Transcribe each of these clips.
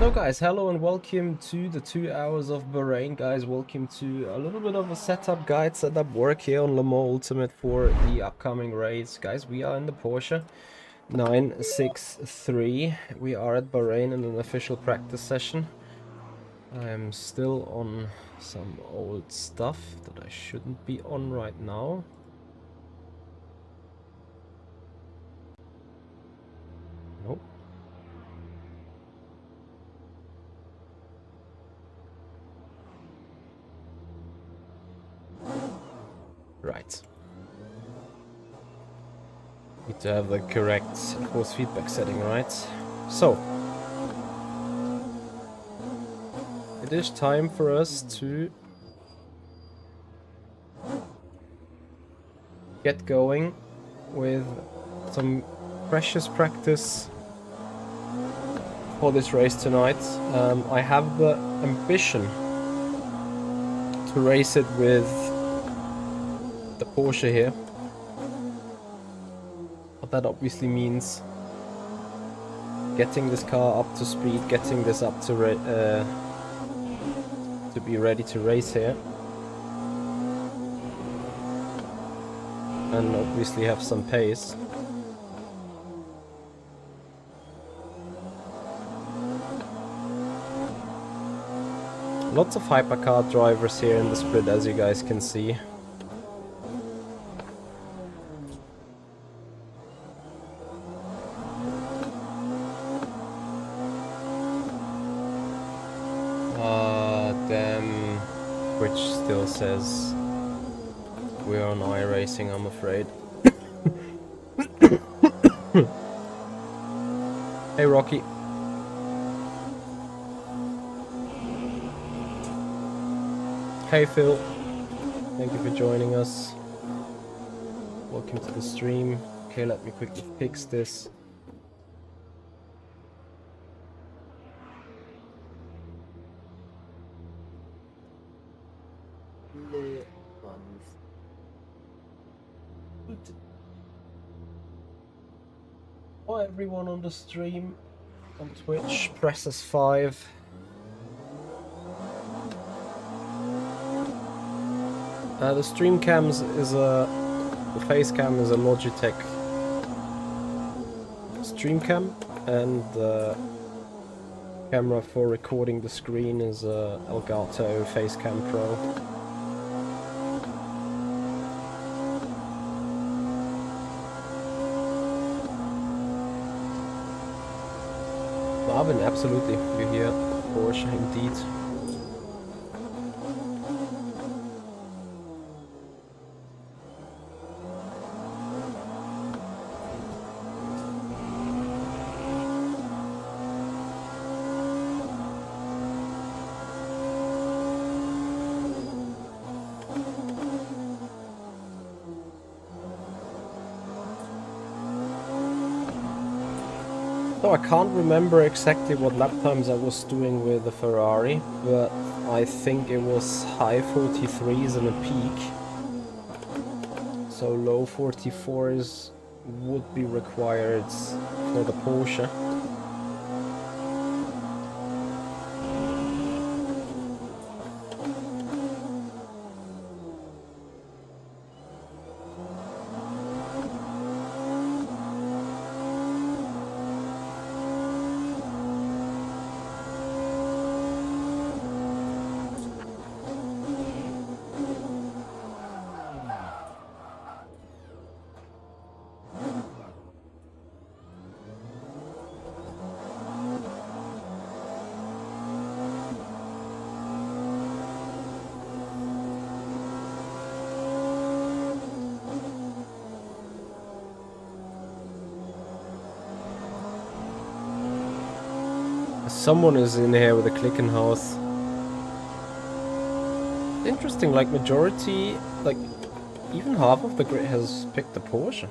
So guys, hello and welcome to the 2 hours of Bahrain. Guys, welcome to a little bit of a setup guide, setup work here on Le Mans Ultimate for the upcoming race. Guys, we are in the Porsche 963. We are at Bahrain in an official practice session. I'm still on some old stuff that I shouldn't be on right now. Nope. Right. Need to have the correct force feedback setting, right? So, it is time for us to get going with some precious practice for this race tonight. I have the ambition to race it with the Porsche here. But that obviously means getting this car up to speed, getting this up to be ready to race here. And obviously have some pace. Lots of hypercar drivers here in the split, as you guys can see. Damn, which still says we're on iRacing, I'm afraid. Hey Rocky. Hey Phil. Thank you for joining us. Welcome to the stream. Okay, let me quickly fix this. Hi everyone on the stream on Twitch, presses 5. The stream cams is the face cam is a Logitech stream cam, and the camera for recording the screen is a Elgato Facecam Pro. Marvin, absolutely. We're here. Porsche, indeed. So I can't remember exactly what lap times I was doing with the Ferrari, but I think it was high 43s and a peak. So low 44s would be required for the Porsche. Someone is in here with a Klickenhaus. Interesting, like majority, like even half of the grid has picked the Porsche.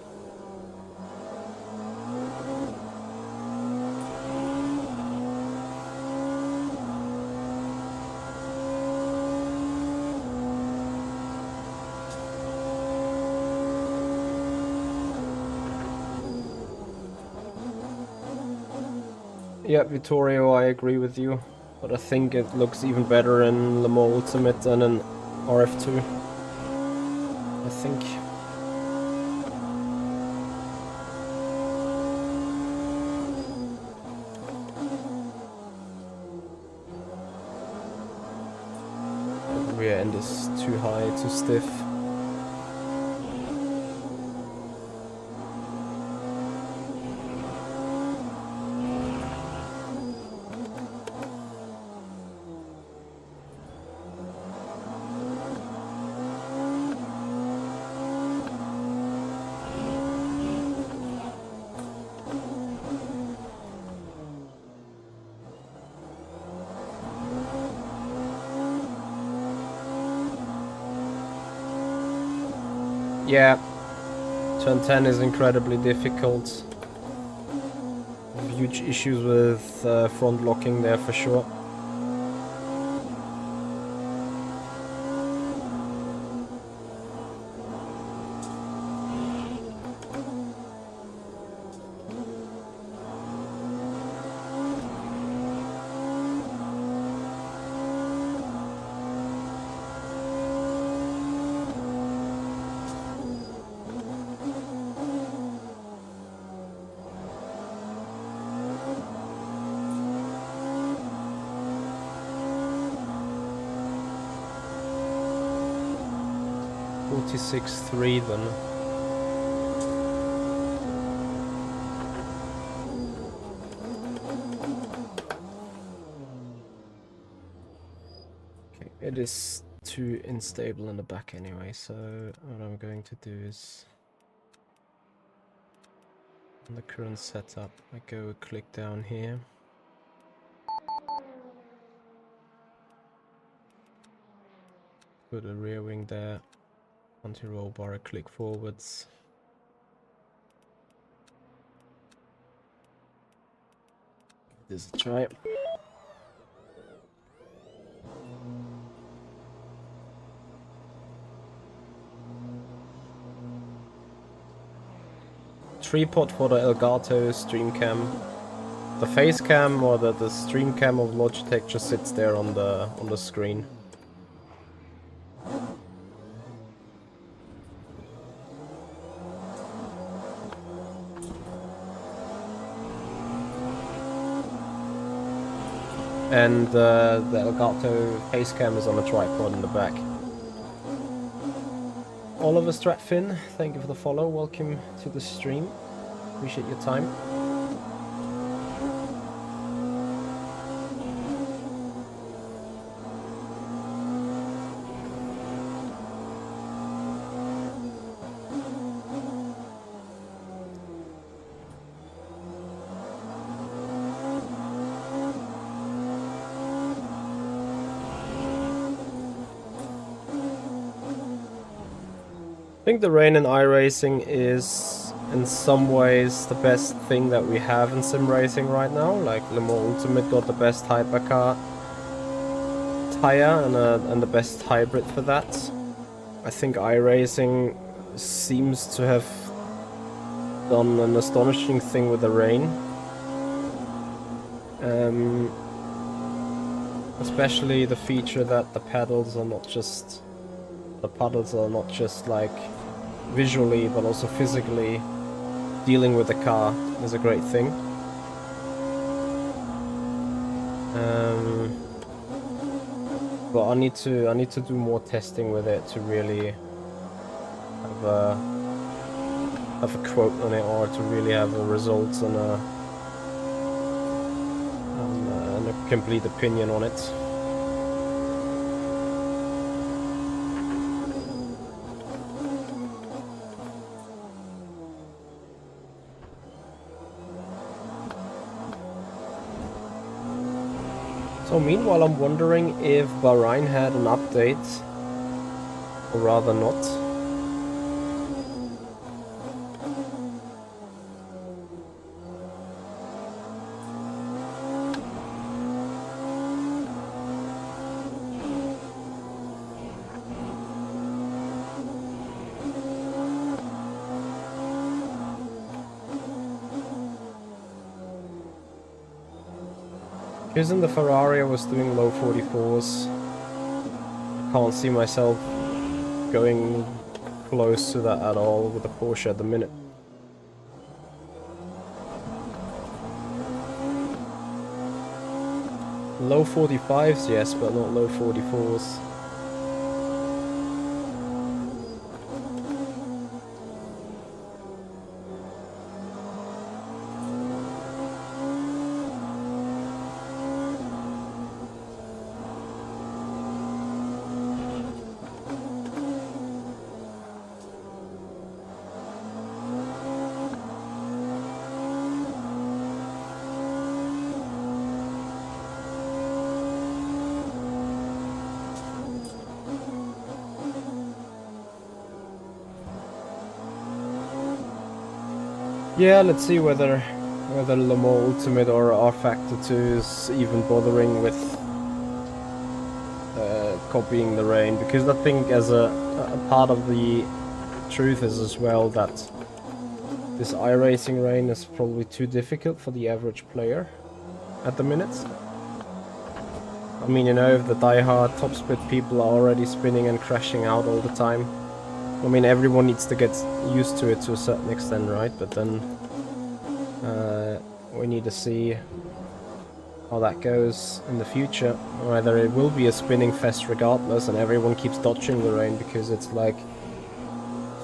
Yeah, Vittorio, I agree with you. But I think it looks even better in Le Mans Ultimate than in RF2. I think. The rear end is too high, too stiff. Yeah, turn 10 is incredibly difficult. Huge issues with front locking there for sure. .46.3 then. Okay, it is too unstable in the back anyway, so what I'm going to do is, on the current setup, I go click down here. Put a rear wing there, anti-roll bar, click forwards. Give this a try. Tripod for the Elgato stream cam. The face cam or the stream cam of Logitech just sits there on the screen. And the Elgato face cam is on a tripod in the back. Oliver Stratfin, thank you for the follow. Welcome to the stream. Appreciate your time. I think the rain in iRacing is in some ways the best thing that we have in sim racing right now. Like Le Mans Ultimate got the best hypercar tire and the best hybrid for that. I think iRacing seems to have done an astonishing thing with the rain. Especially the feature that the puddles are not just like visually but also physically dealing with the car is a great thing. But I need to do more testing with it to really have a quote on it, or to really have a results and a complete opinion on it. So meanwhile, I'm wondering if Bahrain had an update, or rather not. Because in the Ferrari I was doing low 44s. Can't see myself going close to that at all with the Porsche at the minute. Low 45s, yes, but not low 44s. Yeah, let's see whether Le Mans Ultimate or R Factor 2 is even bothering with copying the rain, because I think as a part of the truth is as well that this iRacing rain is probably too difficult for the average player at the minute. I mean, you know, if the die-hard top split people are already spinning and crashing out all the time, I mean, everyone needs to get used to it to a certain extent, right? But then we need to see how that goes in the future. Whether it will be a spinning fest regardless and everyone keeps dodging the rain because it's like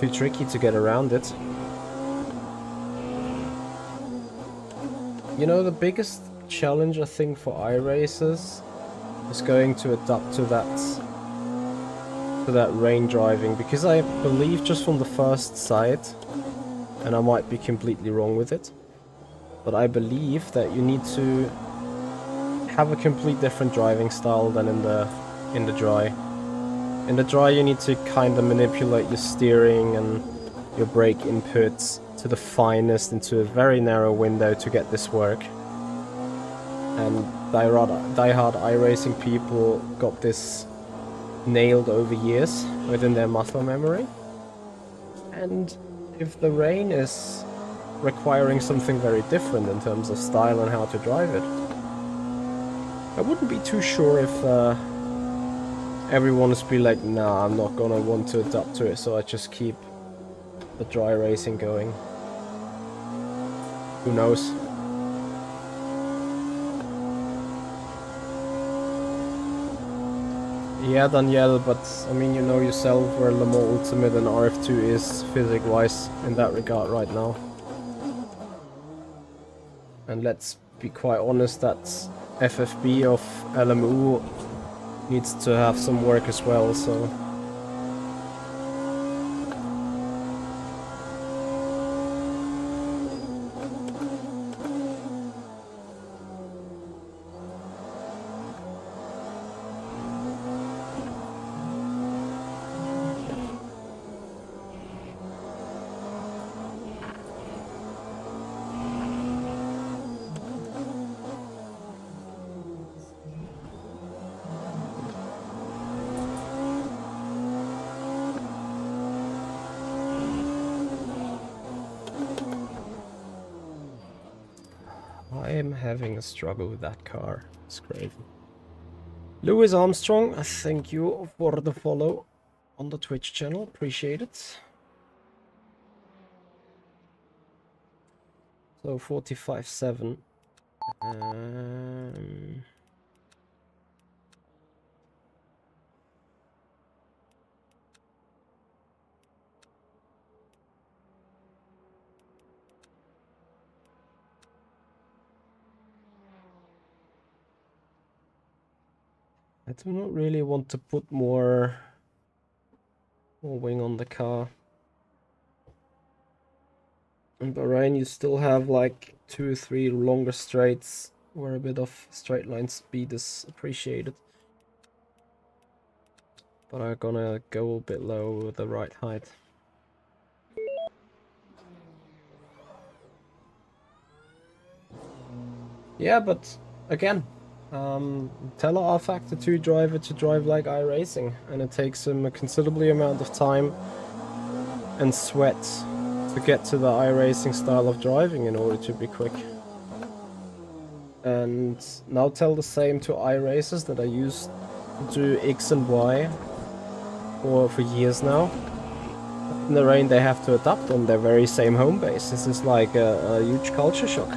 too tricky to get around it. You know, the biggest challenge I think for iRacers is going to adapt to that rain driving, because I believe just from the first sight, and I might be completely wrong with it, but I believe that you need to have a complete different driving style than in the dry. In the dry you need to kind of manipulate your steering and your brake inputs to the finest into a very narrow window to get this work. And die-hard iRacing people got this nailed over years within their muscle memory. And if the rain is requiring something very different in terms of style and how to drive it, I wouldn't be too sure if everyone would be like, nah, I'm not gonna want to adapt to it, so I just keep the dry racing going. Who knows? Yeah, Danielle, but I mean, you know yourself where Le Mans Ultimate and RF2 is physics-wise in that regard right now. And let's be quite honest, that FFB of LMU needs to have some work as well, so... I am having a struggle with that car. It's crazy. Louis Armstrong, thank you for the follow on the Twitch channel. Appreciate it. So 45.7. I do not really want to put more wing on the car. In Bahrain you still have like 2 or 3 longer straights where a bit of straight line speed is appreciated. But I'm gonna go a bit low with the right height. Yeah, but again, tell our Factor 2 driver to drive like iRacing, and it takes him a considerably amount of time and sweat to get to the iRacing style of driving in order to be quick. and now tell the same to iRacers that I used to do X and Y for years now. In the rain, they have to adapt on their very same home base. This is like a huge culture shock.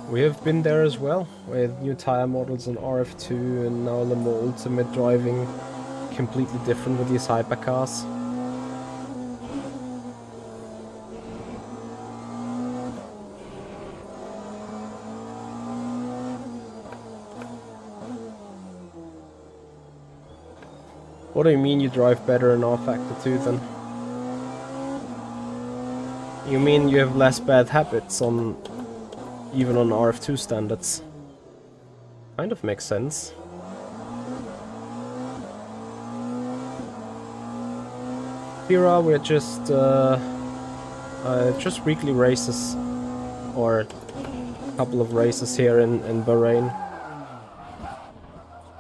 We have been there as well, with new tire models on RF2 and now the more Ultimate driving completely different with these hypercars. What do you mean you drive better in R Factor 2 then? You mean you have less bad habits on even on RF2 standards? Kind of makes sense. Here we're just weekly races, or a couple of races here in Bahrain.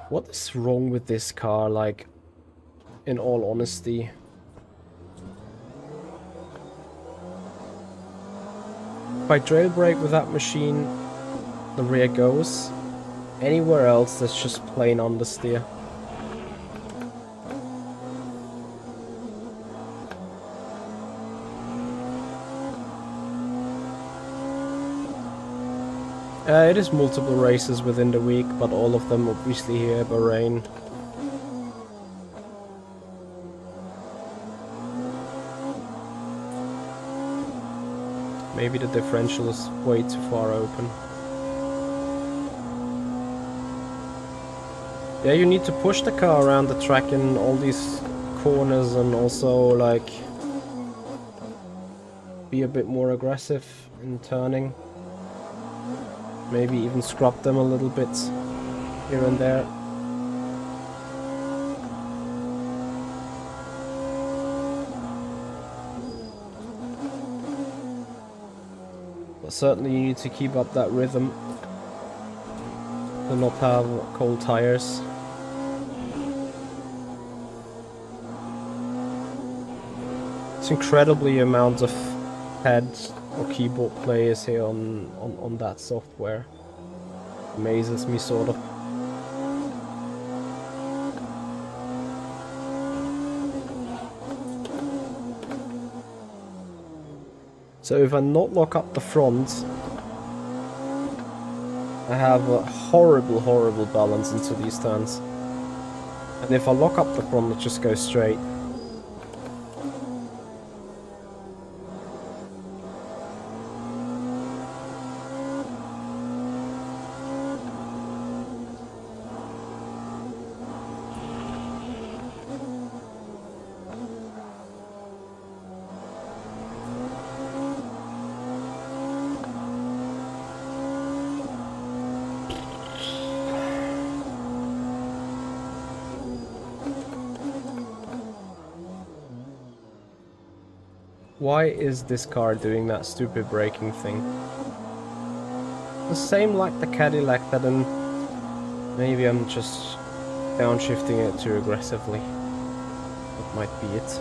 What is wrong with this car, like, in all honesty? If I trail brake with that machine, the rear goes. Anywhere else, that's just plain understeer. It is multiple races within the week, but all of them obviously here, Bahrain. Maybe the differential is way too far open. Yeah, you need to push the car around the track in all these corners and also, like, be a bit more aggressive in turning. Maybe even scrub them a little bit here and there. But certainly you need to keep up that rhythm to not have cold tires. It's incredibly amount of heads or keyboard players here on that software. Amazes me, sort of. So if I not lock up the front, I have a horrible balance into these turns. And if I lock up the front, it just goes straight. Why is this car doing that stupid braking thing? The same like the Cadillac that maybe I'm just downshifting it too aggressively. That might be it.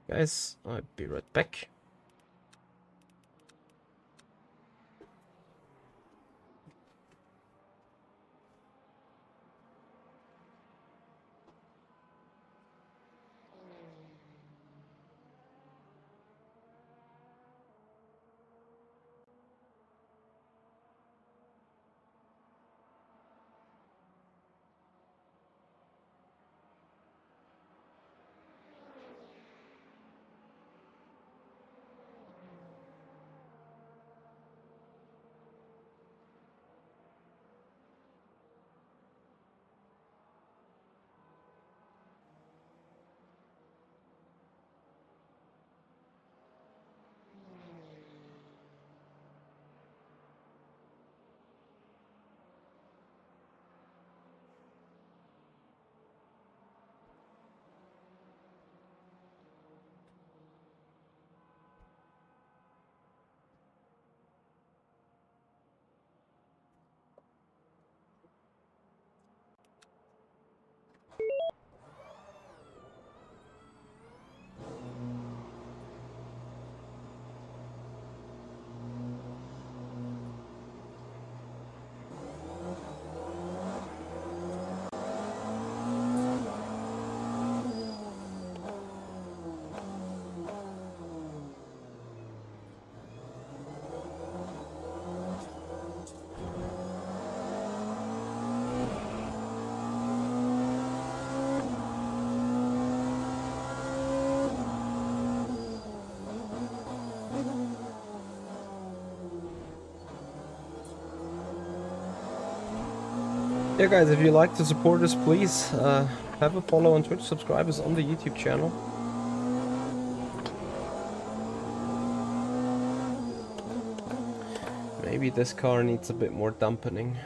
Guys, I'll be right back. Yeah, guys, if you like to support us, please have a follow on Twitch, subscribe us on the YouTube channel. Maybe this car needs a bit more dampening.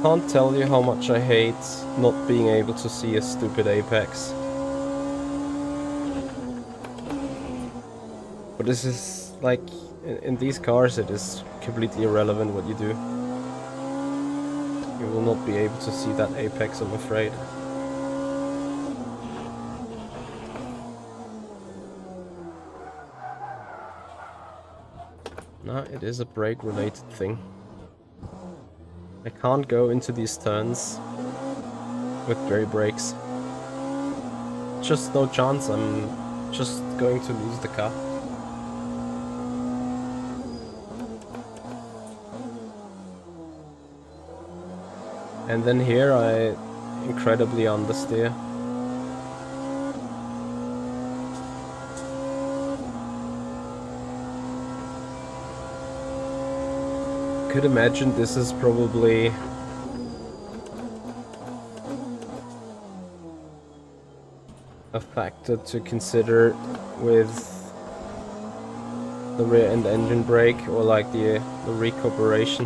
Can't tell you how much I hate not being able to see a stupid apex. But this is like, in these cars it is completely irrelevant what you do. You will not be able to see that apex, I'm afraid. No, it is a brake related thing. I can't go into these turns with dry brakes. Just no chance, I'm just going to lose the car. And then here I incredibly understeer. Could imagine this is probably a factor to consider with the rear end engine brake, or like the recuperation.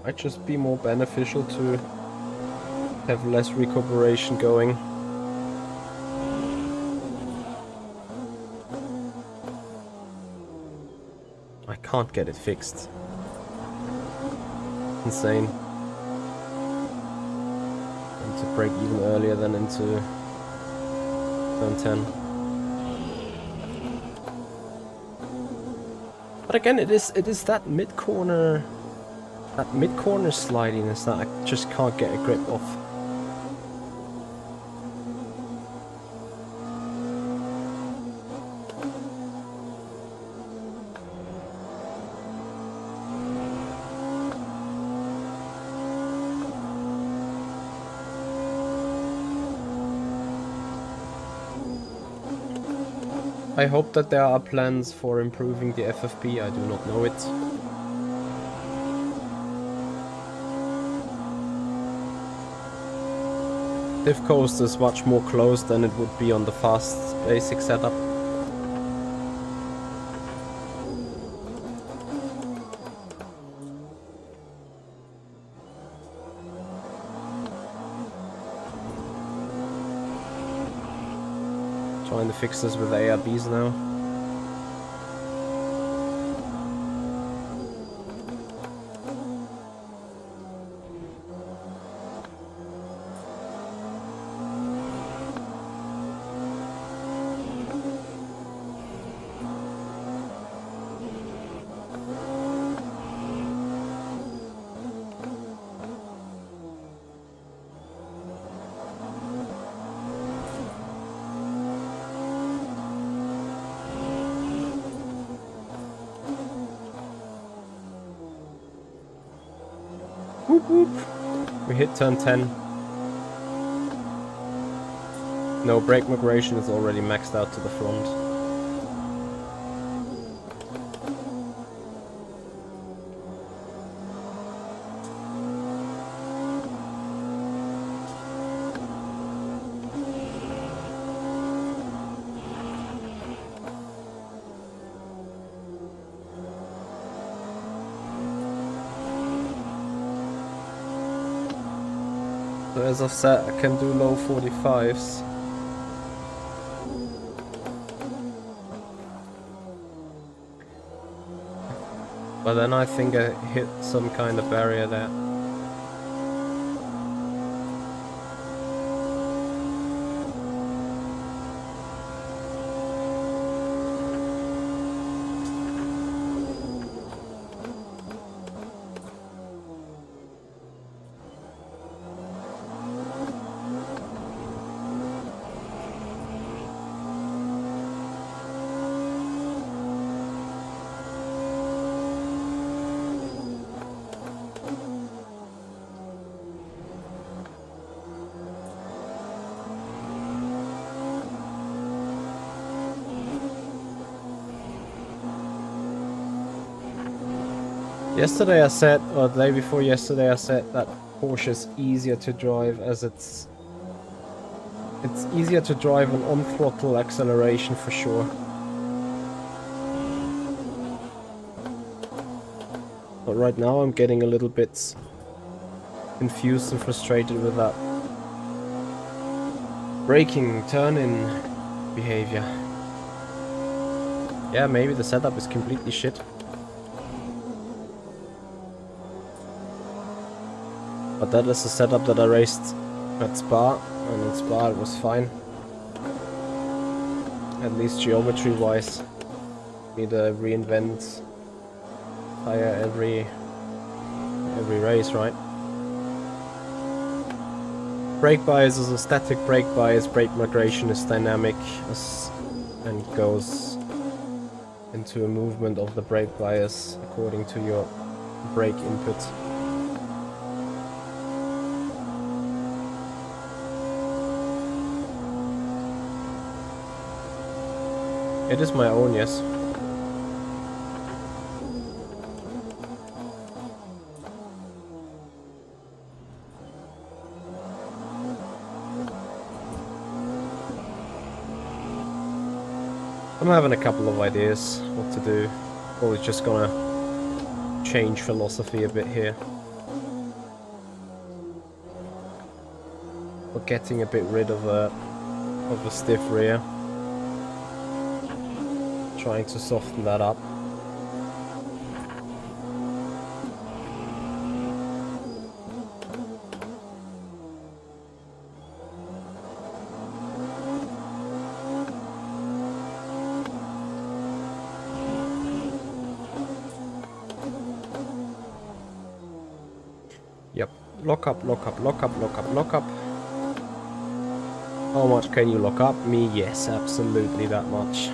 Might just be more beneficial to have less recuperation going. I can't get it fixed. Insane. And to brake even earlier than into turn 10. But again, it is that mid-corner slidiness that I just can't get a grip of. I hope that there are plans for improving the FFP, I do not know it. Diff coast is much more closed than it would be on the fast basic setup. Trying to fix this with ARBs now. Whoop whoop. We hit turn 10. No, brake migration is already maxed out to the front. So as I've said, I can do low 45s. But then I think I hit some kind of barrier there. Yesterday I said, or the day before yesterday I said that Porsche is easier to drive as it's easier to drive an on-throttle acceleration for sure. But right now I'm getting a little bit confused and frustrated with that braking turn-in behavior. Yeah, maybe the setup is completely shit. But that is the setup that I raced at Spa, and in Spa it was fine. At least geometry-wise. Need to reinvent tire every race, right? Brake bias is a static brake bias, brake migration is dynamic and goes into a movement of the brake bias according to your brake input. It is my own, yes. I'm having a couple of ideas what to do. Probably just gonna change philosophy a bit here. We're getting a bit rid of a stiff rear. Trying to soften that up. Yep. Lock up, lock up, lock up, lock up, lock up. How much can you lock up? Me, yes, absolutely that much.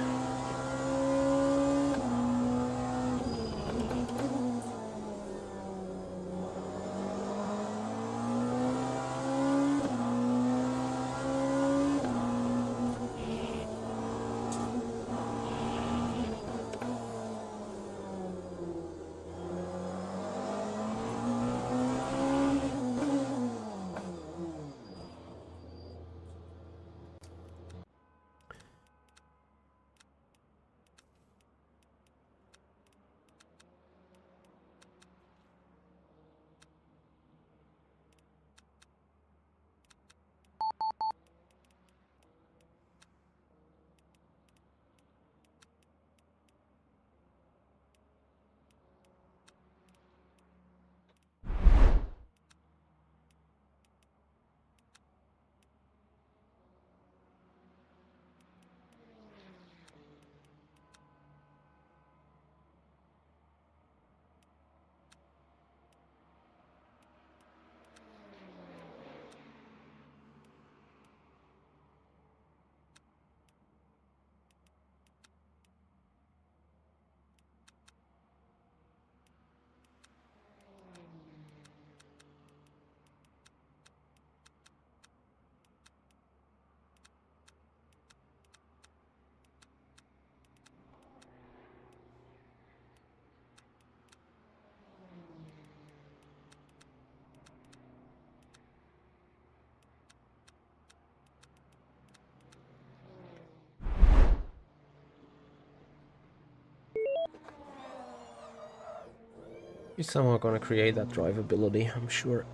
You're somehow gonna create that drivability, I'm sure.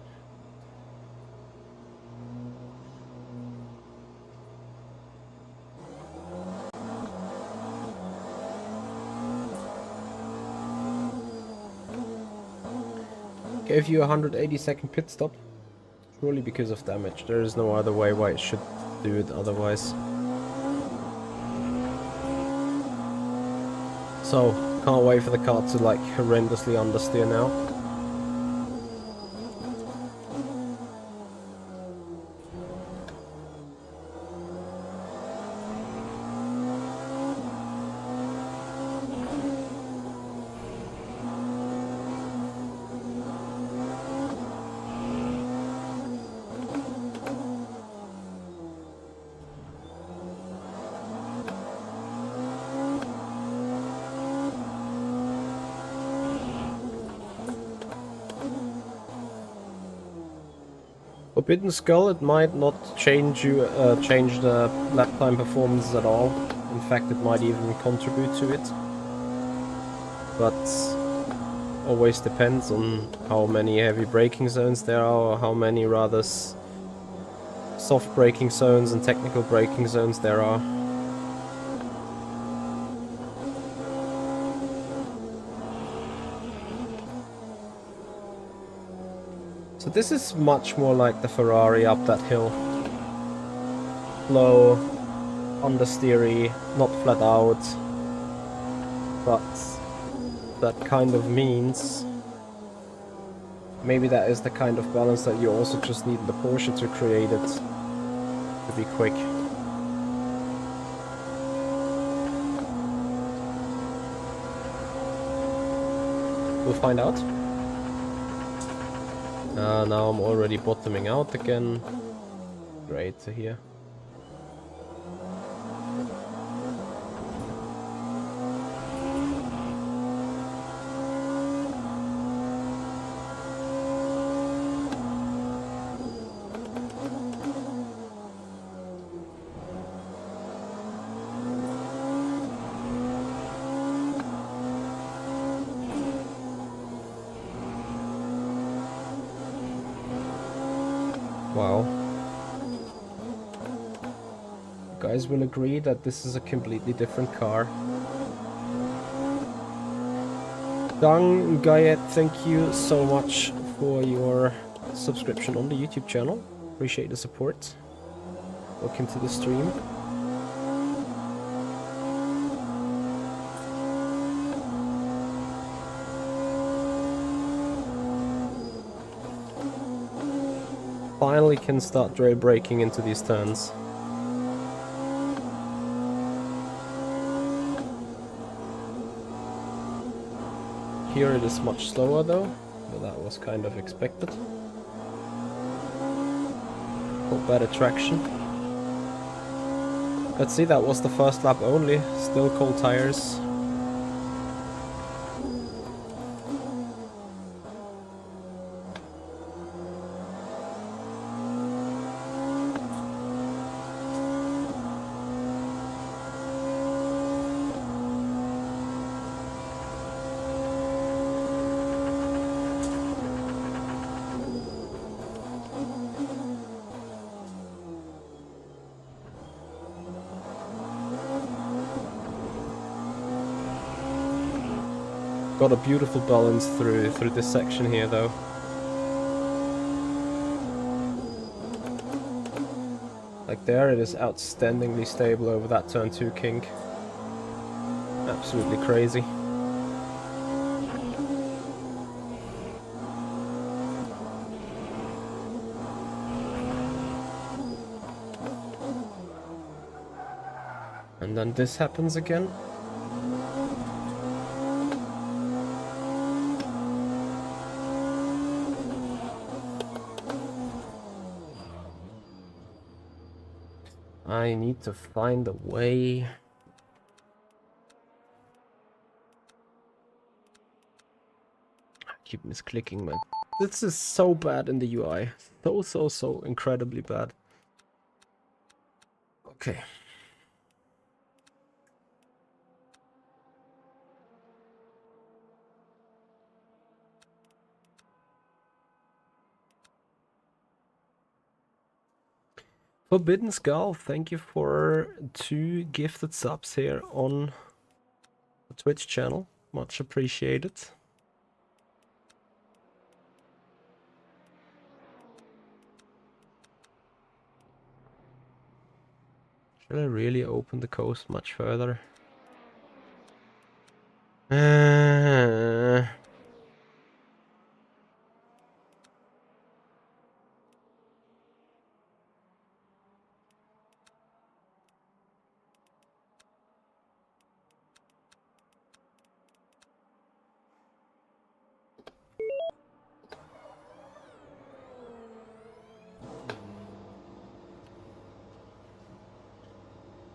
Gave you a 180-second pit stop. Surely because of damage. There is no other way why it should do it otherwise. So, can't wait for the car to like horrendously understeer now. Forbidden Skull, it might not change the lap time performance at all. In fact, it might even contribute to it. But always depends on how many heavy braking zones there are, or how many rather soft braking zones and technical braking zones there are. So this is much more like the Ferrari up that hill. Low, understeery, not flat out, but that kind of means maybe that is the kind of balance that you also just need the Porsche to create it to be quick. We'll find out. Now I'm already bottoming out again. Great to hear. Wow. You guys will agree that this is a completely different car. Dang Gayet, thank you so much for your subscription on the YouTube channel. Appreciate the support. Welcome to the stream. Finally can start dry braking into these turns. Here it is much slower though, but that was kind of expected. Got better traction. Let's see, that was the first lap only, still cold tires. Got a beautiful balance through this section here though. Like there, it is outstandingly stable over that turn 2 kink. Absolutely crazy. And then this happens again. I need to find a way. I keep misclicking, man. This is so bad in the UI. So incredibly bad. Okay. Forbidden Skull, thank you for 2 gifted subs here on the Twitch channel. Much appreciated. Shall I really open the coast much further?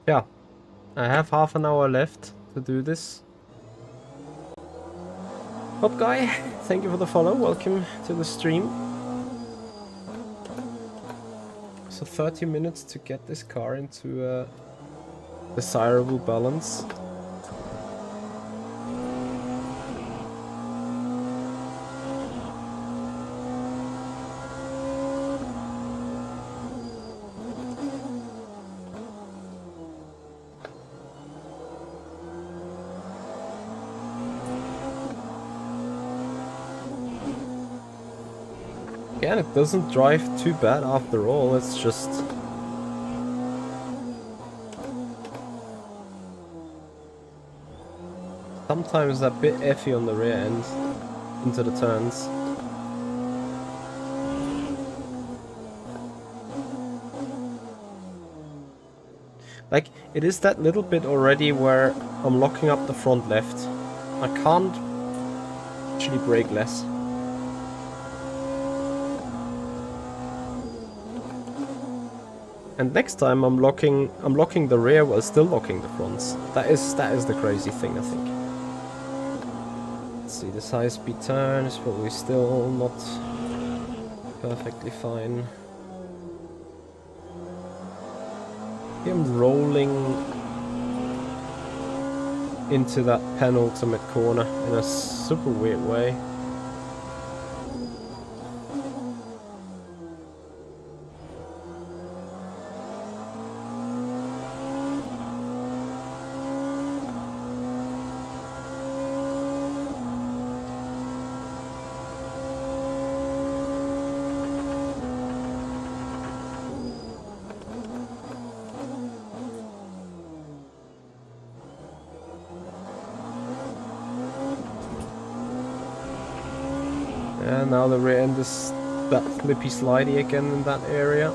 Yeah, I have half an hour left to do this. Hop Guy, thank you for the follow. Welcome to the stream. So 30 minutes to get this car into a desirable balance. Again, it doesn't drive too bad after all, it's just... sometimes a bit iffy on the rear end into the turns. Like, it is that little bit already where I'm locking up the front left. I can't actually brake less. And next time I'm locking the rear while still locking the fronts. That is the crazy thing, I think. Let's see, this high speed turn is probably still not perfectly fine. I'm rolling into that penultimate corner in a super weird way. And now the rear end is that flippy slidey again in that area.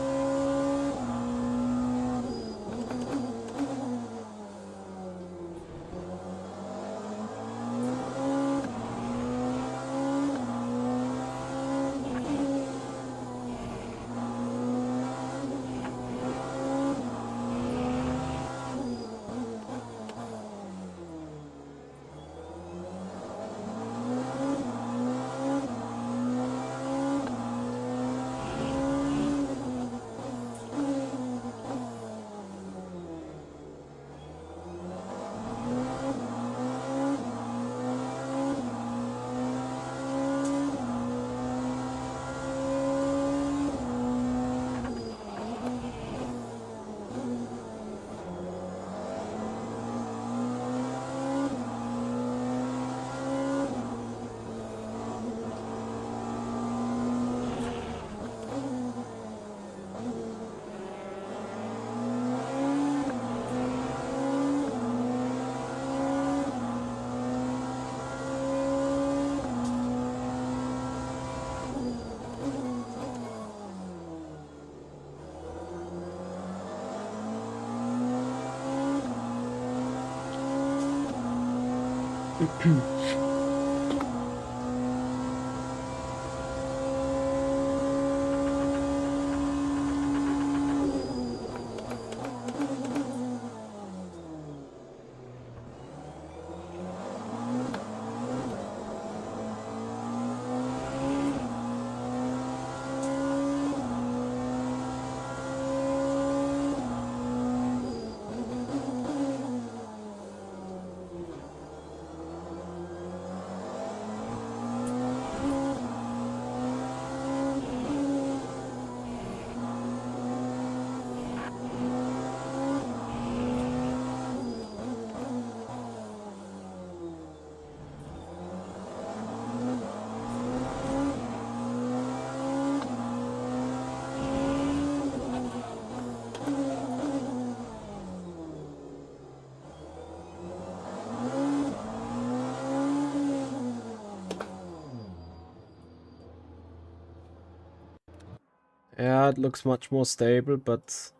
Yeah, it looks much more stable, but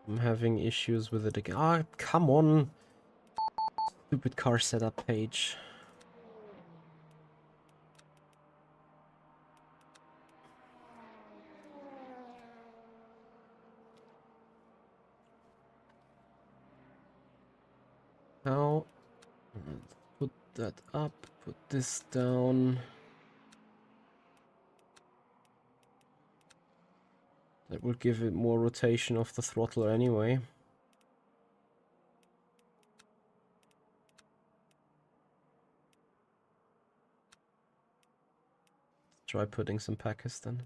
I'm having issues with it again. Ah, come on! Stupid car setup page. Now, put that up, put this down. It will give it more rotation of the throttle anyway. Try putting some packers then.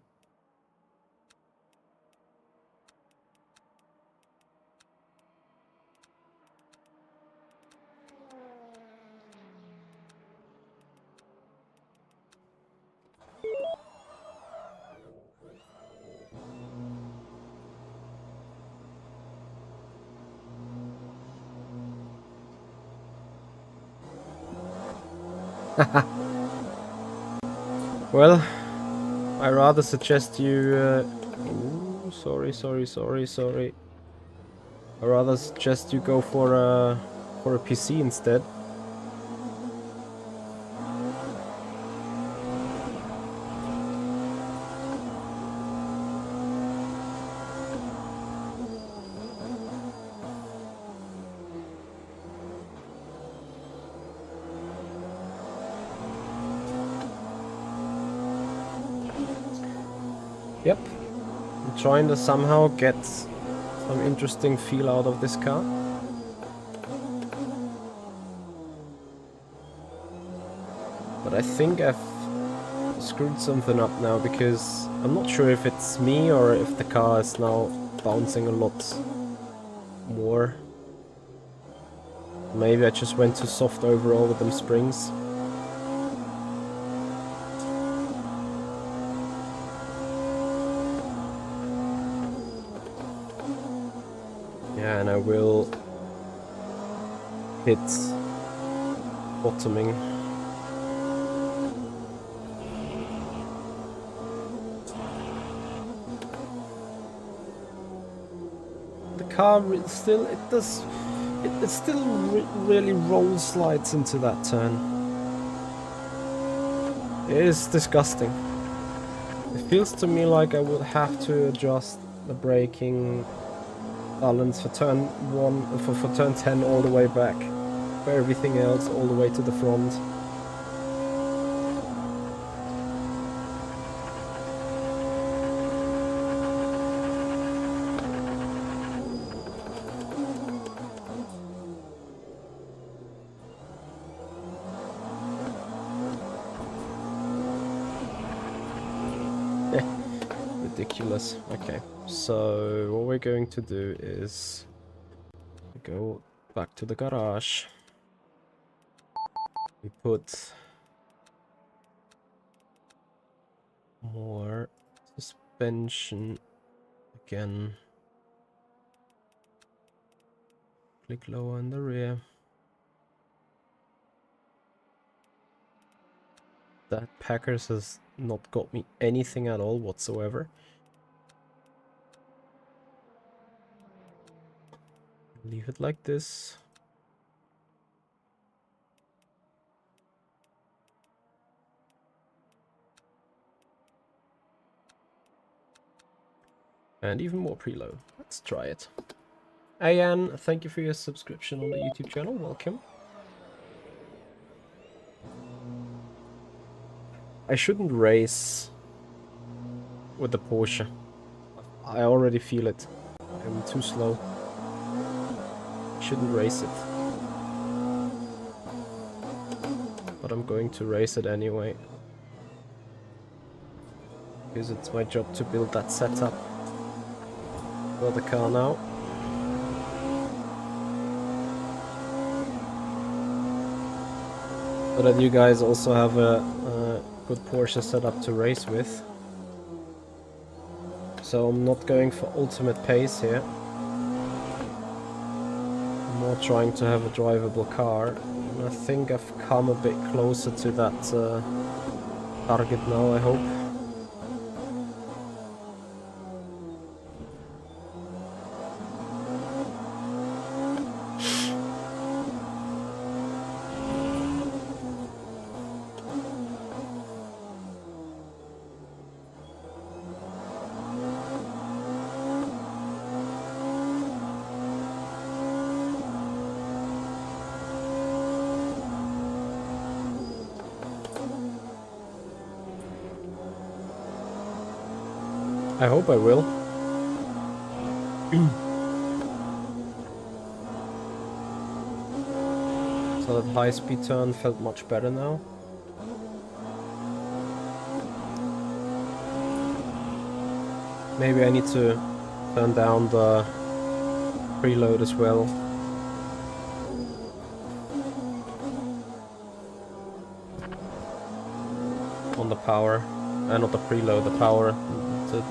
Well, I rather suggest you... ooh, sorry. I rather suggest you go for a PC instead. Yep, I'm trying to somehow get some interesting feel out of this car. But I think I've screwed something up now, because I'm not sure if it's me or if the car is now bouncing a lot more. Maybe I just went too soft overall with them springs. Yeah, and I will hit bottoming. The car still, it still really roll slides into that turn. It is disgusting. It feels to me like I would have to adjust the braking balance for turn 1, for turn 10 all the way back, for everything else all the way to the front. Ridiculous. Okay, so what we're going to do is go back to the garage. We put more suspension again. Click lower in the rear. That Packers has not got me anything at all whatsoever. Leave it like this. And even more preload. Let's try it. Ayan, thank you for your subscription on the YouTube channel. Welcome. I shouldn't race with the Porsche. I already feel it. I'm too slow. Shouldn't race it. But I'm going to race it anyway. Because it's my job to build that setup for the car now. So that you guys also have a good Porsche setup to race with. So I'm not going for ultimate pace here. I'm more trying to have a drivable car. And I think I've come a bit closer to that target now, I hope. I hope I will. So that high-speed turn felt much better now. Maybe I need to turn down the preload as well. On the power. Not the preload, the power.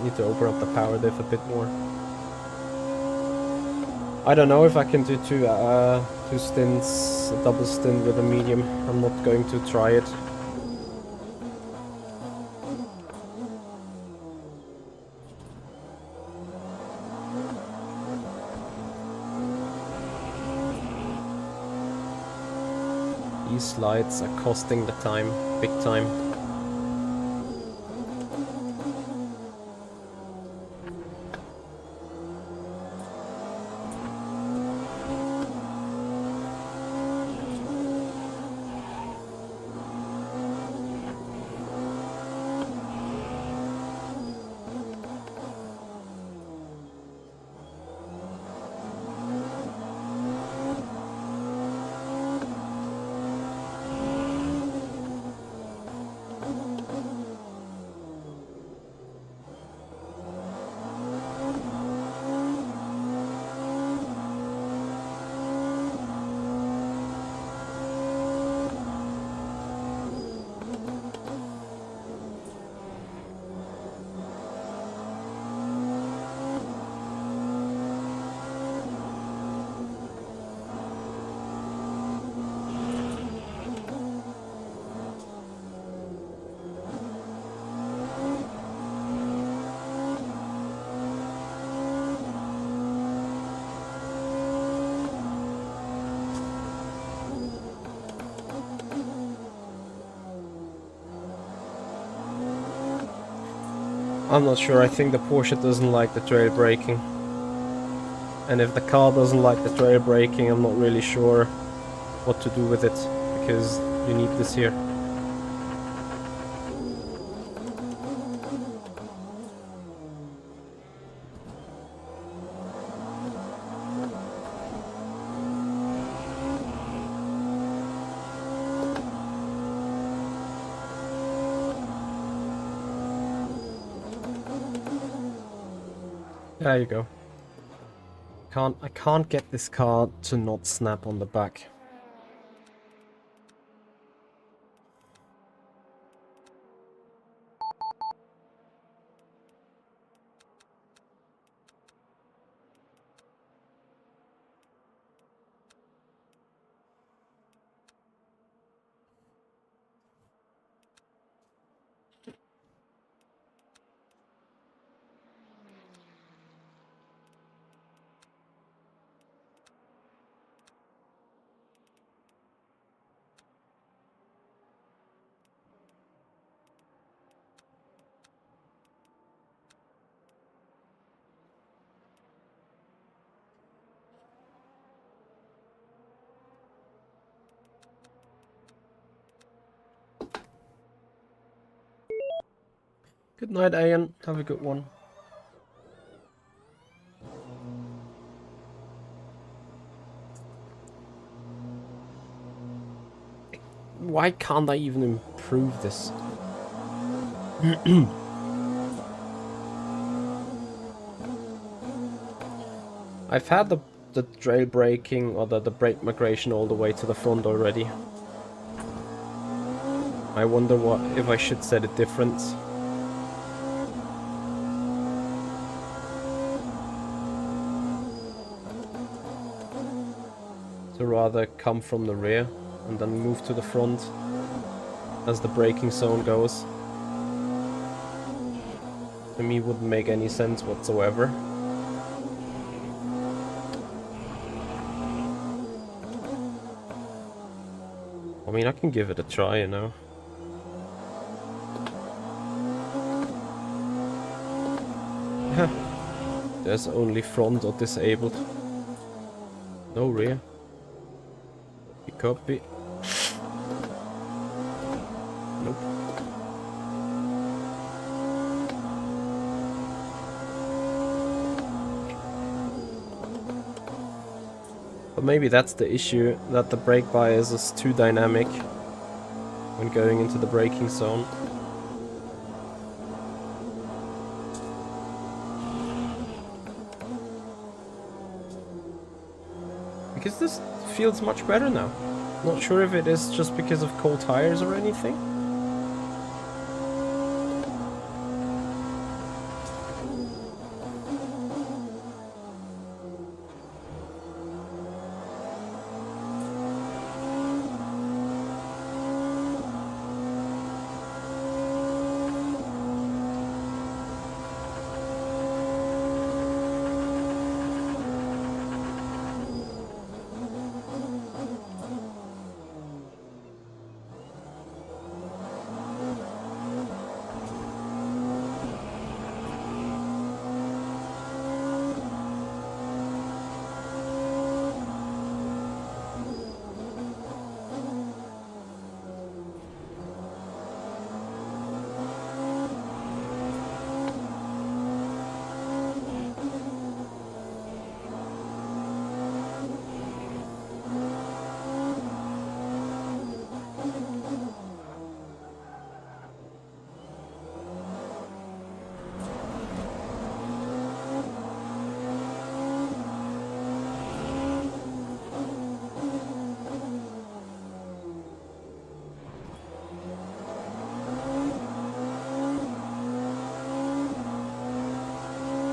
Need to open up the power diff a bit more. I don't know if I can do two stints, a double stint with a medium. I'm not going to try it. These slides are costing the time, big time. I'm not sure, I think the Porsche doesn't like the trail braking. And if the car doesn't like the trail braking, I'm not really sure what to do with it, because you need this here. There you go. I can't get this car to not snap on the back. Good night, Ian. Have a good one. Why can't I even improve this? I've had the trail braking or the brake migration all the way to the front already. I wonder what if I should set it different. To rather come from the rear and then move to the front as the braking zone goes. To me wouldn't make any sense whatsoever. I mean, I can give it a try, you know. There's only front or disabled. No rear. Copy. Nope. But maybe that's the issue, that the brake bias is too dynamic when going into the braking zone. Because this feels much better now. Not sure if it is just because of cold tires or anything.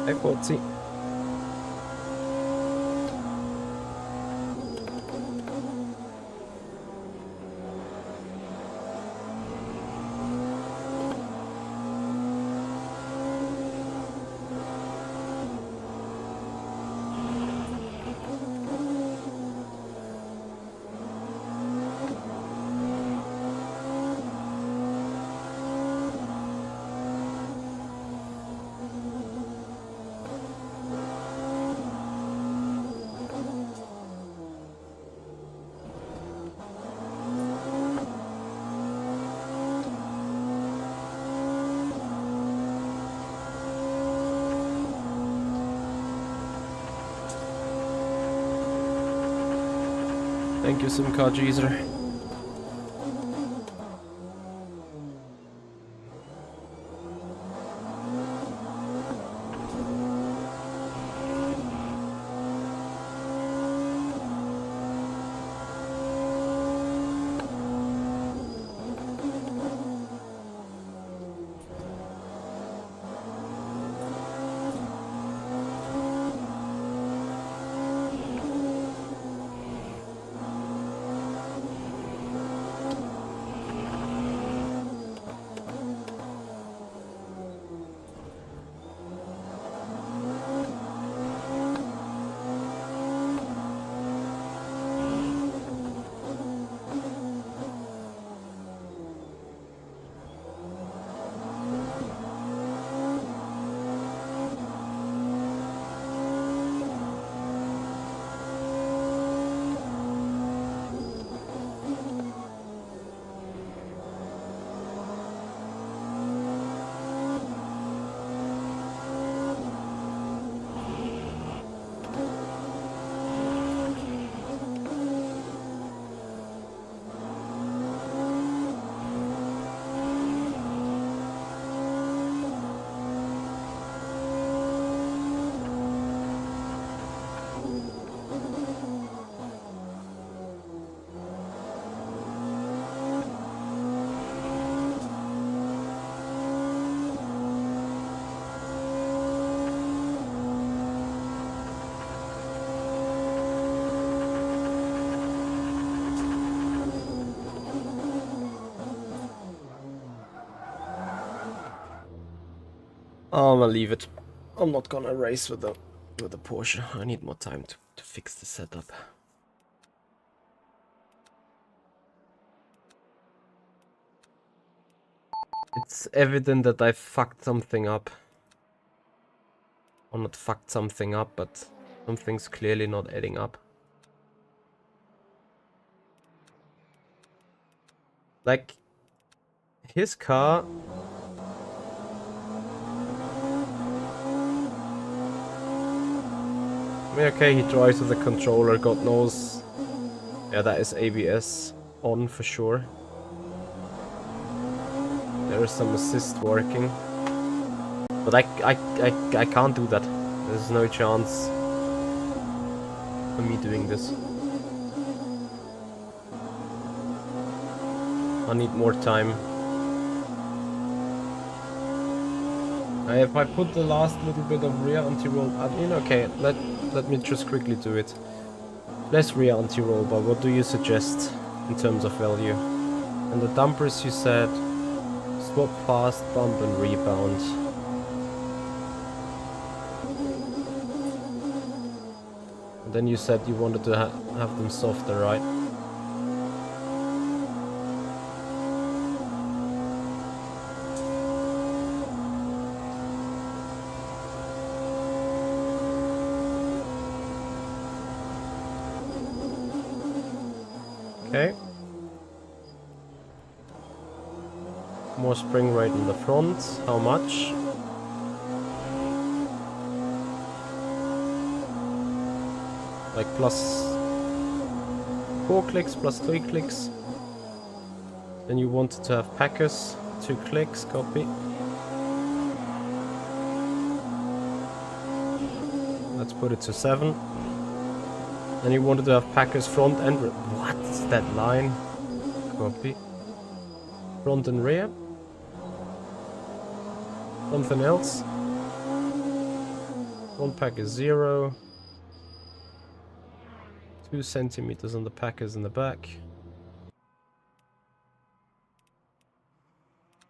Eccoci. Thank you, Simcard user. I'm gonna leave it. I'm not gonna race with the Porsche. I need more time to fix the setup. It's evident that I fucked something up. Or not fucked something up, but something's clearly not adding up. Like, his car... I mean, okay, he drives with the controller, God knows. Yeah, that is ABS on for sure. There is some assist working. But I can't do that. There's no chance for me doing this. I need more time. If I put the last little bit of rear anti-roll in, okay, let me just quickly do it. Less rear anti-roll, but what do you suggest in terms of value? And the dumpers you said swap fast, bump and rebound. And then you said you wanted to have them softer, right? Okay. More spring rate in the front. How much? Like plus 4 clicks, plus 3 clicks. Then you wanted to have packers. 2 clicks, copy. Let's put it to 7. Then you wanted to have packers front and rear. What's that line? Copy. Front and rear. Something else. Front packer 0. 2 centimeters on the packers in the back.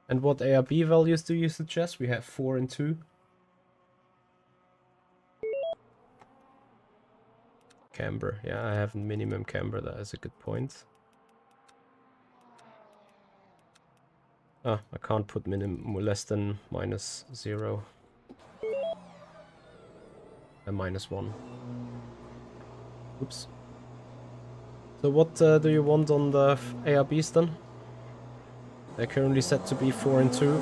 And what ARB values do you suggest? We have 4 and 2. Camber. Yeah, I have minimum camber. That is a good point. Ah, I can't put minimum less than -0. And -1. Oops. So what do you want on the ARBs then? They're currently set to be 4 and 2.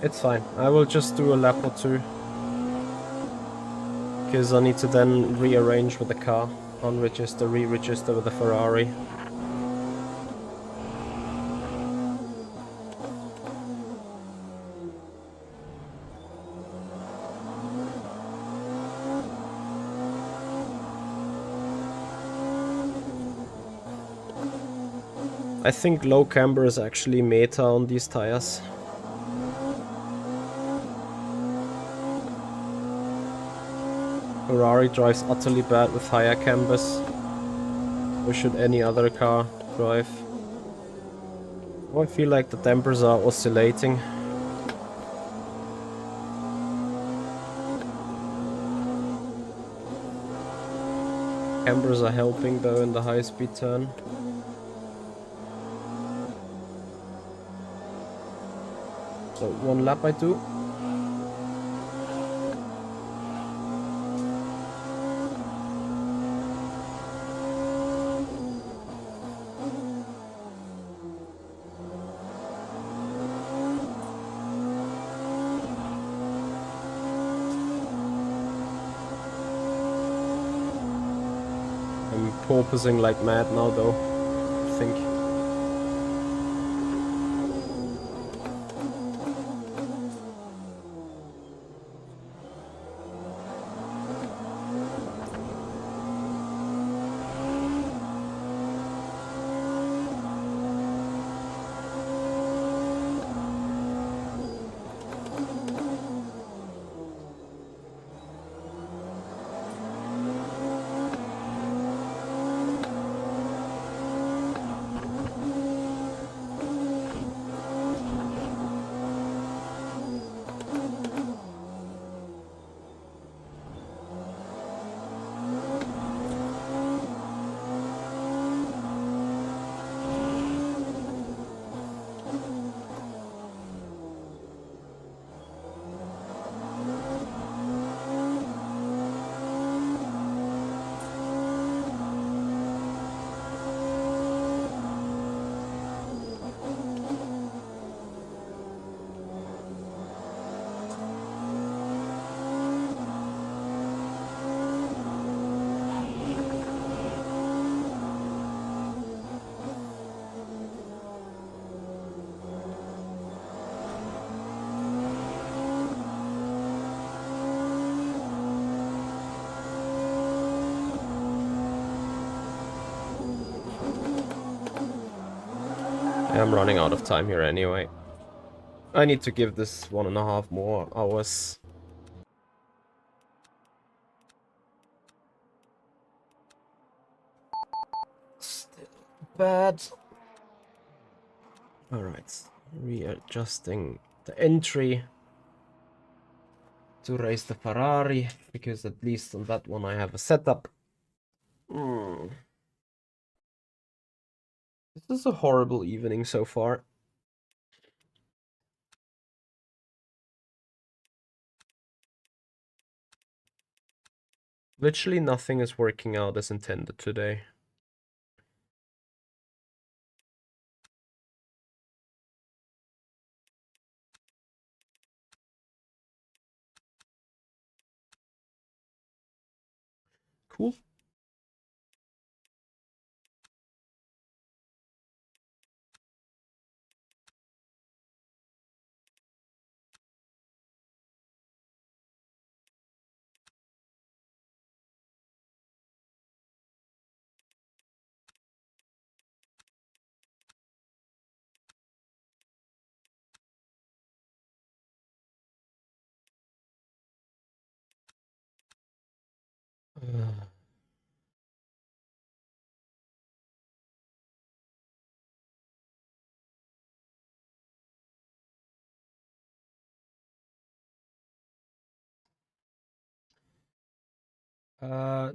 It's fine. I will just do a lap or 2. Because I need to then rearrange with the car. Unregister, re-register with the Ferrari. I think low camber is actually meta on these tires. Ferrari drives utterly bad with higher cambers. Or should any other car drive? Oh, I feel like the dampers are oscillating. Cambers are helping though in the high speed turn. So 1 lap I do. I'm porpoising like mad now though, I think. I'm running out of time here anyway. I need to give this 1.5 more hours. Still bad. Alright, readjusting the entry to raise the Ferrari, because at least on that one I have a setup. This is a horrible evening so far. Literally nothing is working out as intended today. Cool.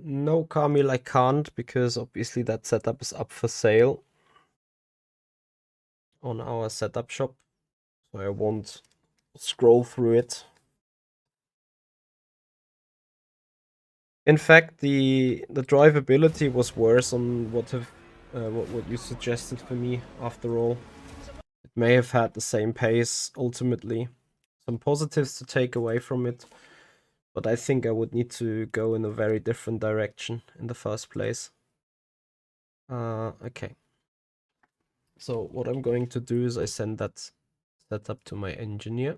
No, Kamil, I can't, because obviously that setup is up for sale on our setup shop, so I won't scroll through it. In fact, the drivability was worse on what you suggested for me. After all, it may have had the same pace ultimately. Some positives to take away from it, but I think I would need to go in a very different direction in the first place. Okay. So what I'm going to do is I send that setup to my engineer.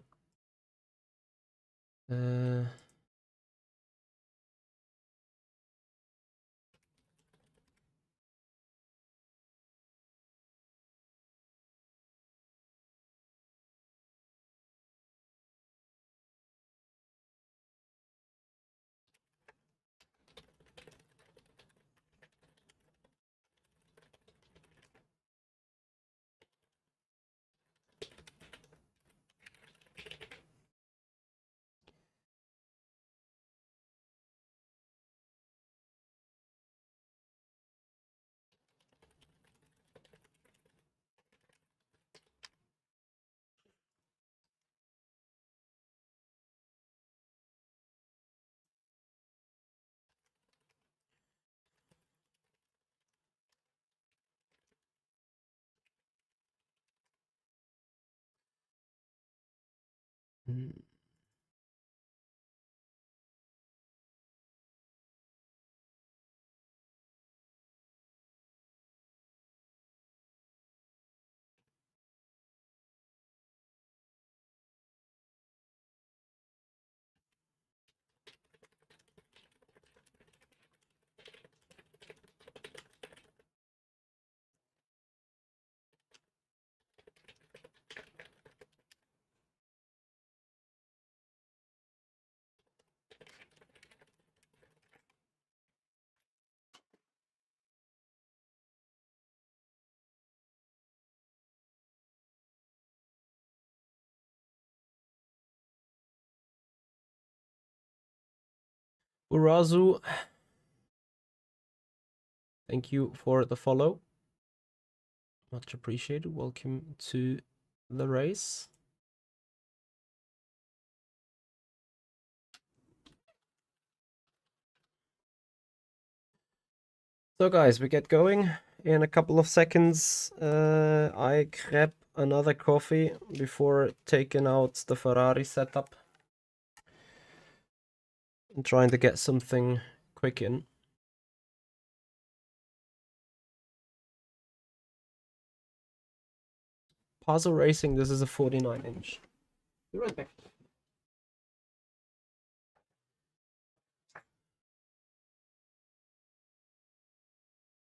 Urazu, thank you for the follow. Much appreciated. Welcome to the race. So guys, we get going in a couple of seconds. I grab another coffee before taking out the Ferrari setup and trying to get something quick in. Puzzle Racing, this is a 49-inch. Be right back.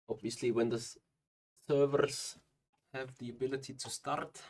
Obviously, when the servers have the ability to start.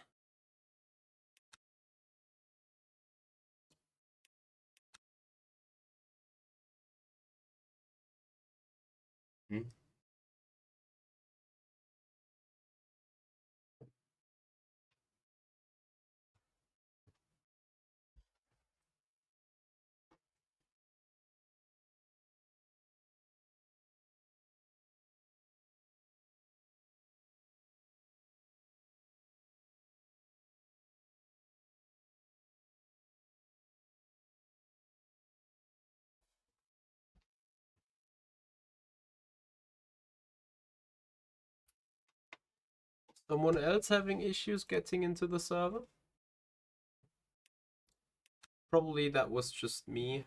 Someone else having issues getting into the server? Probably that was just me.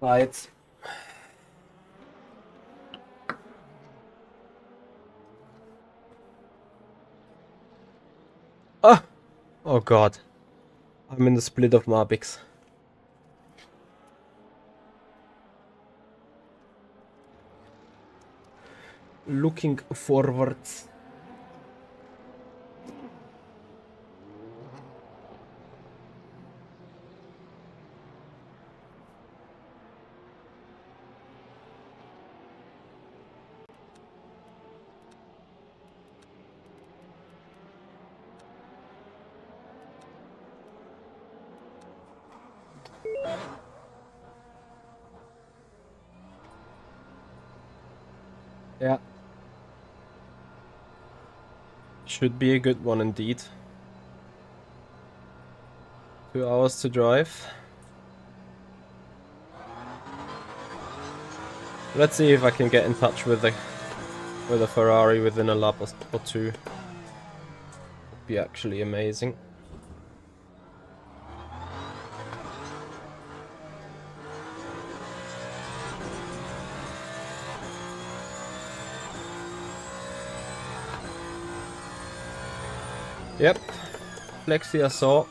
Right. Oh! Oh god. I'm in the split of Marbix. Looking forwards. Yeah. Should be a good one indeed. 2 hours to drive. Let's see if I can get in touch with a Ferrari within a lap or two. Would be actually amazing. Yep. Flexi I saw.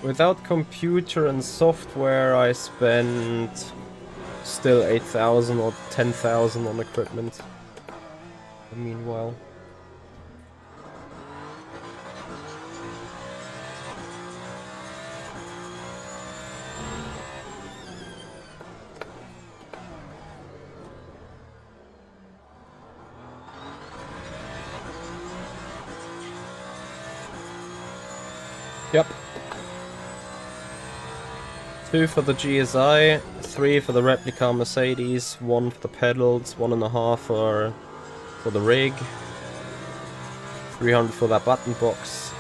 Without computer and software, I spent still 8,000 or 10,000 on equipment. Meanwhile. Yep. 2 for the GSI, 3 for the replica Mercedes, 1 for the pedals, 1.5 for the rig, 300 for that button box,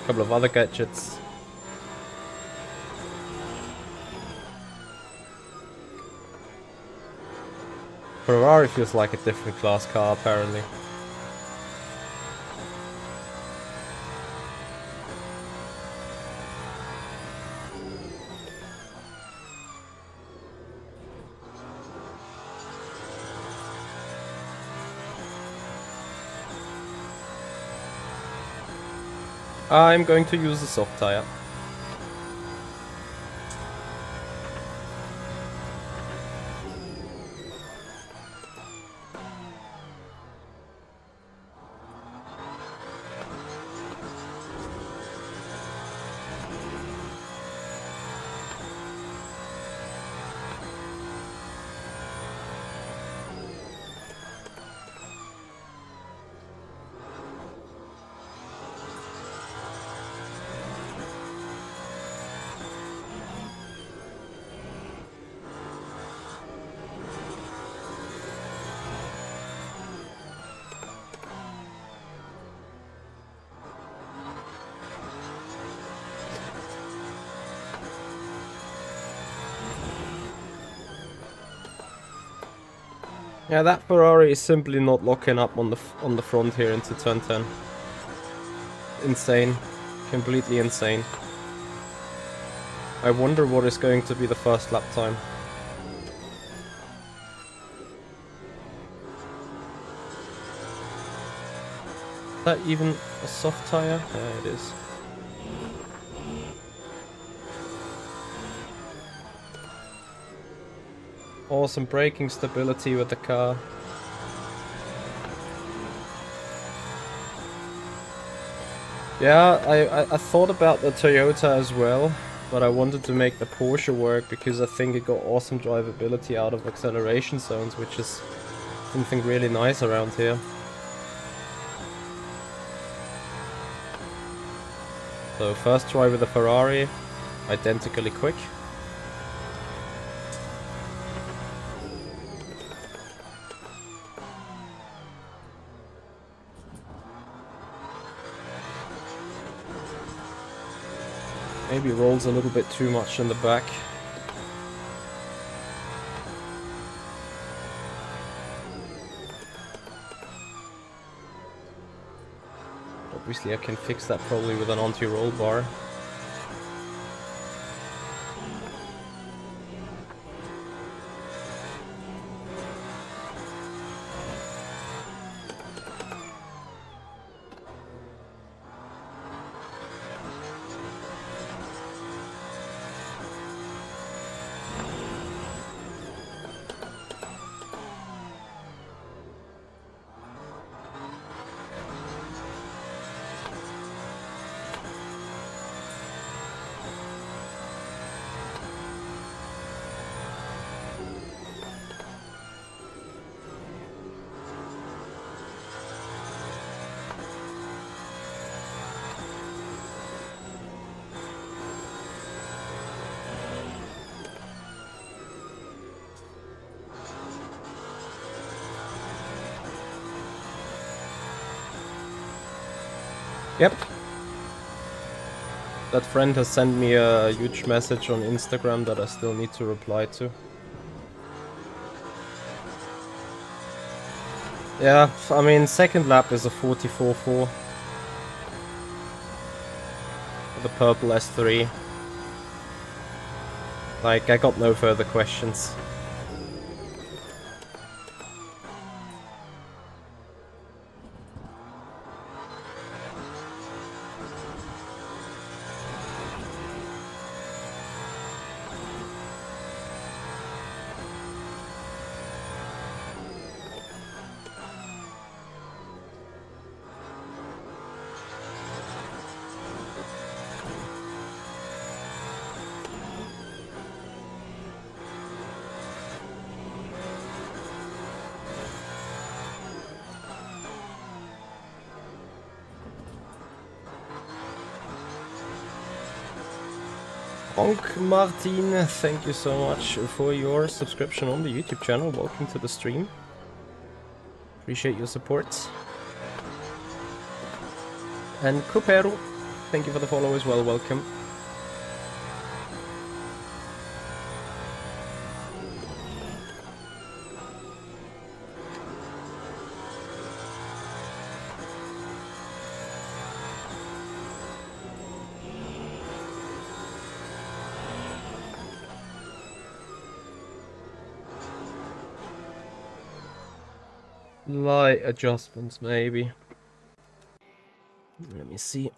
a couple of other gadgets. Ferrari feels like a different class car apparently. I'm going to use a soft tire. Yeah, that Ferrari is simply not locking up on the front here into turn 10. Insane. Completely insane. I wonder what is going to be the first lap time. Is that even a soft tire? Yeah, it is. Awesome braking stability with the car. Yeah, I thought about the Toyota as well, but I wanted to make the Porsche work because I think it got awesome drivability out of acceleration zones, which is something really nice around here. So first try with the Ferrari, identically quick. Maybe rolls a little bit too much in the back. Obviously I can fix that probably with an anti-roll bar. Yep. That friend has sent me a huge message on Instagram that I still need to reply to. Yeah, I mean, second lap is a 44.4 for the purple S3. Like, I got no further questions. Onk Martin, thank you so much for your subscription on the YouTube channel. Welcome to the stream. Appreciate your support. And Copero, thank you for the follow as well. Welcome. Light adjustments, maybe. Let me see.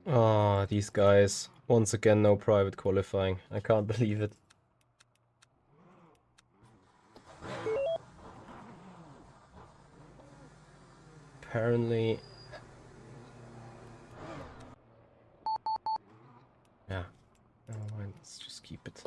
Oh, these guys. Once again, no private qualifying. I can't believe it. Apparently... Yeah. Never mind, let's just keep it.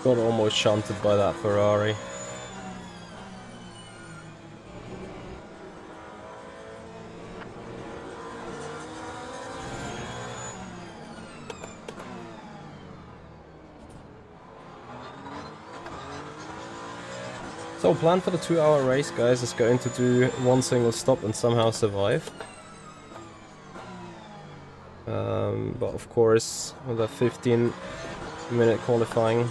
Got almost shunted by that Ferrari. So plan for the 2-hour race, guys, is going to do one single stop and somehow survive. But of course, with a 15-minute qualifying.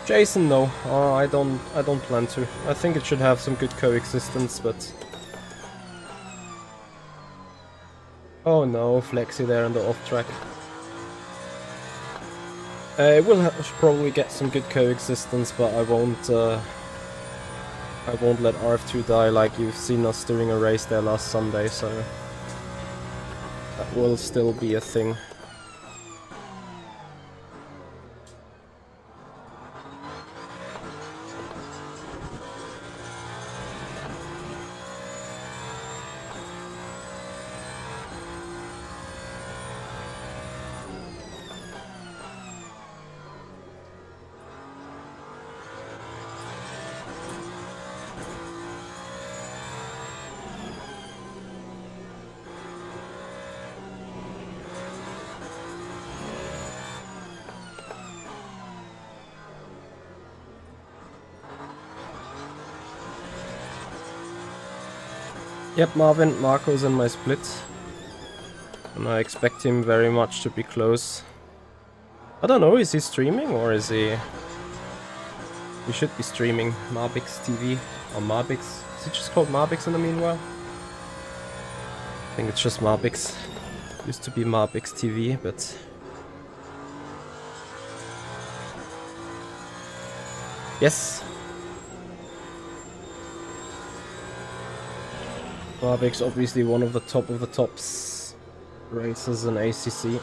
Jason, no, I don't plan to. I think it should have some good coexistence, but... Oh no, Flexi there on the off track. It will probably get some good coexistence, but I won't let RF2 die like you've seen us doing a race there last Sunday, so... That will still be a thing. Yep, Marvin, Marco's in my split. And I expect him very much to be close. I don't know, is he streaming or is he... He should be streaming Marbix TV or Marbix. Is it just called Marbix in the meanwhile? I think it's just Marbix. Used to be Marbix TV, but... Yes. Marbek's obviously one of the tops racers in ACC.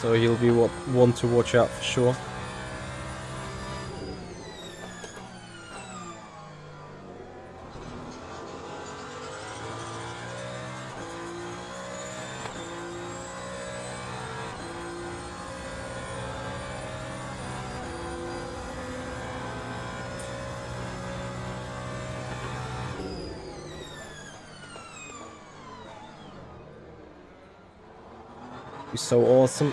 So he'll be one to watch out for sure. Be so awesome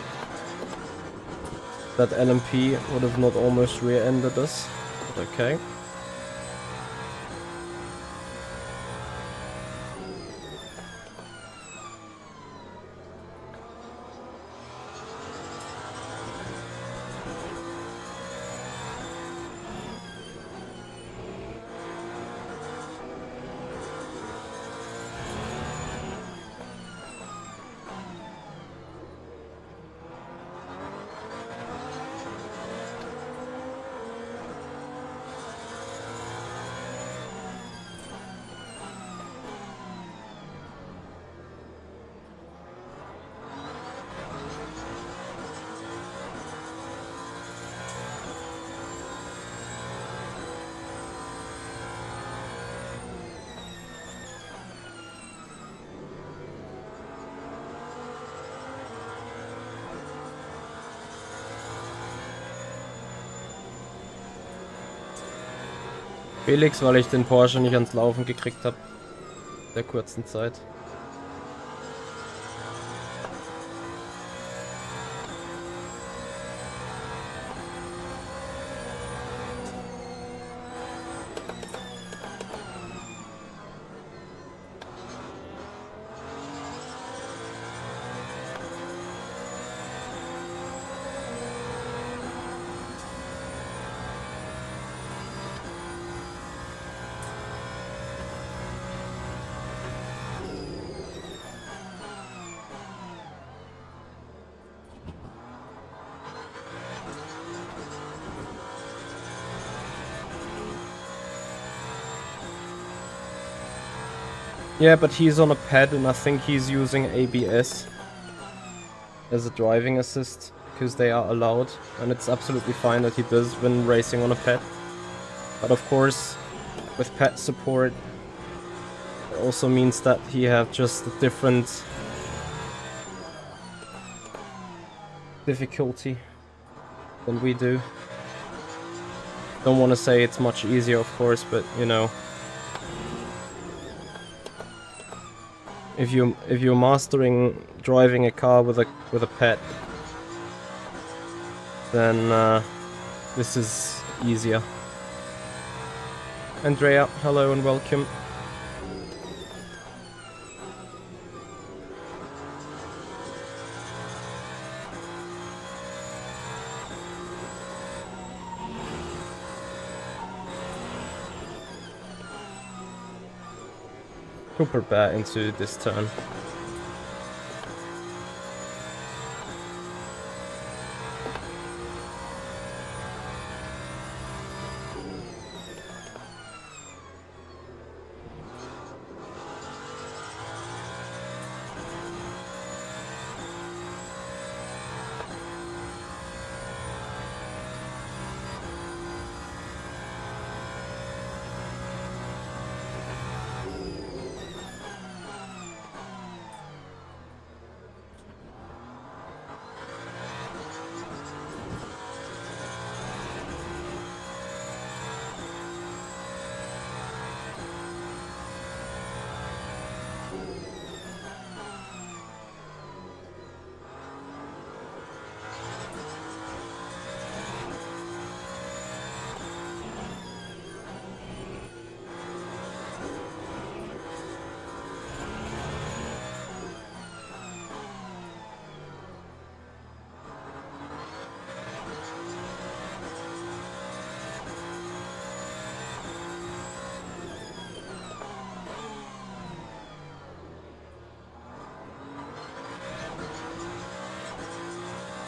that LMP would have not almost rear-ended us, but okay. Felix, weil ich den Porsche nicht ans Laufen gekriegt habe, der kurzen Zeit. Yeah, but he's on a pad and I think he's using ABS as a driving assist because they are allowed, and it's absolutely fine that he does when racing on a pad. But of course, with pad support, it also means that he have just a different difficulty than we do. Don't want to say it's much easier, of course, but you know. If you're mastering driving a car with a pet, then this is easier. Andrea, hello and welcome. Super bad into this turn.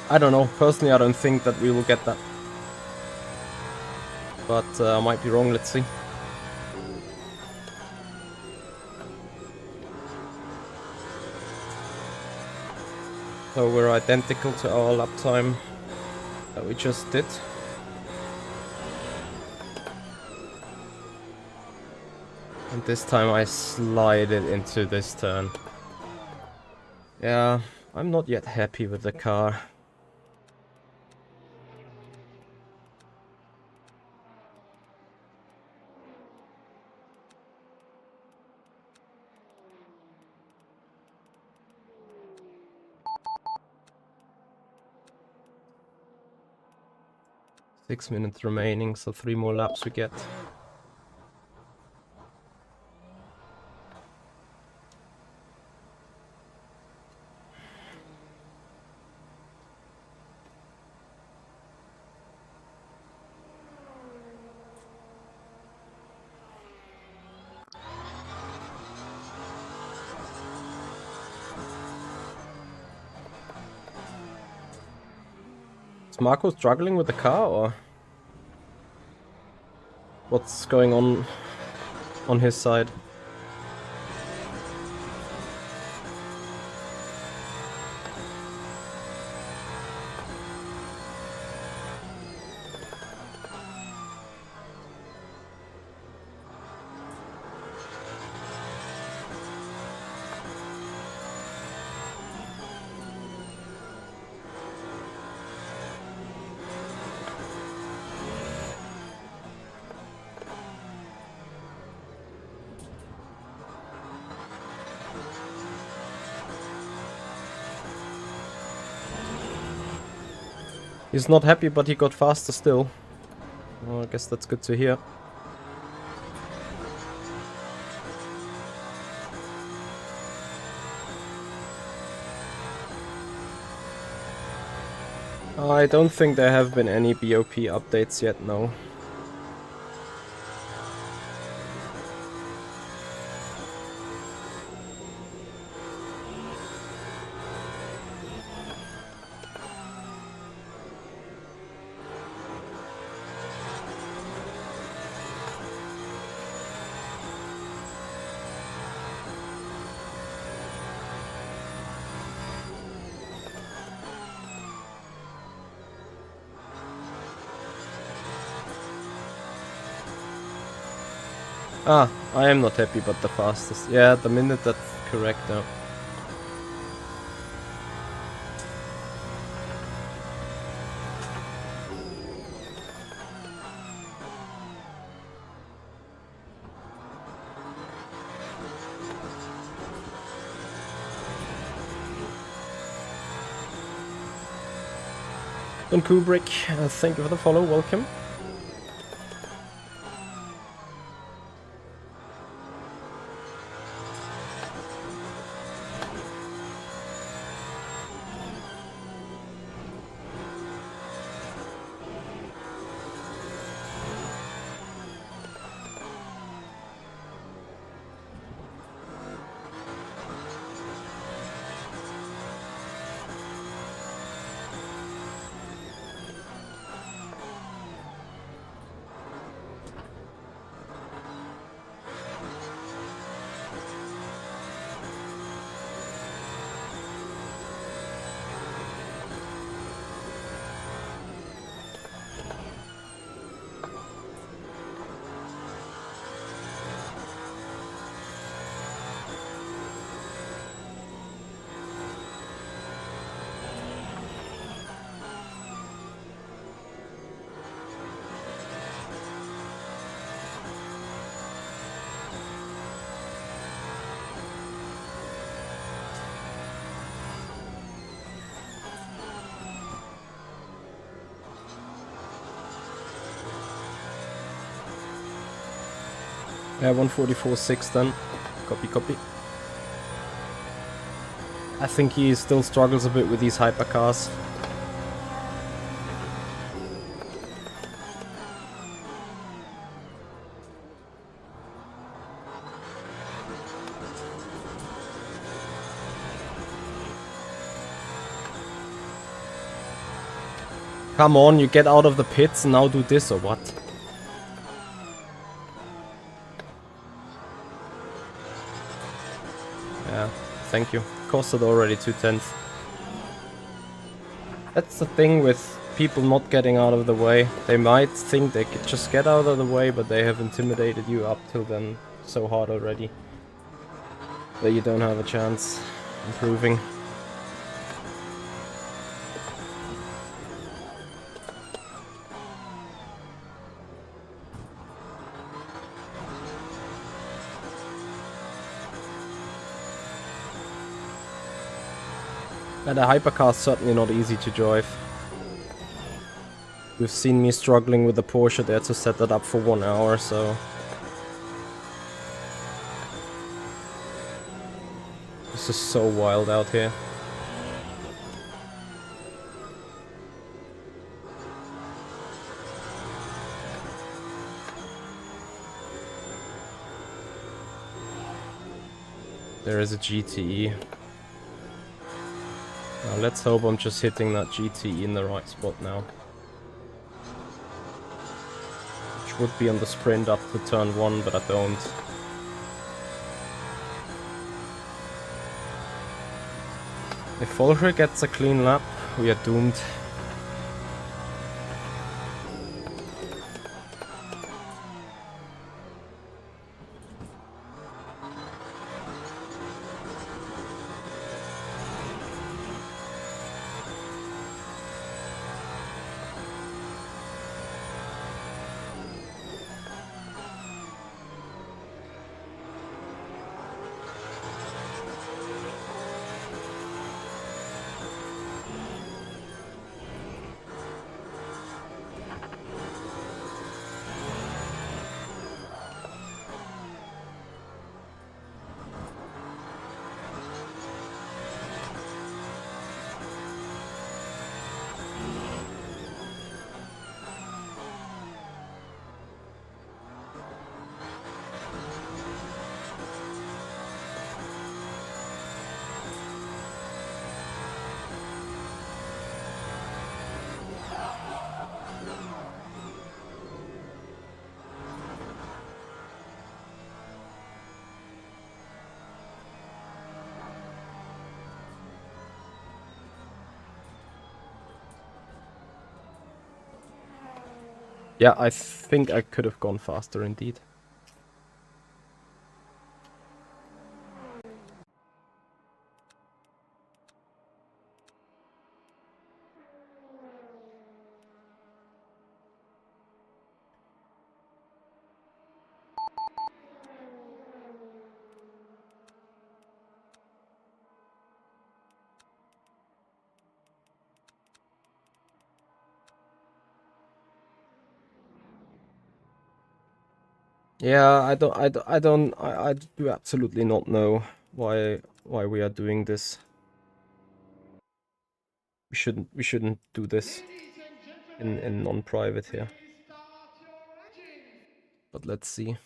I don't know. Personally, I don't think that we will get that. But I might be wrong, let's see. So we're identical to our lap time that we just did. And this time I slide it into this turn. Yeah, I'm not yet happy with the car. Six minutes remaining, so 3 more laps we get. Is Marco struggling with the car, or what's going on his side? He's not happy, but he got faster still. Well, I guess that's good to hear. I don't think there have been any BOP updates yet, no. Ah, I am not happy, but the fastest. Yeah, the minute that's correct now. Don Kubrick, thank you for the follow, welcome. Yeah, 144.6 then. Copy, copy. I think he still struggles a bit with these hypercars. Come on, you get out of the pits and now do this or what? Yeah, thank you. Costed already 2/10. That's the thing with people not getting out of the way. They might think they could just get out of the way, but they have intimidated you up till then so hard already that you don't have a chance improving. And a hypercar is certainly not easy to drive. You've seen me struggling with the Porsche there to set that up for 1 hour, so... This is so wild out here. There is a GTE. Now let's hope I'm just hitting that GTE in the right spot now. Which would be on the sprint up to turn 1, but I don't. If Folger gets a clean lap, we are doomed. Yeah, I think I could have gone faster indeed. Yeah, I do absolutely not know why we are doing this. We shouldn't do this in non-private here. But let's see.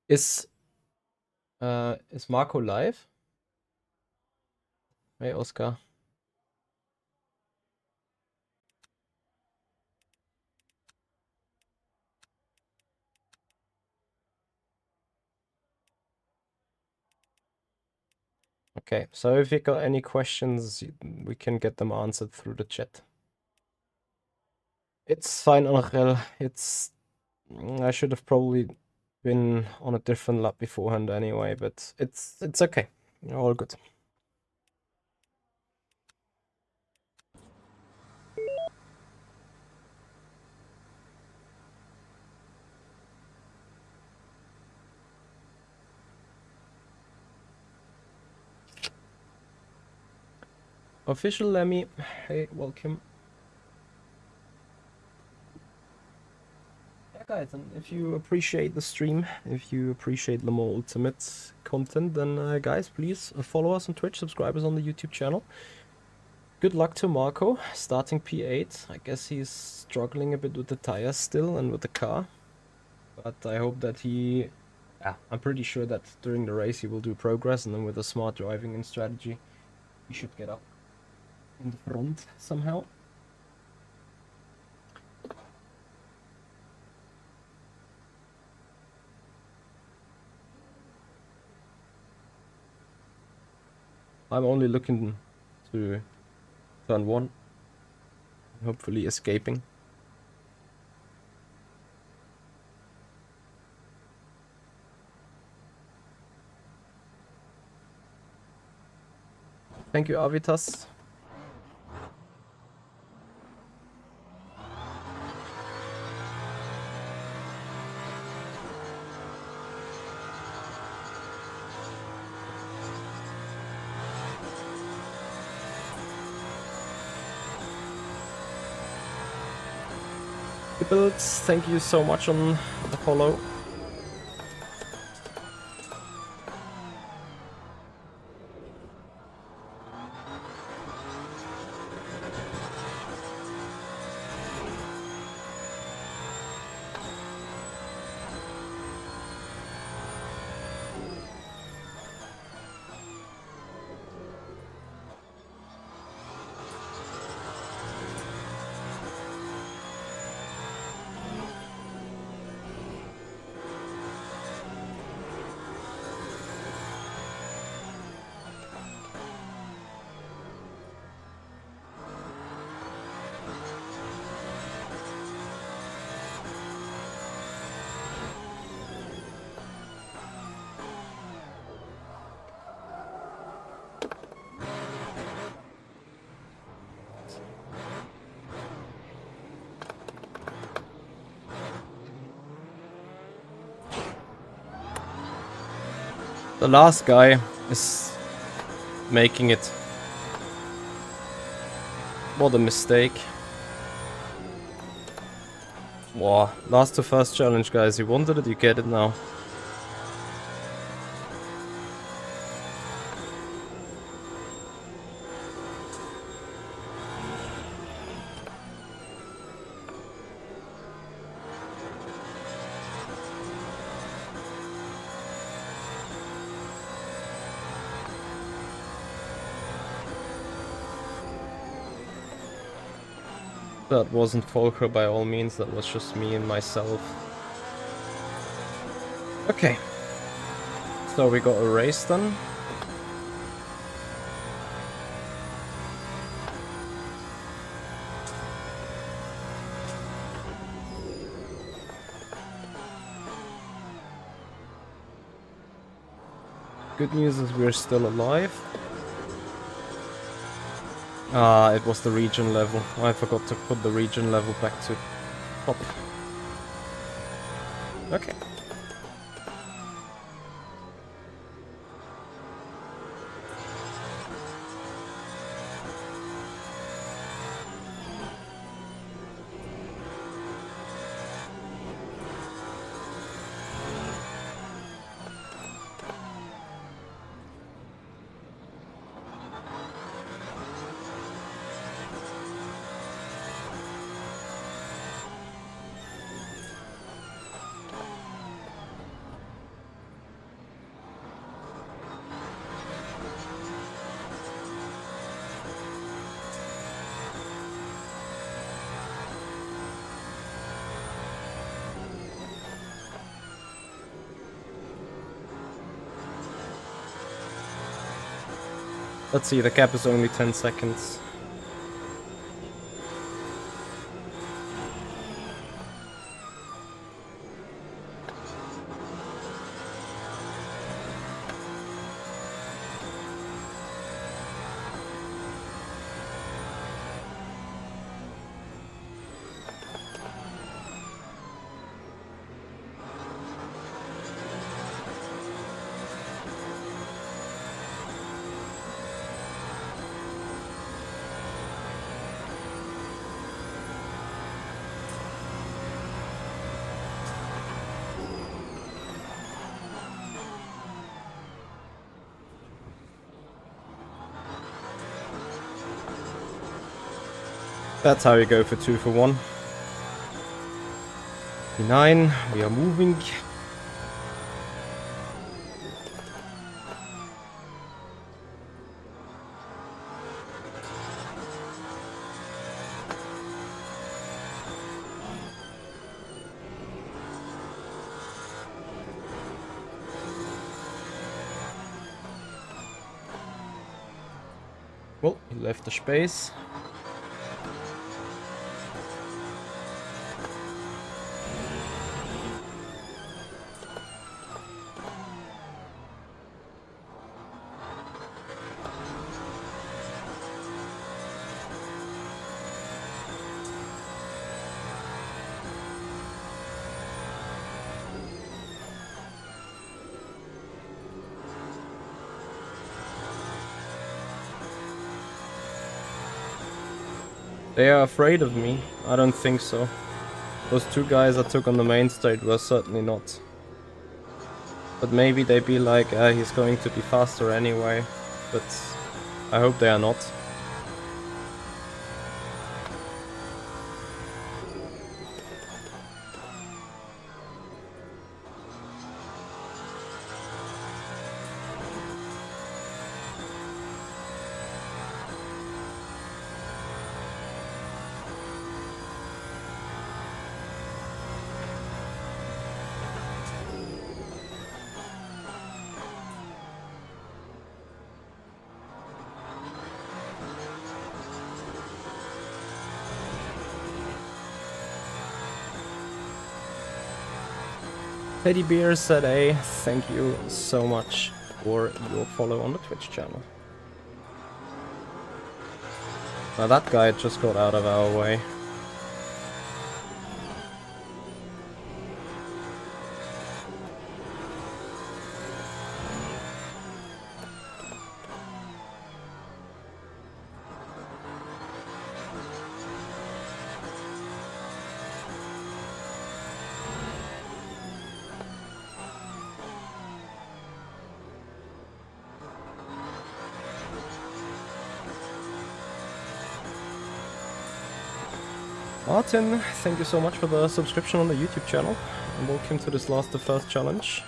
Is Marco live? Hey Oscar. Okay, so if you got any questions, we can get them answered through the chat. It's fine, Angel. I should have probably been on a different lap beforehand anyway, but it's okay. All good. Official Lemmy, hey, welcome. Yeah, guys, and if you appreciate the stream, if you appreciate Le Mans Ultimate content, then guys, please follow us on Twitch, subscribe us on the YouTube channel. Good luck to Marco, starting P8. I guess he's struggling a bit with the tires still and with the car. But I hope that I'm pretty sure that during the race he will do progress, and then with a smart driving and strategy, he should get up in the front somehow. I'm only looking to turn 1. Hopefully escaping. Thank you, Avitas. Builds, thank you so much on the follow. The last guy is making it. What a mistake. Wow, last to first challenge, guys. You wanted it, you get it now. That wasn't Volker by all means, that was just me and myself. Okay. So we got a race done. Good news is we're still alive. Ah, it was the region level. I forgot to put the region level back to top. Okay. Let's see, the cap is only 10 seconds. That's how you go for 2 for 1. 9, we are moving. Well, he left the space. They are afraid of me? I don't think so. Those two guys I took on the main stage were certainly not. But maybe they be like, he's going to be faster anyway. But I hope they are not. Teddy Bear said thank you so much for your follow on the Twitch channel. Now that guy just got out of our way. Martin, thank you so much for the subscription on the YouTube channel, and welcome to this last the first challenge.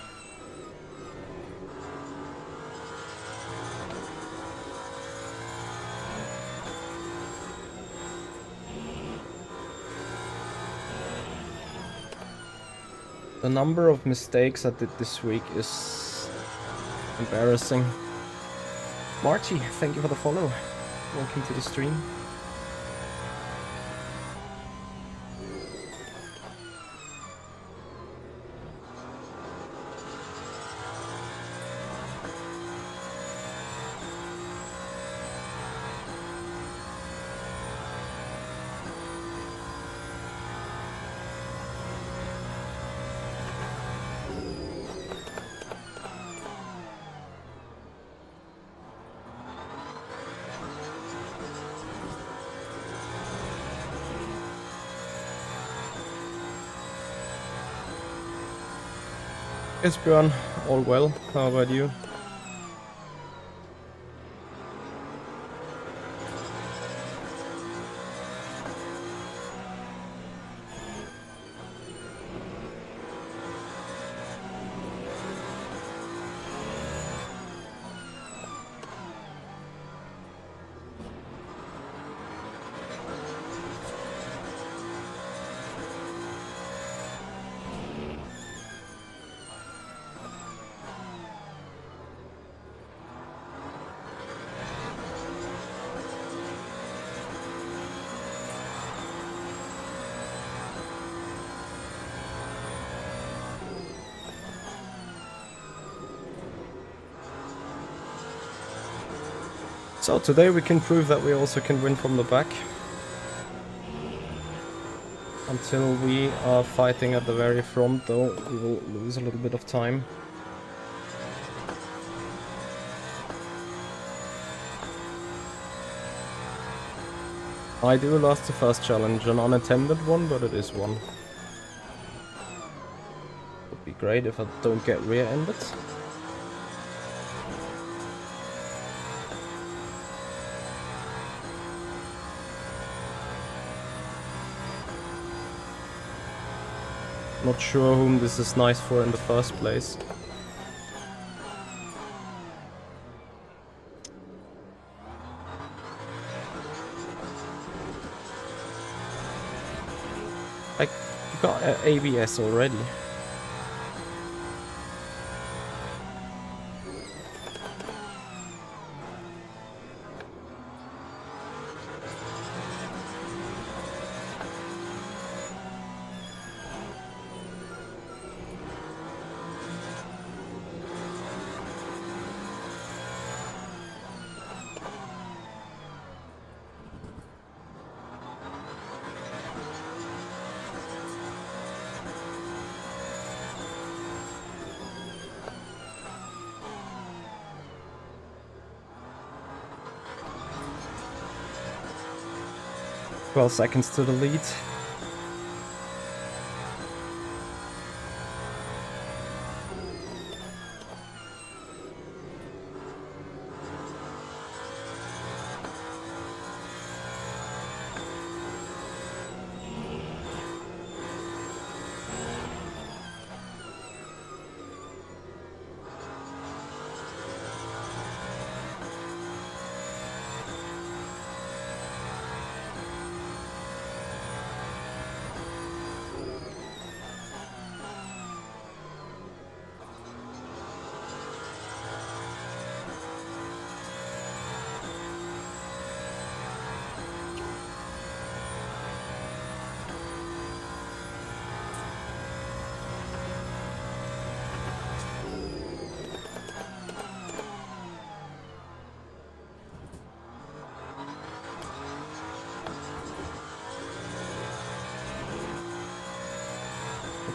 The number of mistakes I did this week is embarrassing. Marty, thank you for the follow. Welcome to the stream. Yes, Björn, all well. How about you? So today we can prove that we also can win from the back. Until we are fighting at the very front though, we will lose a little bit of time. I do lost the first challenge, an unintended one, but it is one. Would be great if I don't get rear-ended. Not sure whom this is nice for in the first place. Like, you got ABS already. 12 seconds to the lead.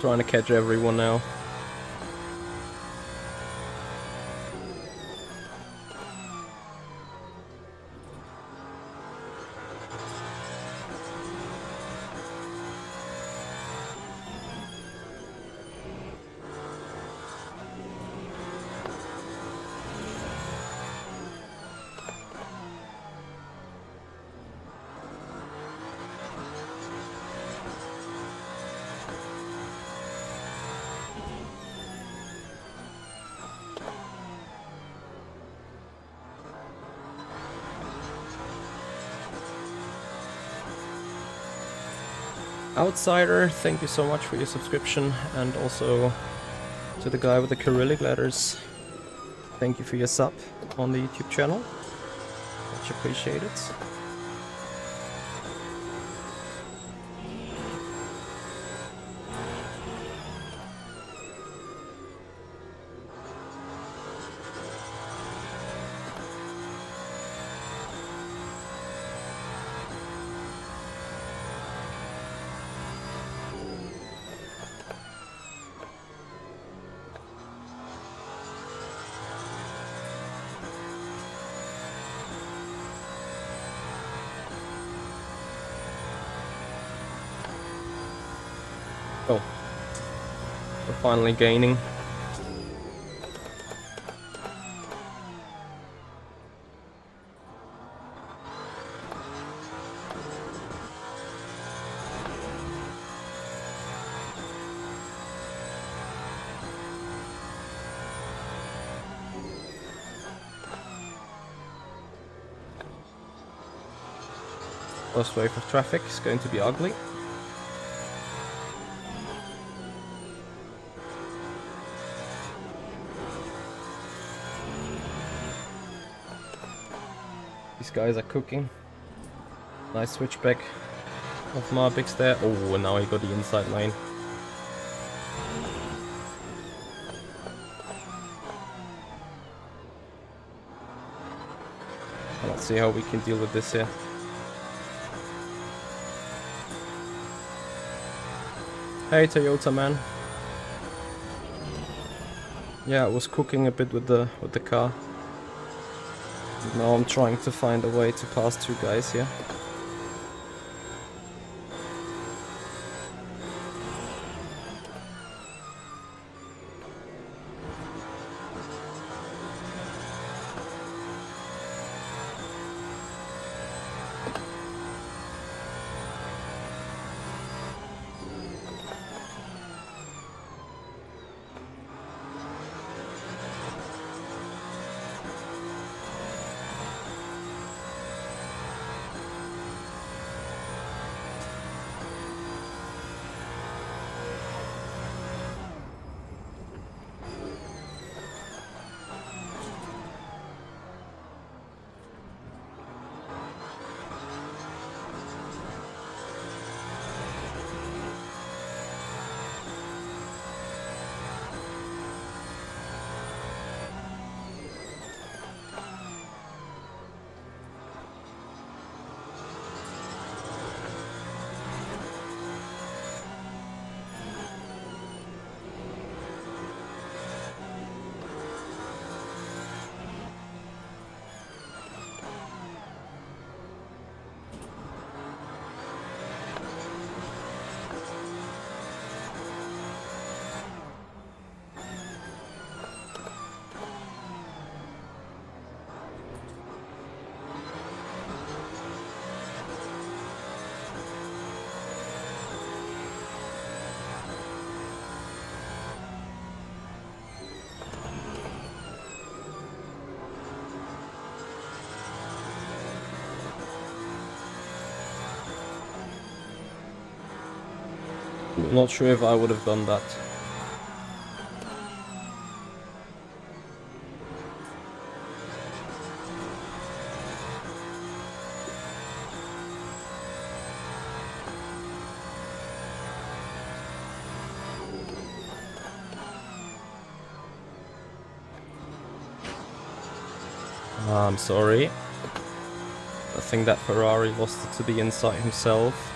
Trying to catch everyone now. Outsider, thank you so much for your subscription, and also to the guy with the Cyrillic letters, thank you for your sub on the YouTube channel, much appreciated. Oh, we're finally gaining. First wave of traffic is going to be ugly. These guys are cooking. Nice switchback of Marbix there. Oh, and now he got the inside lane. Let's see how we can deal with this here. Hey Toyota man. Yeah, I was cooking a bit with the car. Now I'm trying to find a way to pass two guys here. I'm not sure if I would have done that. I'm sorry. I think that Ferrari lost it to the inside himself.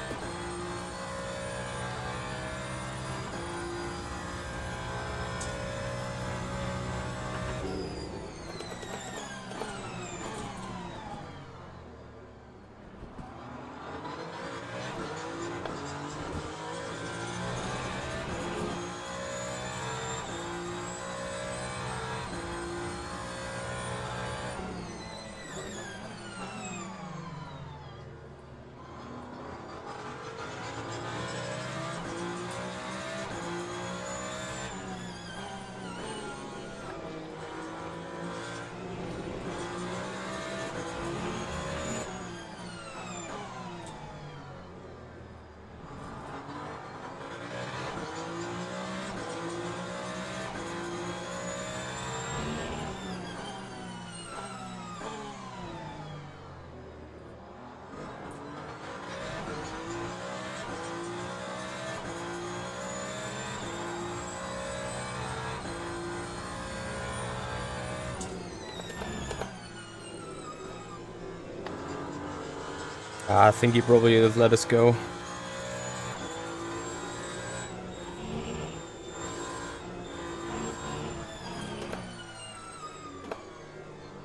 I think he probably has let us go.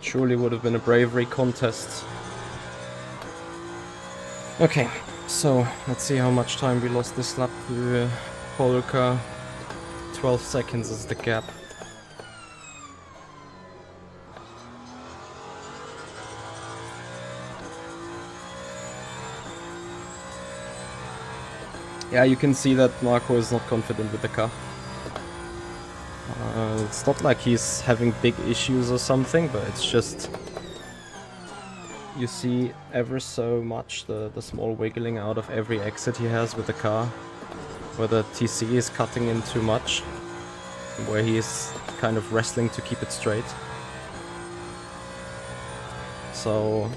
Surely would have been a bravery contest. Okay, so let's see how much time we lost this lap to Polka. 12 seconds is the gap. Yeah, you can see that Marco is not confident with the car. It's not like he's having big issues or something, but it's just... You see ever so much the small wiggling out of every exit he has with the car. Where the TC is cutting in too much. Where he is kind of wrestling to keep it straight. So...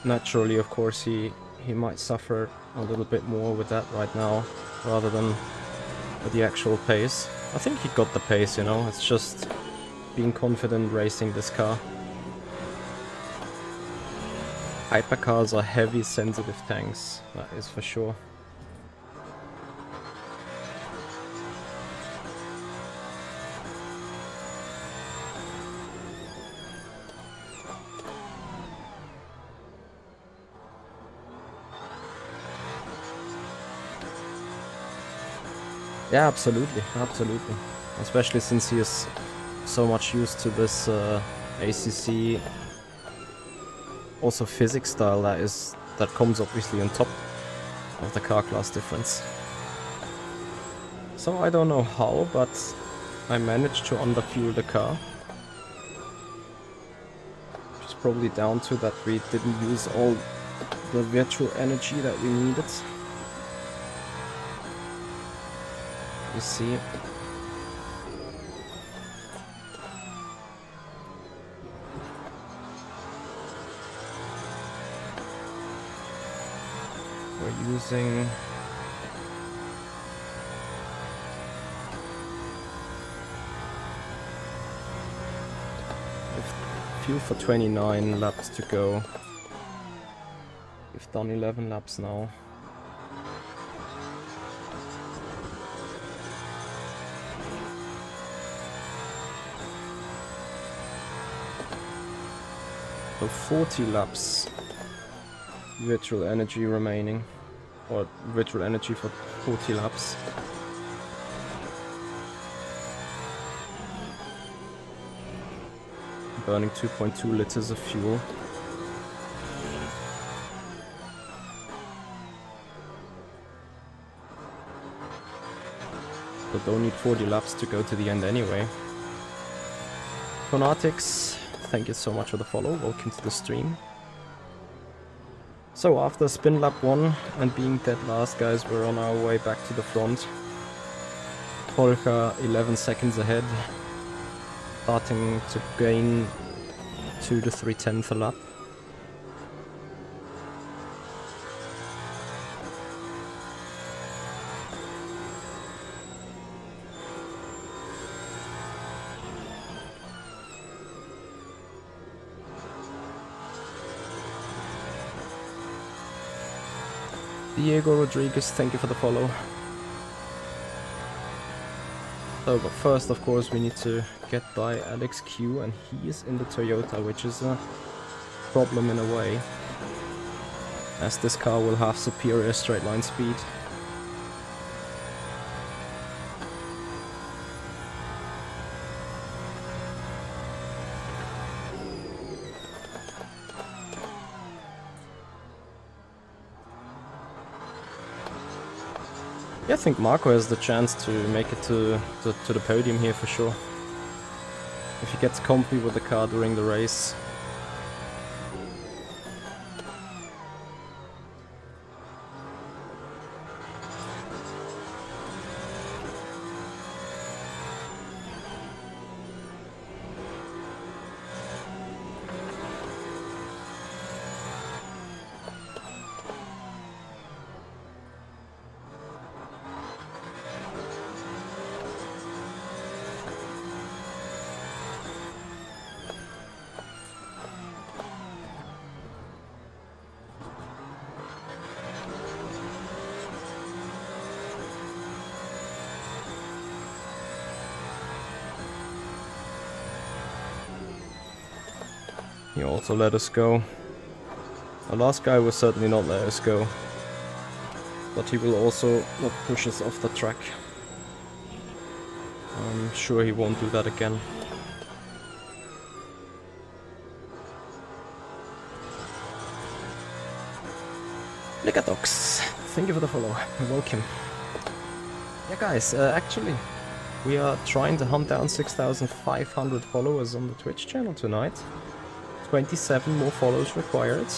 Naturally, of course, he might suffer a little bit more with that right now, rather than with the actual pace. I think he got the pace, you know, it's just being confident racing this car. Hypercars are heavy sensitive tanks, that is for sure. Yeah, absolutely, absolutely. Especially since he is so much used to this ACC, also physics style that comes obviously on top of the car class difference. So I don't know how, but I managed to underfuel the car. Which is probably down to that we didn't use all the virtual energy that we needed. You see, we're using fuel for 29 laps to go. We've done 11 laps now. So 40 laps virtual energy remaining, or virtual energy for 40 laps. Burning 2.2 liters of fuel. But don't need 40 laps to go to the end anyway. Fanatics, thank you so much for the follow. Welcome to the stream. So after spin lap 1 and being dead last, guys, we're on our way back to the front. Jorge 11 seconds ahead, starting to gain 2 to 3/10 a lap. Diego Rodriguez, thank you for the follow. So, but first, of course, we need to get by Alex Q, and he is in the Toyota, which is a problem in a way, as this car will have superior straight line speed. Yeah, I think Marco has the chance to make it to the podium here for sure. If he gets comfy with the car during the race. He also let us go. The last guy will certainly not let us go, but he will also not push us off the track. I'm sure he won't do that again. Licatox, thank you for the follow. Welcome. Yeah, guys, actually, we are trying to hunt down 6,500 followers on the Twitch channel tonight. 27 more follows required.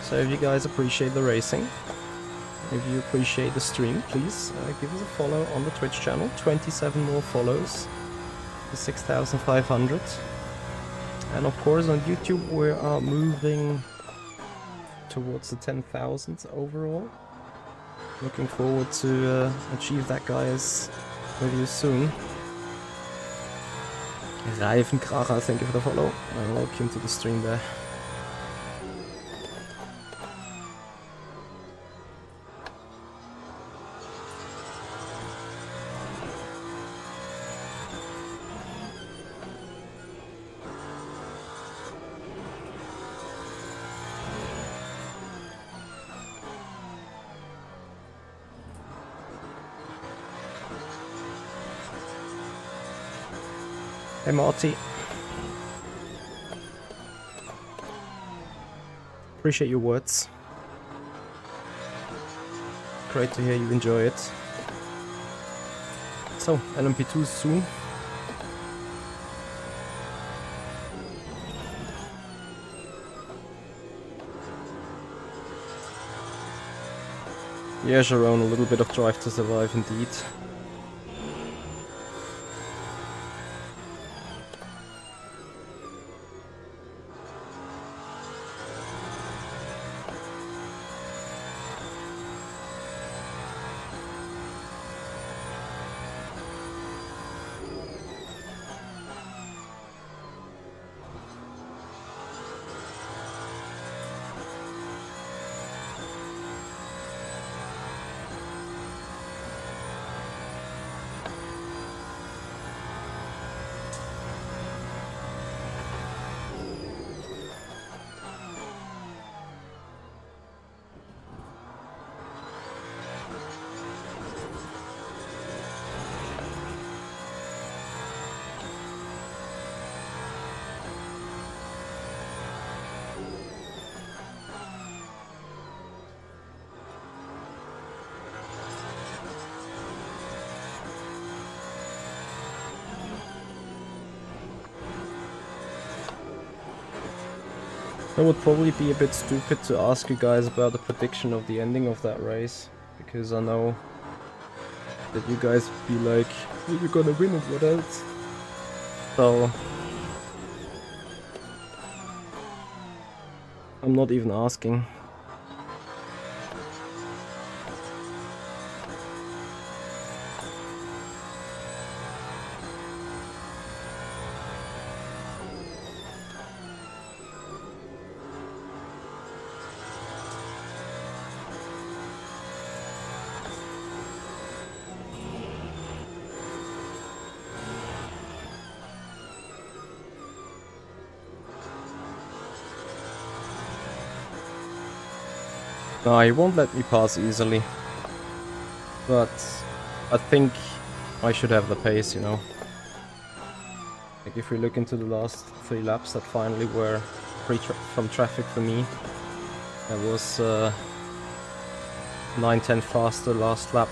So if you guys appreciate the racing, if you appreciate the stream, please give us a follow on the Twitch channel. 27 more follows to 6,500. And of course on YouTube we are moving towards the 10,000 overall. Looking forward to achieve that, guys, with you soon. Reifenkracher, thank you for the follow, and welcome to the stream there. Hey Marty. Appreciate your words. Great to hear you enjoy it. So, LMP2 soon. Yeah, Jerome, a little bit of drive to survive indeed. It would probably be a bit stupid to ask you guys about the prediction of the ending of that race, because I know that you guys would be like, "Well, you're gonna win it, what else?" So I'm not even asking. No, he won't let me pass easily. But I think I should have the pace, you know. Like if we look into the last 3 laps that finally were free from traffic for me, I was 9/10 faster last lap,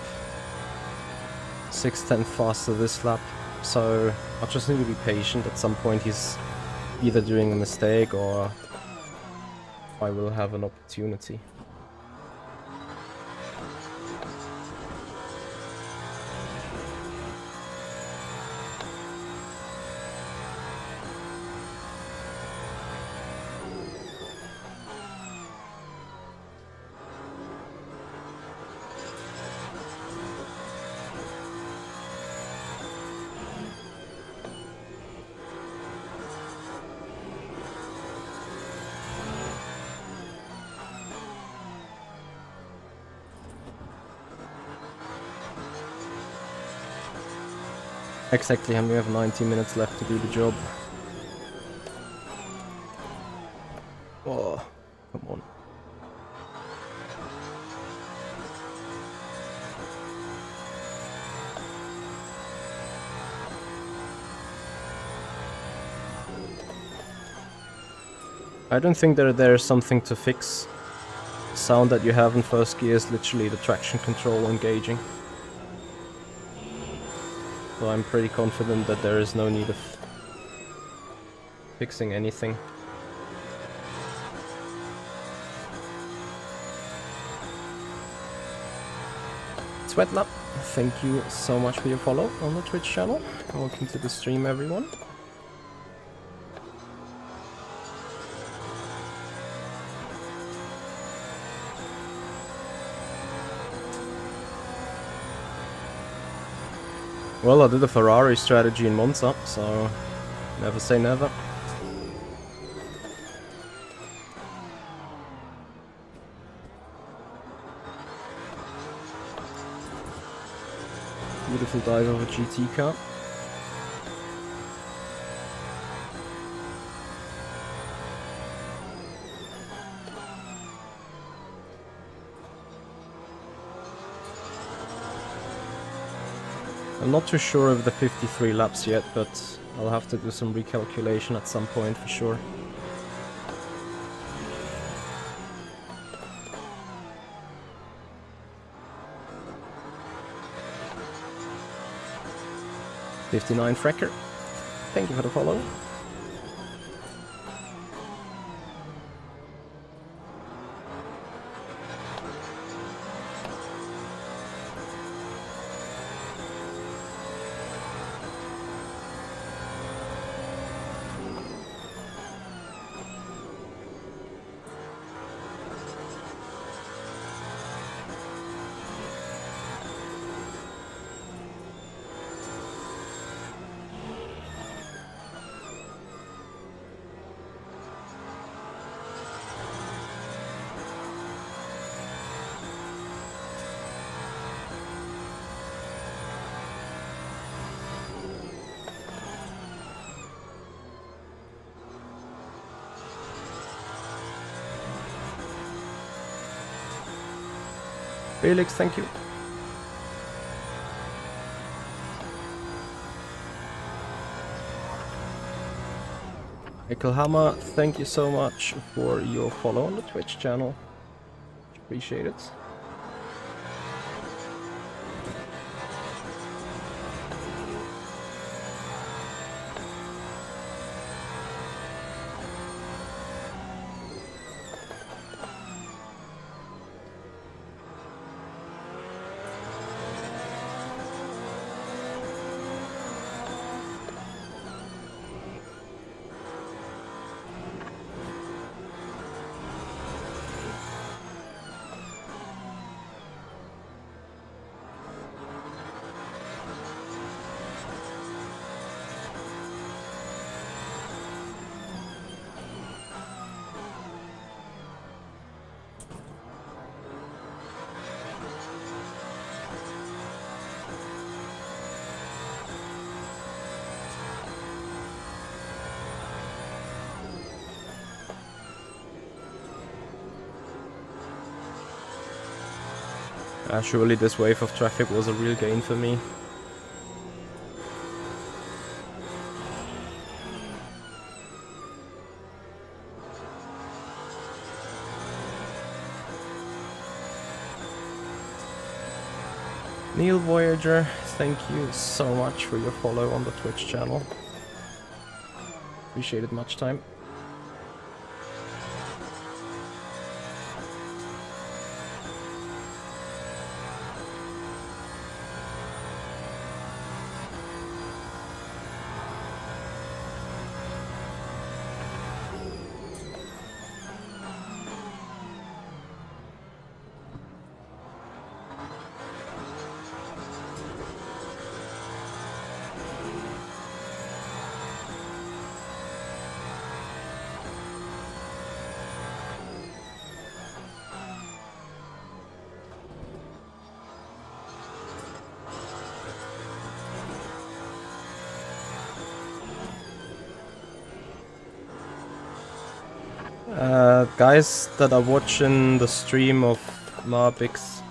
6/10 faster this lap. So I just need to be patient. At some point he's either doing a mistake or I will have an opportunity. Exactly, and we have 90 minutes left to do the job. Oh, come on. I don't think that there's something to fix. The sound that you have in first gear is literally the traction control engaging. So I'm pretty confident that there is no need of fixing anything. Sweatlap, thank you so much for your follow on the Twitch channel. Welcome to the stream, everyone. Well, I did a Ferrari strategy in Monza, so never say never. Beautiful dive of a GT car. I'm not too sure of the 53 laps yet, but I'll have to do some recalculation at some point for sure. '59 Frecker, thank you for the follow. Felix, thank you. Michael Hammer, thank you so much for your follow on the Twitch channel. Appreciate it. Surely this wave of traffic was a real gain for me. Neil Voyager, thank you so much for your follow on the Twitch channel. Appreciate it much time. Guys that are watching the stream of Marbix,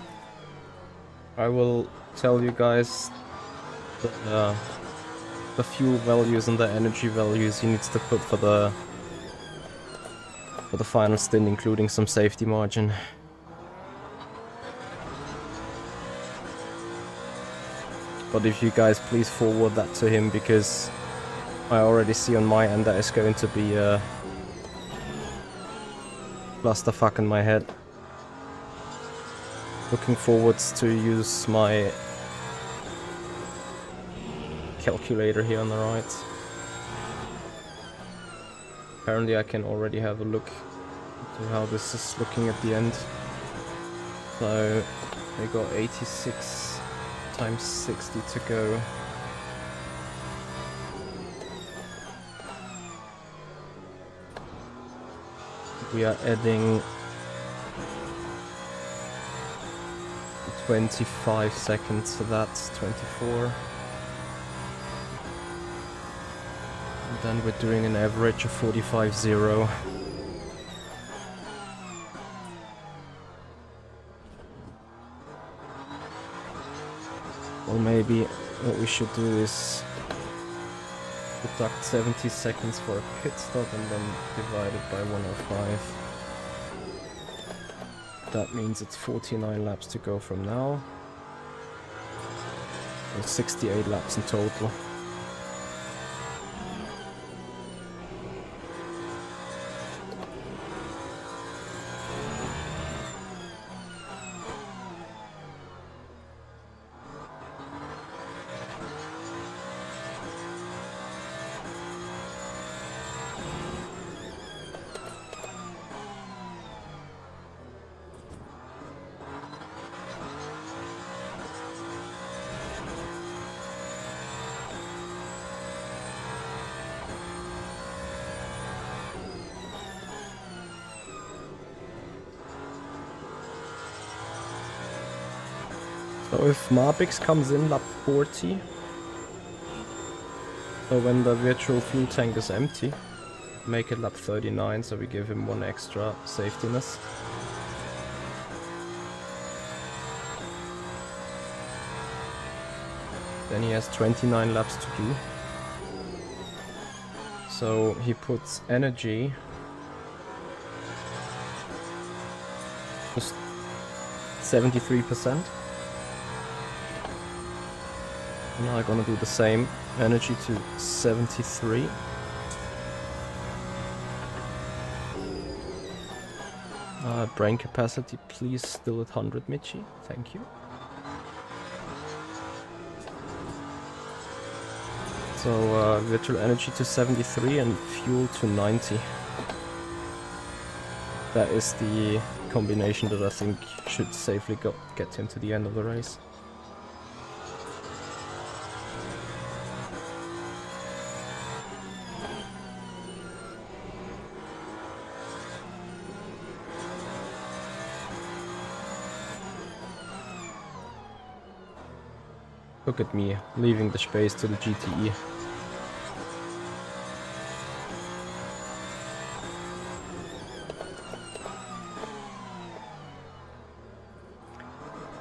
I will tell you guys the fuel values and the energy values he needs to put for the final stint, including some safety margin. But if you guys please forward that to him, because I already see on my end that it's going to be clusterfuck in my head. Looking forwards to use my calculator here on the right. Apparently I can already have a look to how this is looking at the end. So we got 86 times 60 to go. We are adding 25 seconds to that, 24. And then we're doing an average of 45.0. Well, maybe what we should do is deduct 70 seconds for a pit stop and then divide it by 105. That means it's 49 laps to go from now. So 68 laps in total. So if Marbix comes in lap 40, so when the virtual fuel tank is empty, make it lap 39, so we give him one extra safetiness. Then he has 29 laps to do. So he puts energy just 73%. Now I'm gonna do the same, energy to 73. Brain capacity, please, still at 100, Michi. Thank you. So virtual energy to 73 and fuel to 90. That is the combination that I think should safely get him to the end of the race. Look at me, leaving the space to the GTE.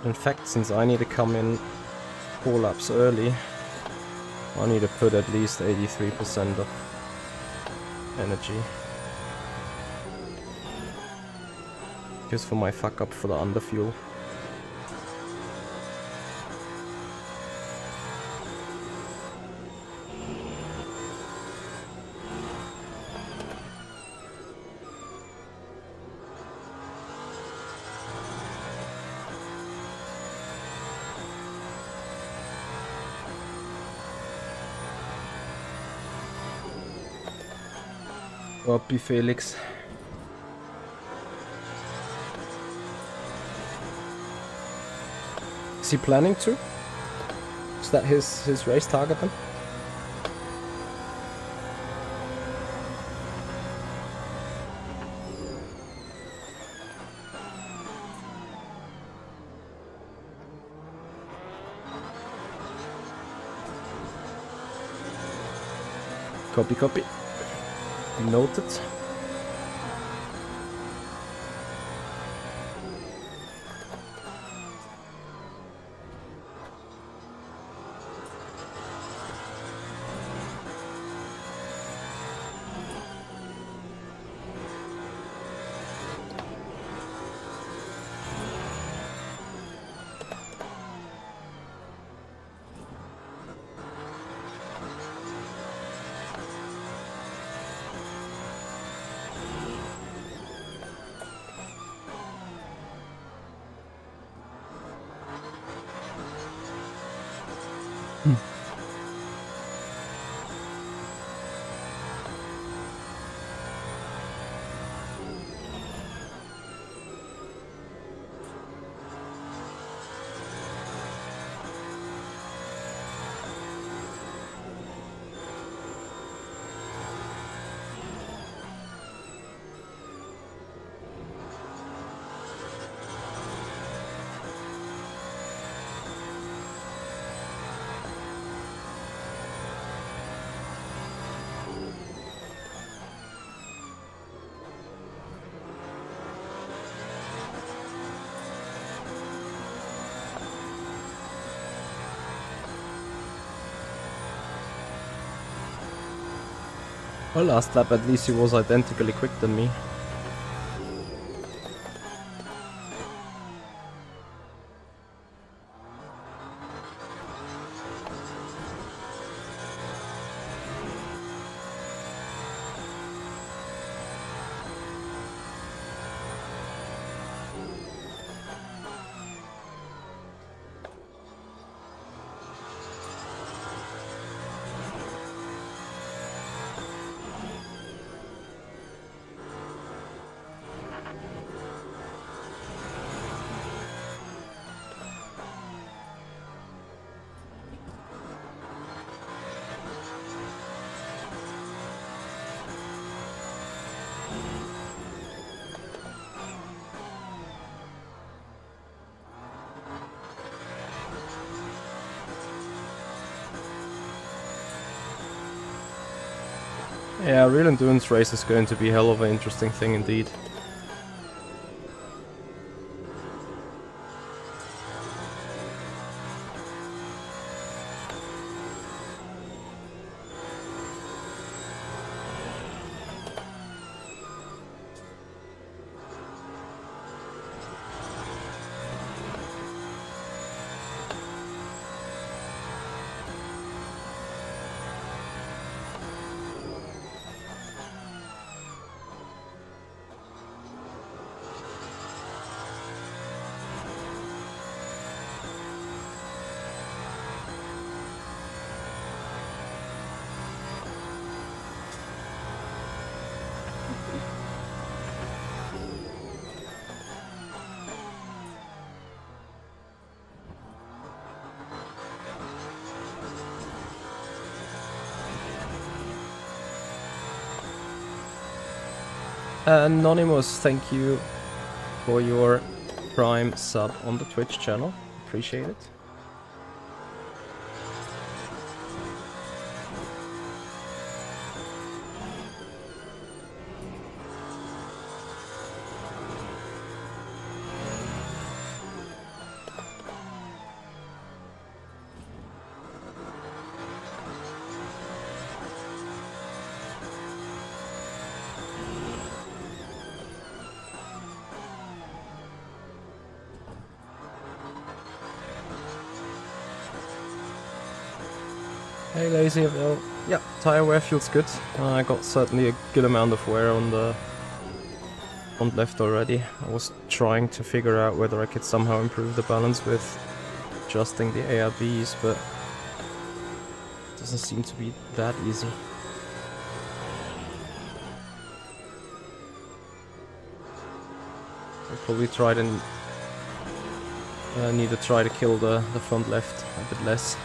In fact, since I need to come in 4 laps early, I need to put at least 83% of energy. Just for my fuck up for the underfuel. Copy, Felix. Is he planning to? Is that his race target then? Copy, copy. Noted. Well, last lap at least he was identically quick than me. Yeah, real endurance race is going to be a hell of an interesting thing indeed. Anonymous, thank you for your Prime sub on the Twitch channel. Appreciate it. Hey, Lazy. Well, yeah, tire wear feels good. I got certainly a good amount of wear on the front left already. I was trying to figure out whether I could somehow improve the balance with adjusting the ARBs, but it doesn't seem to be that easy. I'll probably try to need to try to kill the front left a bit less.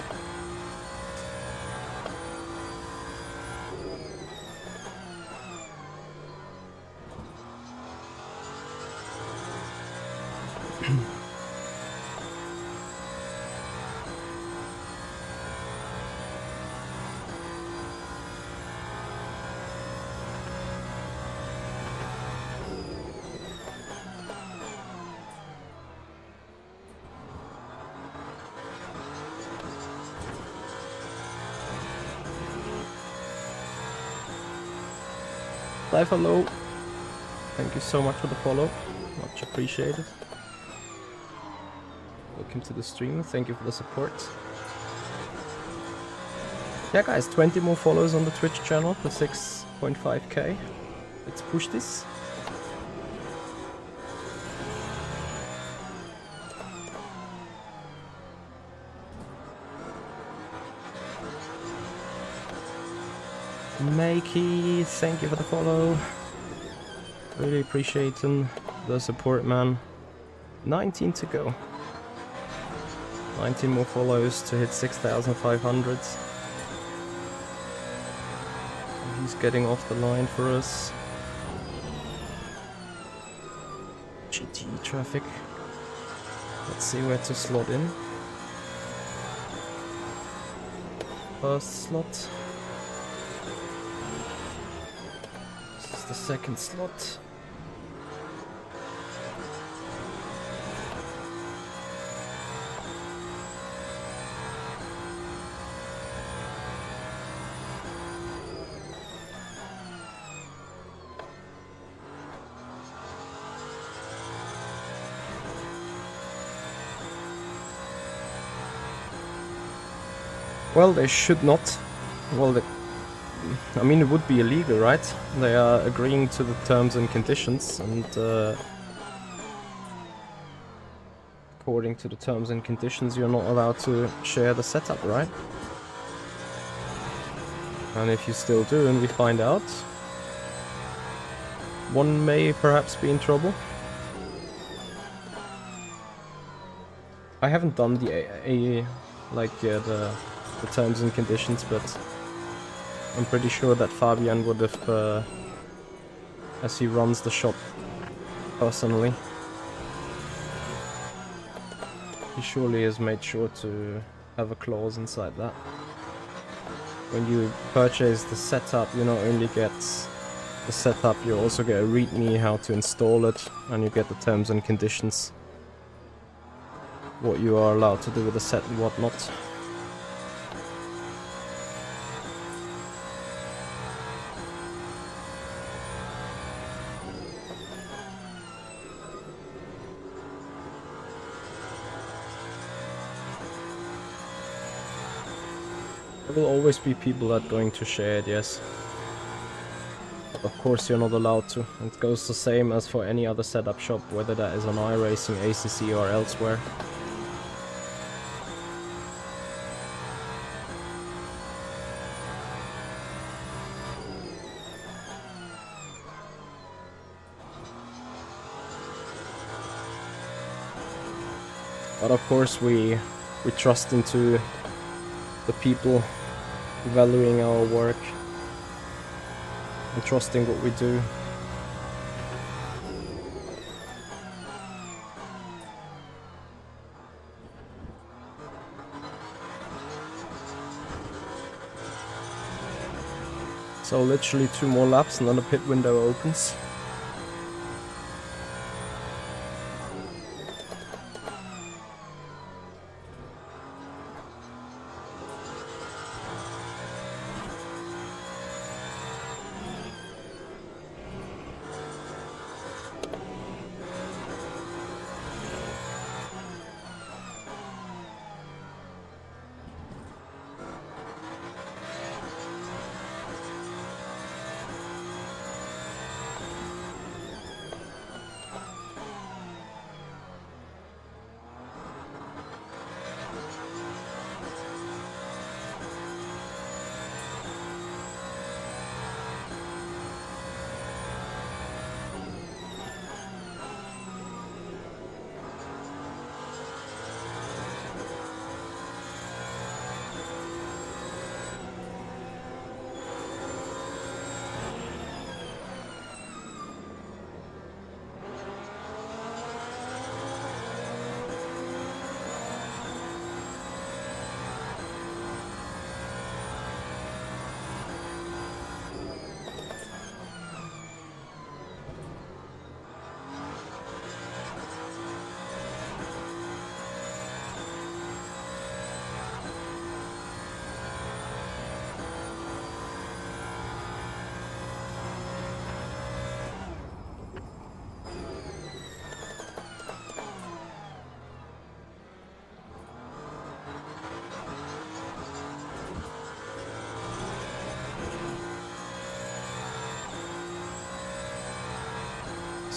Live hello. Thank you so much for the follow. Much appreciated. Welcome to the stream. Thank you for the support. Yeah, guys, 20 more followers on the Twitch channel for 6.5k. Let's push this. Makey, thank you for the follow. Really appreciating the support, man. 19 to go. 19 more follows to hit 6,500. He's getting off the line for us. GT traffic. Let's see where to slot in. First slot. The second slot. Well, they should not. Well, I mean, it would be illegal, right? They are agreeing to the terms and conditions, and according to the terms and conditions, you're not allowed to share the setup, right? And if you still do, and we find out, one may perhaps be in trouble. I haven't done the terms and conditions, but I'm pretty sure that Fabian would have, as he runs the shop personally, he surely has made sure to have a clause inside that. When you purchase the setup, you not only get the setup, you also get a readme how to install it, and you get the terms and conditions, what you are allowed to do with the set and whatnot. There will always be people that are going to share it, yes. But of course you're not allowed to. It goes the same as for any other setup shop, whether that is on iRacing, ACC or elsewhere. But of course we trust into the people valuing our work and trusting what we do. So literally 2 more laps and then the pit window opens.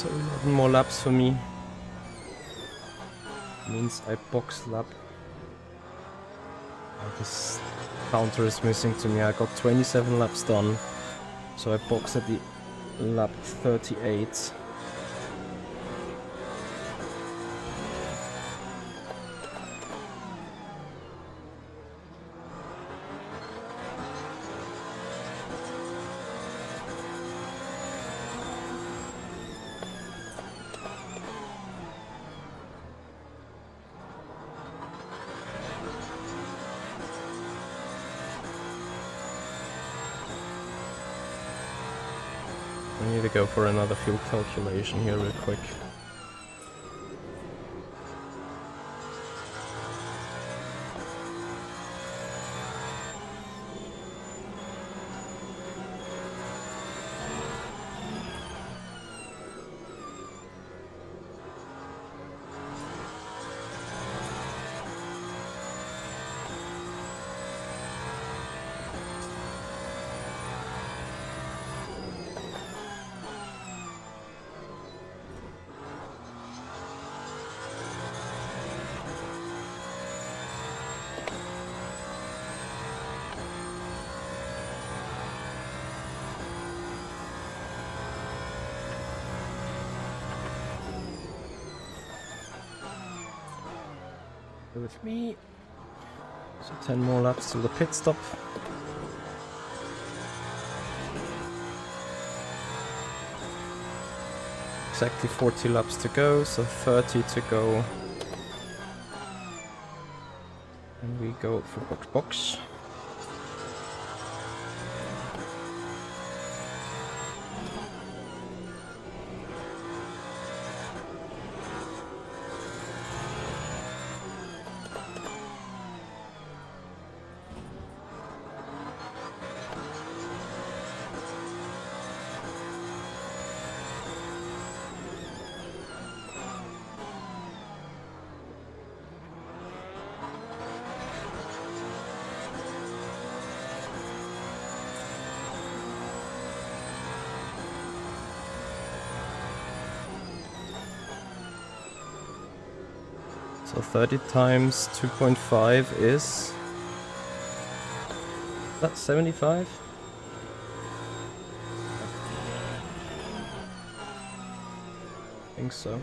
So 11 more laps for me. Means I box lap. Oh, this counter is missing to me. I got 27 laps done. So I box at the lap 38. I need to go for another fuel calculation here real quick. With me. So 10 more laps till the pit stop. Exactly 40 laps to go, so 30 to go. And we go for box. So 30 times 2.5 is... That's 75? I think so.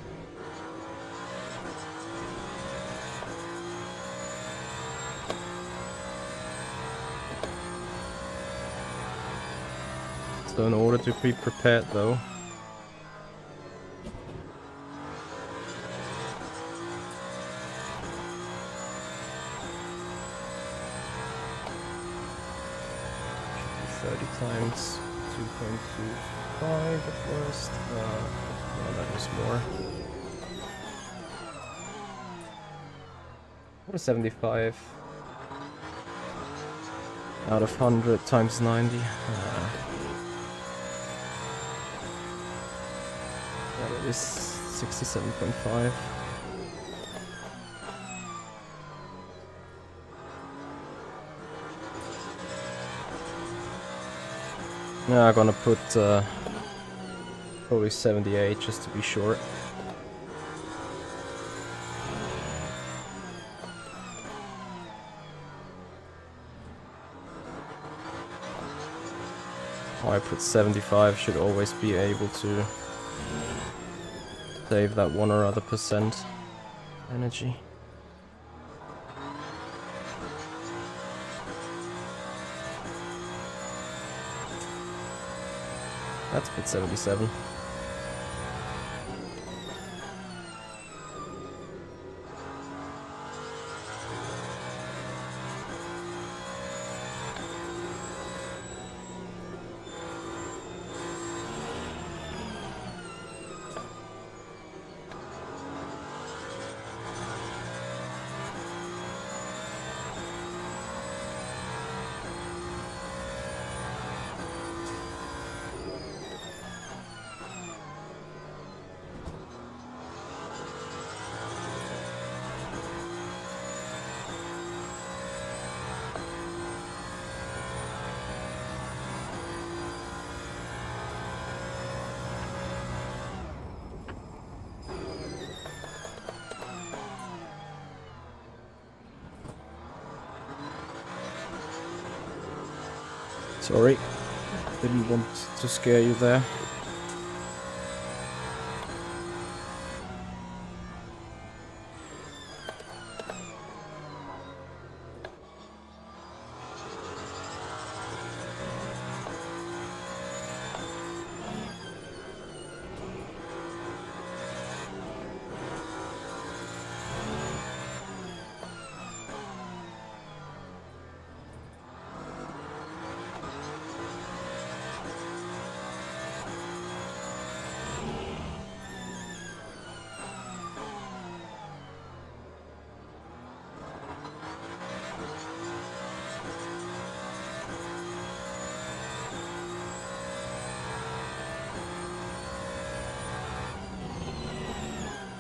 So in order to be prepared though, times 2.25 at first. No, that was more. What is 75 out of 100 times 90? Yeah, that is 67.5. Yeah, I'm gonna put probably 78 just to be short. Oh, I put 75, should always be able to save that 1 or other percent energy. That's put 77. Sorry, didn't want to scare you there.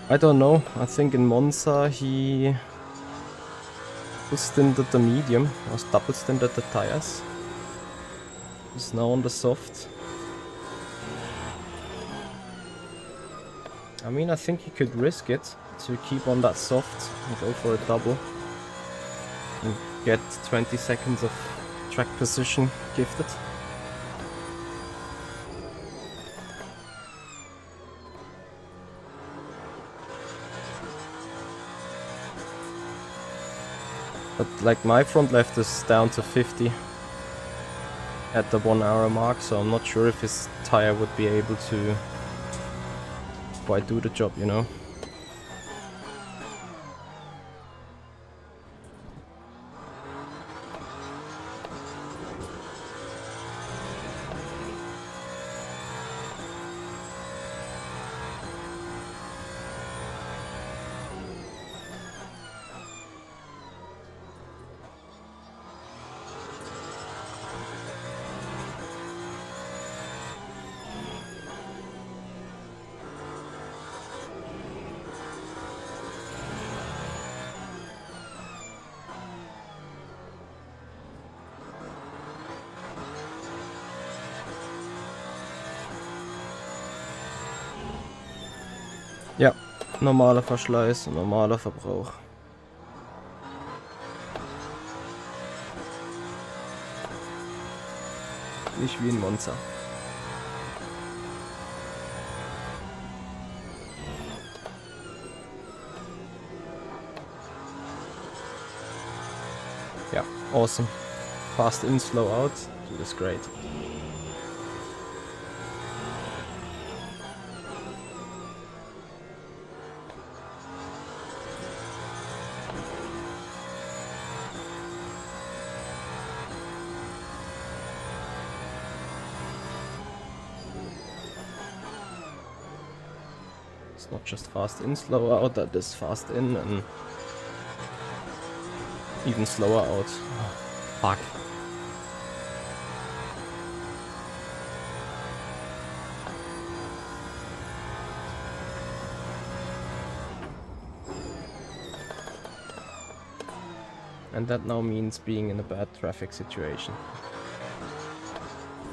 I don't know, I think in Monza he stinted the medium, or double stinted the tires. He's now on the soft. I mean, I think he could risk it to keep on that soft and go for a double. And get 20 seconds of track position gifted. But like my front left is down to 50 at the 1 hour mark, so I'm not sure if his tire would be able to quite do the job, you know. Ja, normaler Verschleiß, normaler Verbrauch. Nicht wie in Monza. Yeah, awesome. Fast in, slow out. That's great. It's not just fast in, slow out, that is fast in and even slower out. Oh, fuck. And that now means being in a bad traffic situation.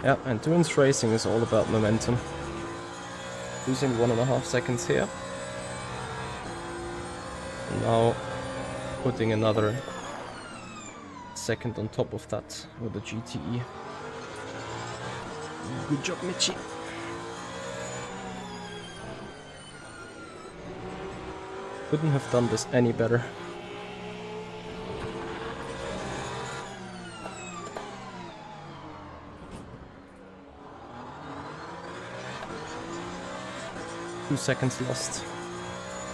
Yeah, endurance racing is all about momentum. Losing 1.5 seconds here. And now putting another second on top of that with the GTE. Good job, Michi. Couldn't have done this any better. Two seconds lost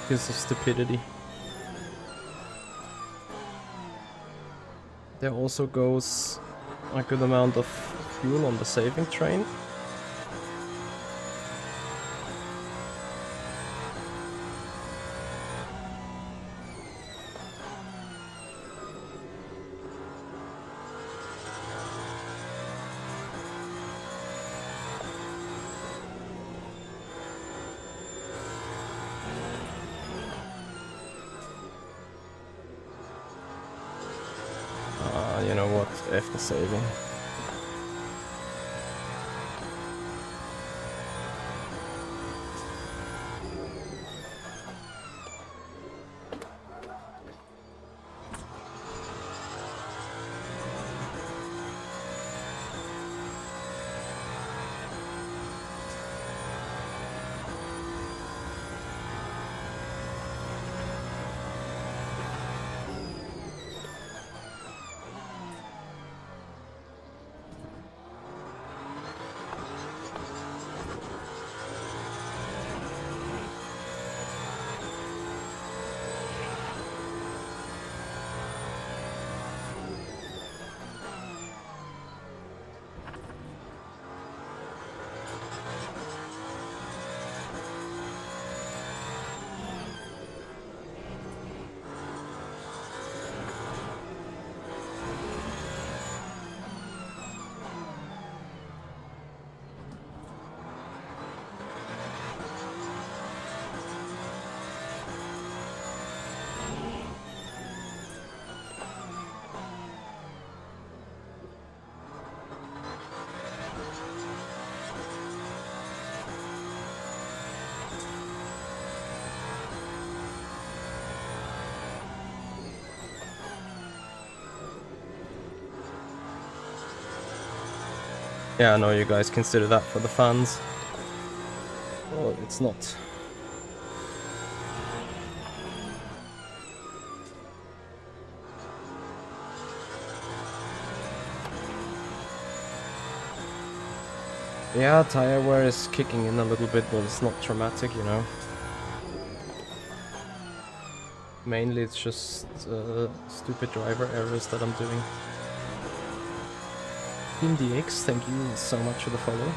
because of stupidity. There also goes a good amount of fuel on the saving train. You know what, after saving. Yeah, I know you guys consider that for the fans. Well, it's not. Yeah, tire wear is kicking in a little bit, but it's not traumatic, you know. Mainly it's just stupid driver errors that I'm doing. Team DX, thank you so much for the follow.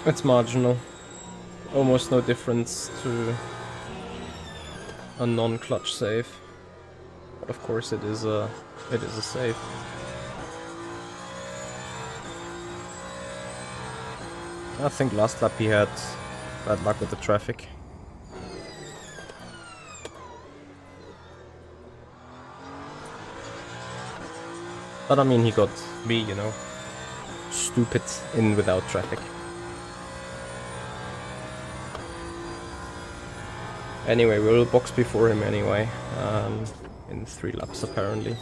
It's marginal. Almost no difference to a non-clutch save. But of course it is a save. I think last lap he had bad luck with the traffic. But I mean, he got me, you know, stupid in without traffic. Anyway, we will box before him anyway, in 3 laps apparently.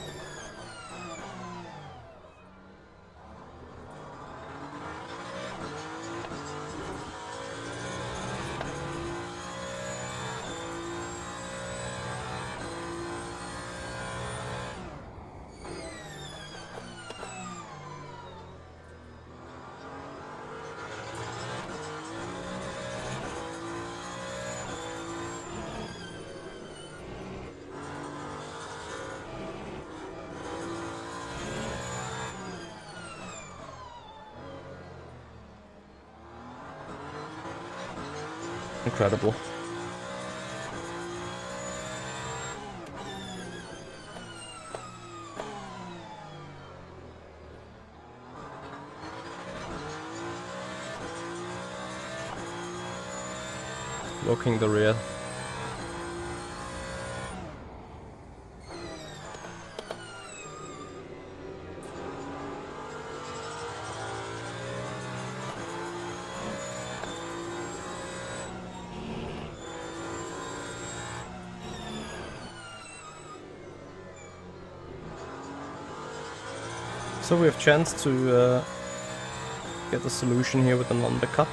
Incredible. Blocking the rear. So we have chance to get a solution here with an undercut.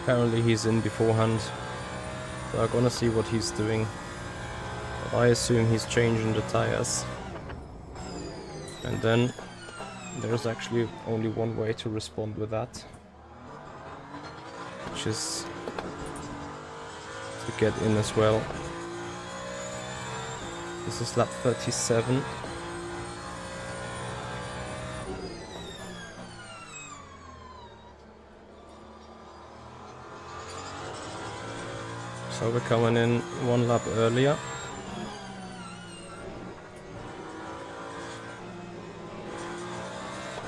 Apparently he's in beforehand, so I'm gonna see what he's doing. But I assume he's changing the tires. And then there's actually only one way to respond with that, which is to get in as well. This is lap 37. So we're coming in 1 lap earlier.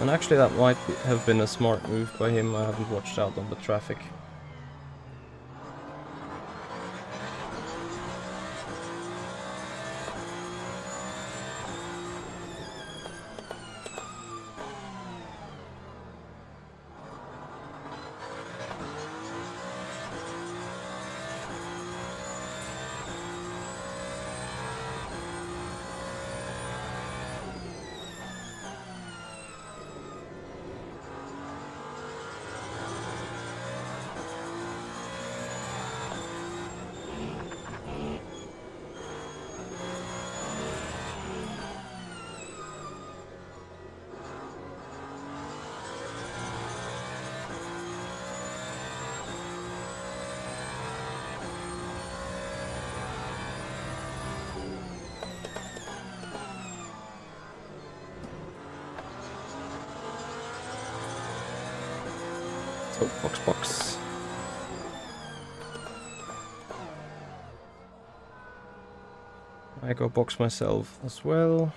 And actually that might have been a smart move by him. I haven't watched out on the traffic. Oh, box. I go box myself as well.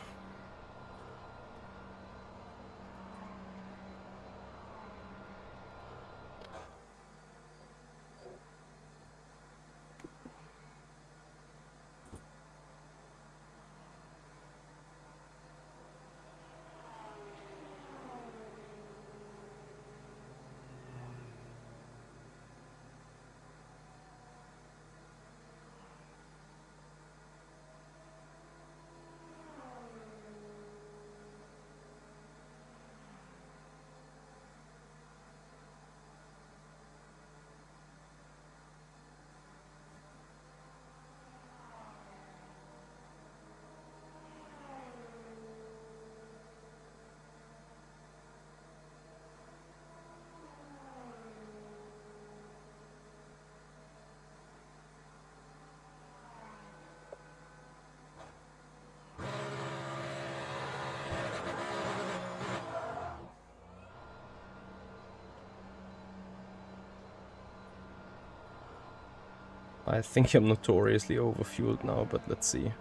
I think I'm notoriously overfueled now, but let's see.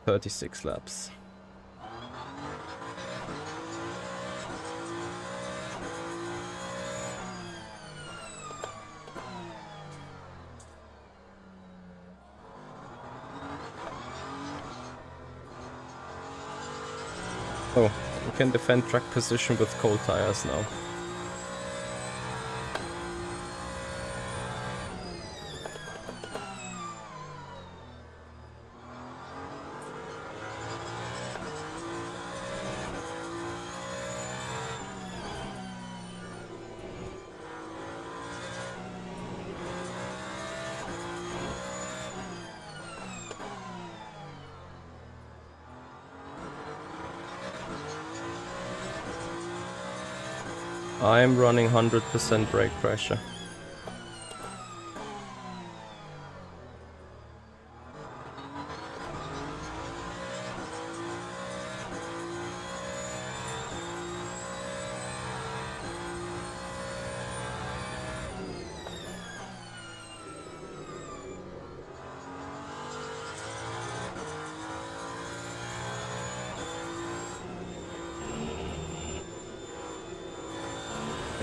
36 laps. Oh, we can defend track position with cold tires now. I'm running 100% brake pressure.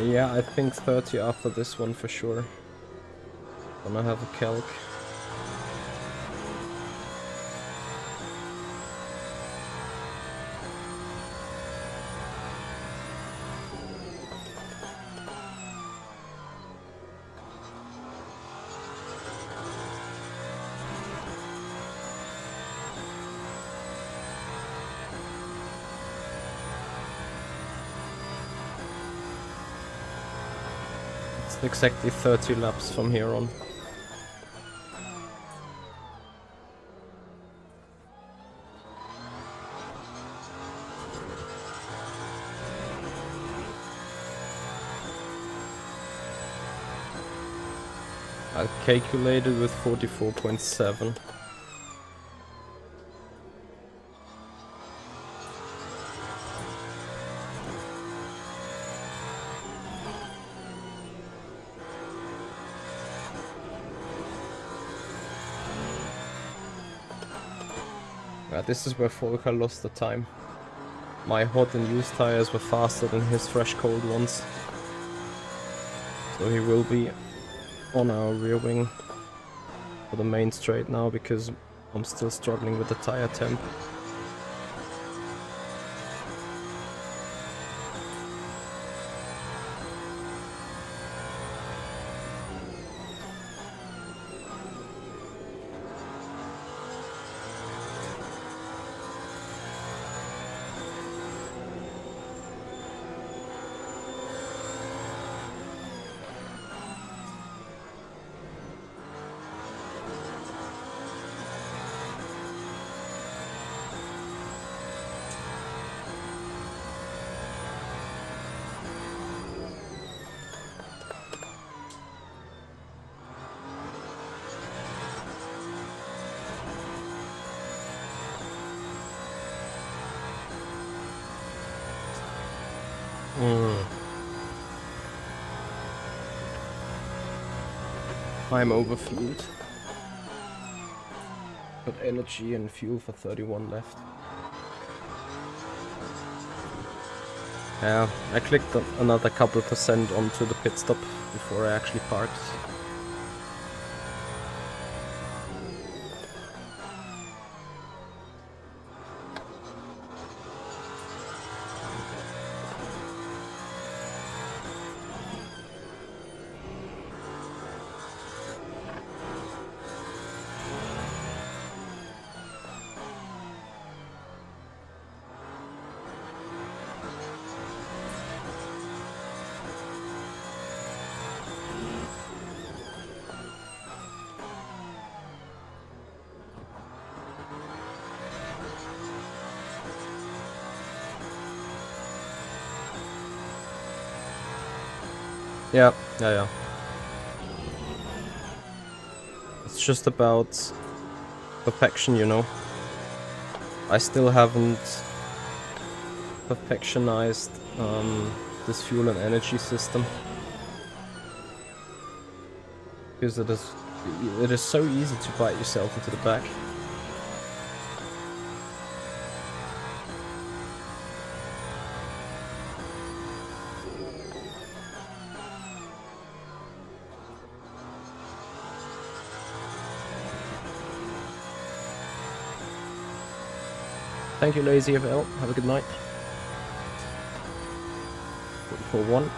Yeah, I think 30 after this one for sure. Gonna have a calc. Exactly 30 laps from here on. I calculated with 44.7. This is where Volker lost the time. My hot and used tires were faster than his fresh cold ones. So he will be on our rear wing for the main straight now because I'm still struggling with the tire temp. I'm overfueled. Got energy and fuel for 31 left. Yeah, I clicked another couple percent onto the pit stop before I actually parked. Yeah. It's just about perfection, you know. I still haven't perfectionized this fuel and energy system. Because it is so easy to bite yourself into the back. Thank you, Lazy FL. Have a good night. 44-1.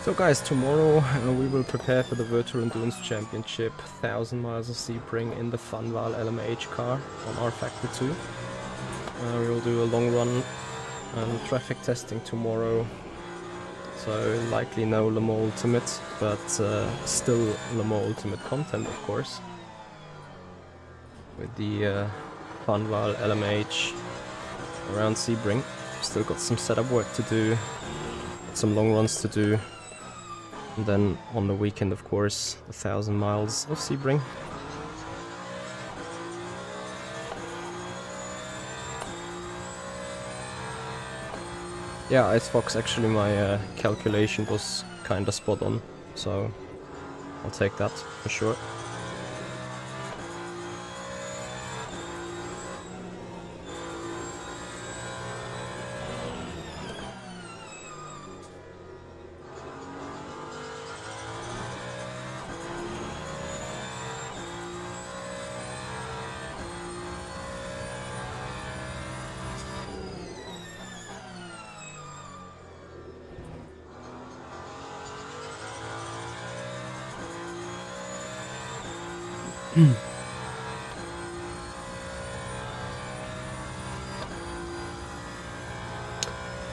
So guys, tomorrow we will prepare for the Virtual Endurance Championship, 1000 miles of Sebring in the Funval LMH car on our Factor 2. We will do a long run and traffic testing tomorrow, so likely no Le Mans Ultimate, but still Le Mans Ultimate content, of course, with the Funval LMH around Sebring. Still got some setup work to do, some long runs to do. And then on the weekend, of course, 1000 miles of Sebring. Yeah, Icefox, actually my calculation was kinda spot on, so I'll take that for sure.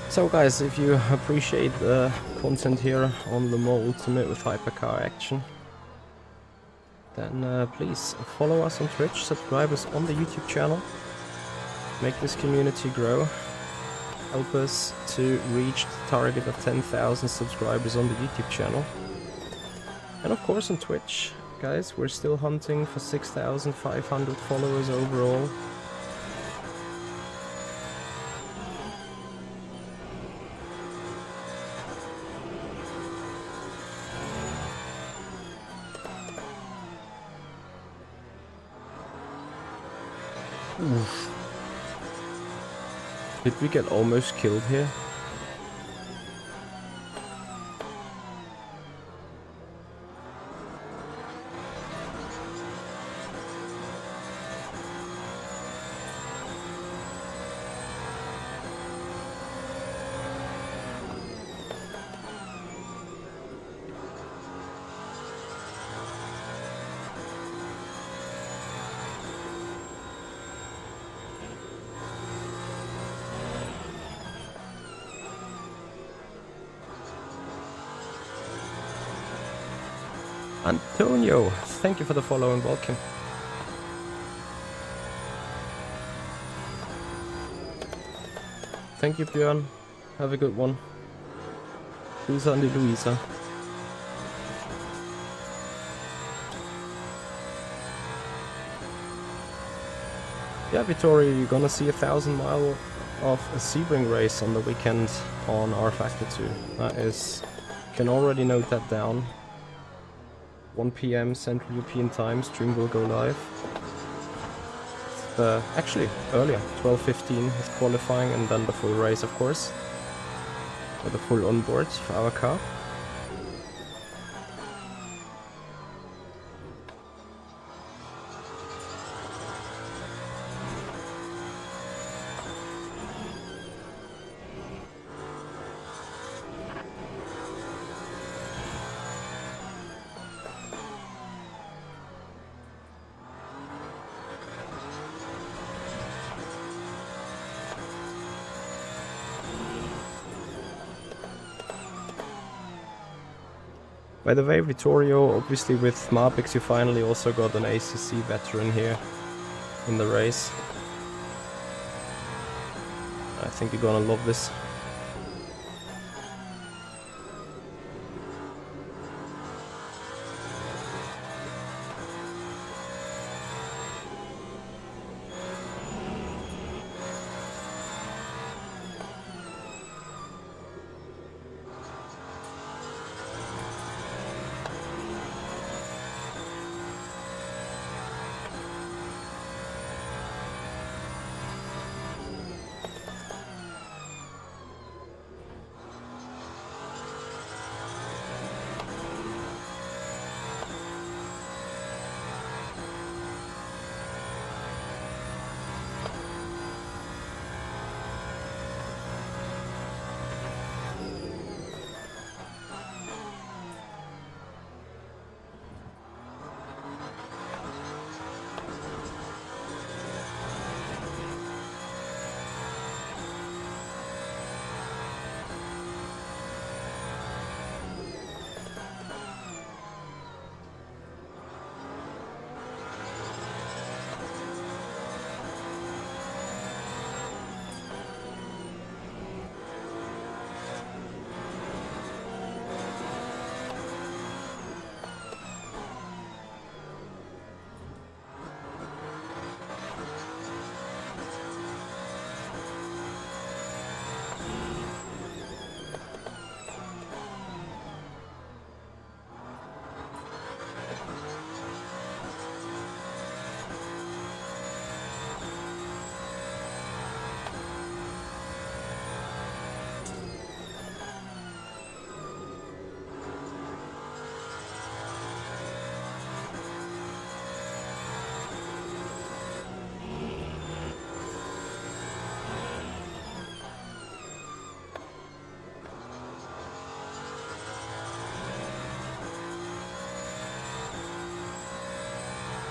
So guys, if you appreciate the content here on Le Mans Ultimate with Hypercar action, then please follow us on Twitch, subscribe us on the YouTube channel, make this community grow, help us to reach the target of 10,000 subscribers on the YouTube channel. And of course on Twitch, guys, we're still hunting for 6,500 followers overall. Oof. Did we get almost killed here? Antonio, thank you for the follow and welcome. Thank you, Björn. Have a good one. Luisa and Luisa. Yeah, Vittorio, you're gonna see 1,000 mile of a Sebring race on the weekend on R Factor 2. That is, you can already note that down. 1 PM Central European time, stream will go live. Actually, earlier, 12:15 is qualifying, and then the full race, of course. With a full onboard for our car. By the way, Vittorio, obviously with Marbix you finally also got an ACC veteran here in the race. I think you're gonna love this.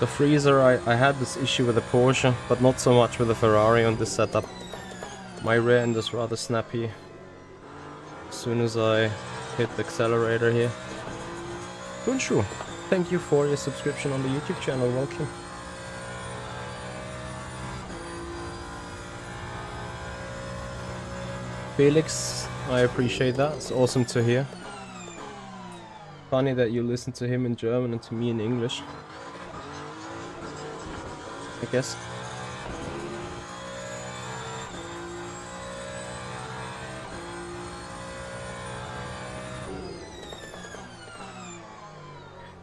The freezer, I had this issue with the Porsche, but not so much with the Ferrari on this setup. My rear end is rather snappy as soon as I hit the accelerator here. Kunshu, thank you for your subscription on the YouTube channel, welcome. Felix, I appreciate that, it's awesome to hear. Funny that you listen to him in German and to me in English, I guess.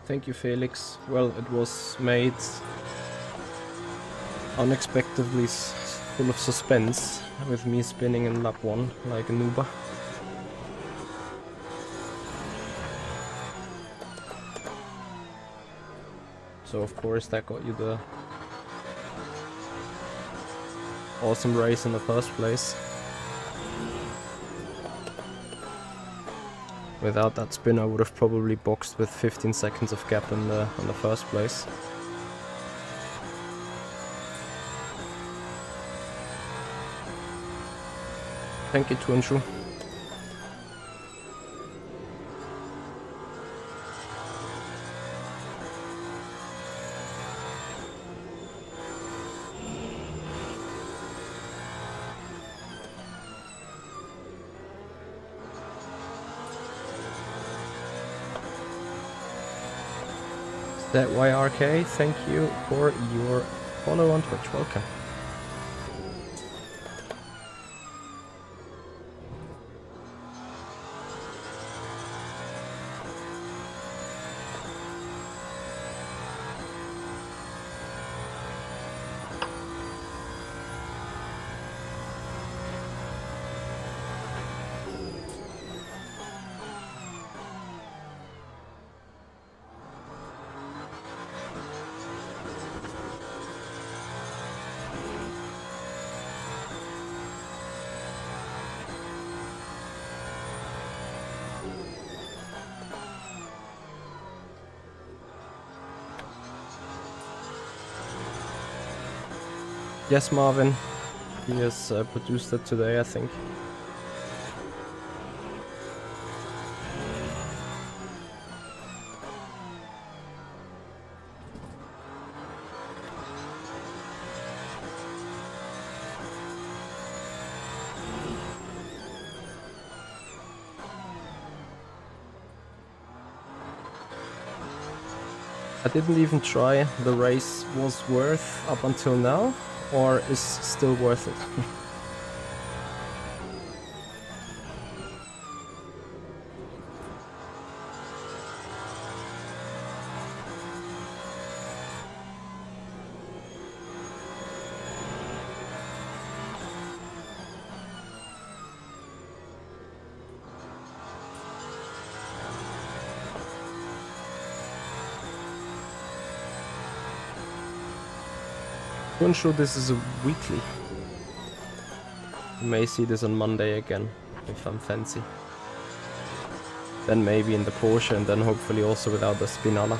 Thank you, Felix. Well, it was made unexpectedly full of suspense, with me spinning in lap 1 like a nooba. So of course that got you the awesome race in the first place. Without that spin I would have probably boxed with 15 seconds of gap in the first place. Thank you, Tunshu. That YRK, thank you for your follow on Twitch, welcome. Yes, Marvin. He has produced it today, I think. I didn't even try the race was worth up until now, or is still worth it. I'm sure this is a weekly. You may see this on Monday again, if I'm fancy. Then maybe in the Porsche, and then hopefully also without the Spinala.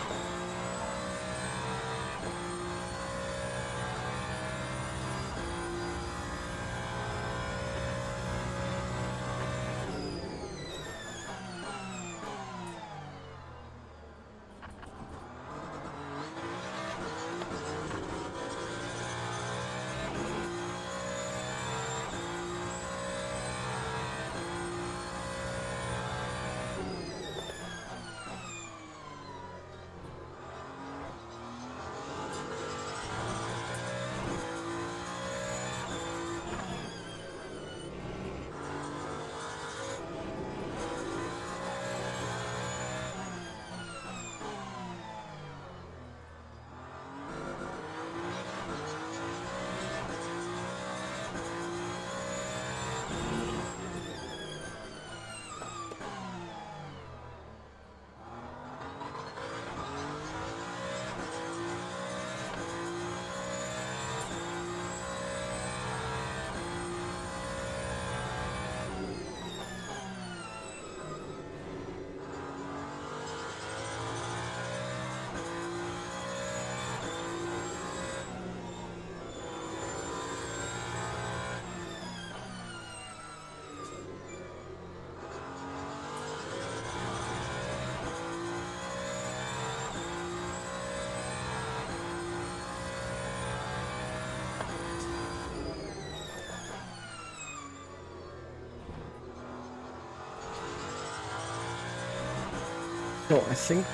No, I think...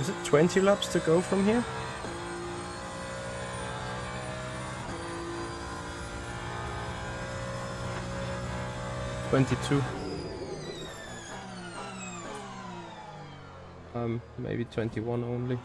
is it 20 laps to go from here? "22. Maybe 21 only.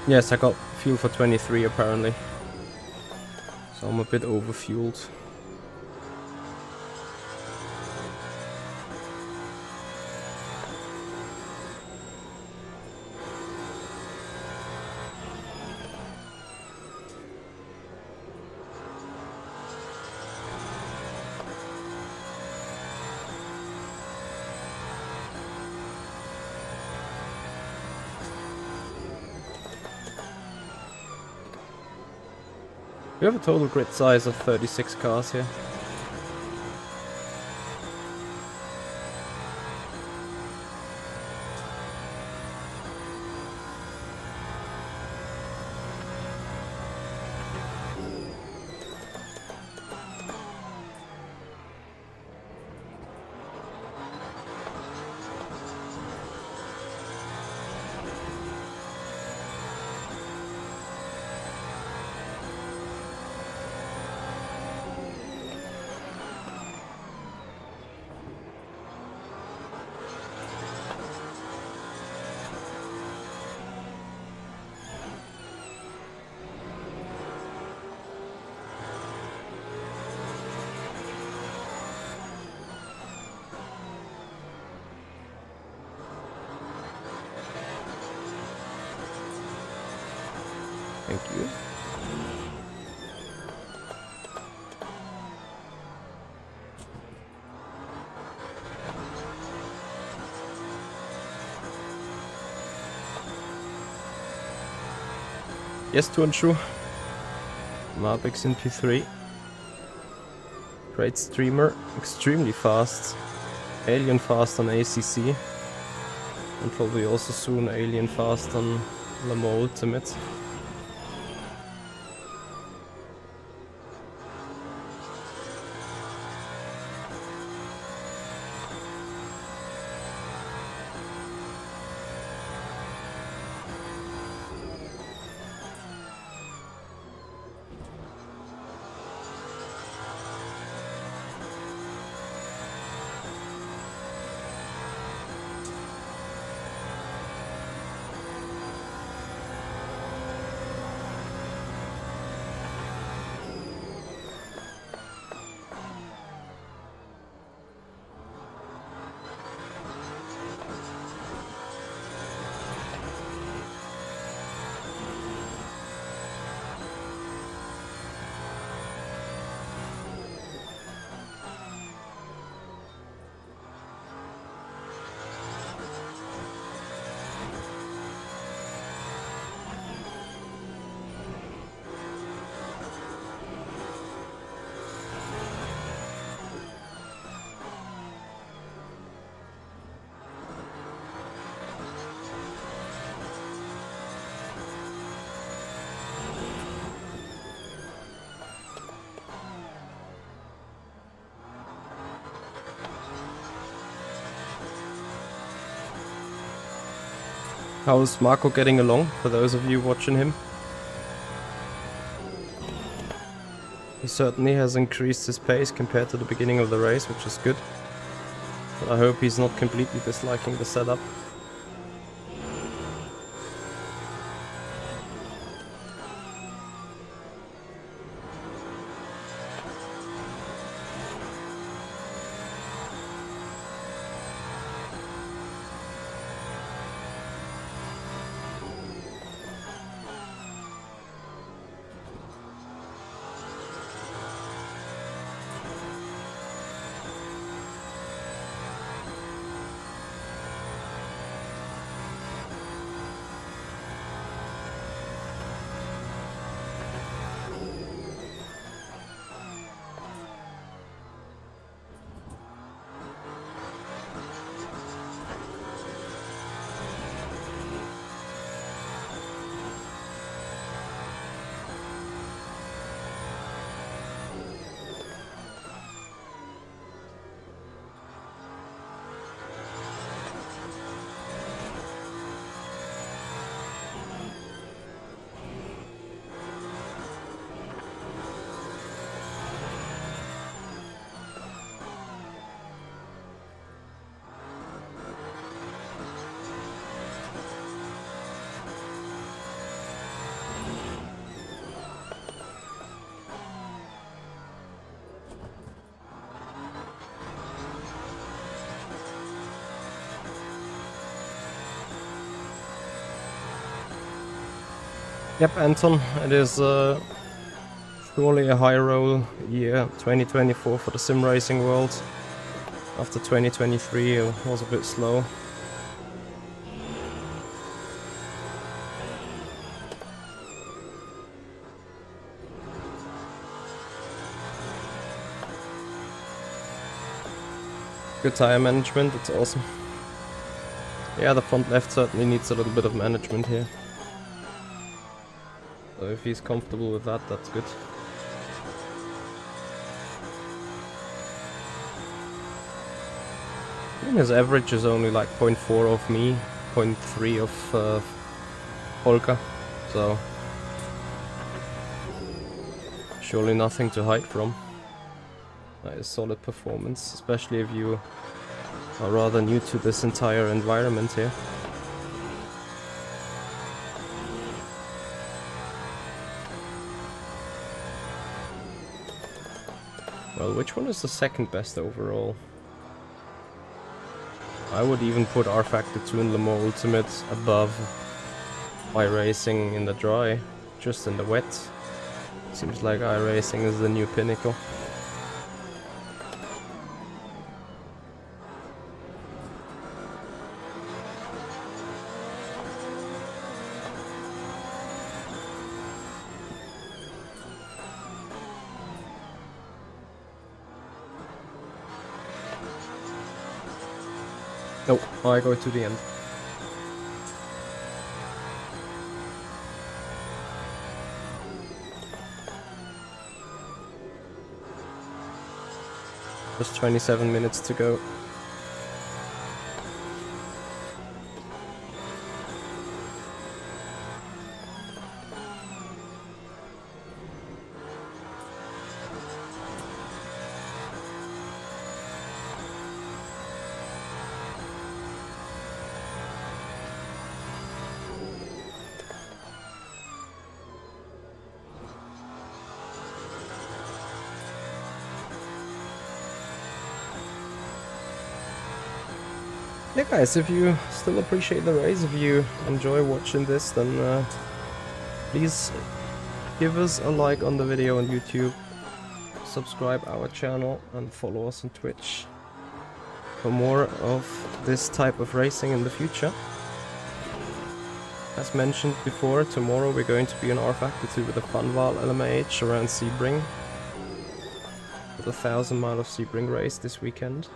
Yes, I got fuel for 23 apparently. So I'm a bit overfueled. We have a total grid size of 36 cars here. Thank you. Yes, to and true. Marbix in P3. Great streamer, extremely fast. Alien fast on ACC. And probably also soon alien fast on Le Mans Ultimate. How's Marco getting along, for those of you watching him? He certainly has increased his pace compared to the beginning of the race, which is good. But I hope he's not completely disliking the setup. Yep, Anton, it is surely a high roll year 2024 for the sim racing world. After 2023 it was a bit slow. Good tire management, it's awesome. Yeah, the front left certainly needs a little bit of management here. So if he's comfortable with that, that's good. I think his average is only like 0.4 of me, 0.3 of Polka, so surely nothing to hide from. That is solid performance, especially if you are rather new to this entire environment here. Well, which one is the second best overall? I would even put R-Factor 2 in Le Mans Ultimate above by racing in the dry. just in the wet. Seems like iRacing is the new pinnacle. Oh, I go to the end. Just 27 minutes to go. Yeah guys, if you still appreciate the race, if you enjoy watching this, then please give us a like on the video on YouTube, subscribe our channel and follow us on Twitch for more of this type of racing in the future. As mentioned before, tomorrow we're going to be on R-Factor 2 with a Funval LMH around Sebring, with a 1000 mile of Sebring race this weekend.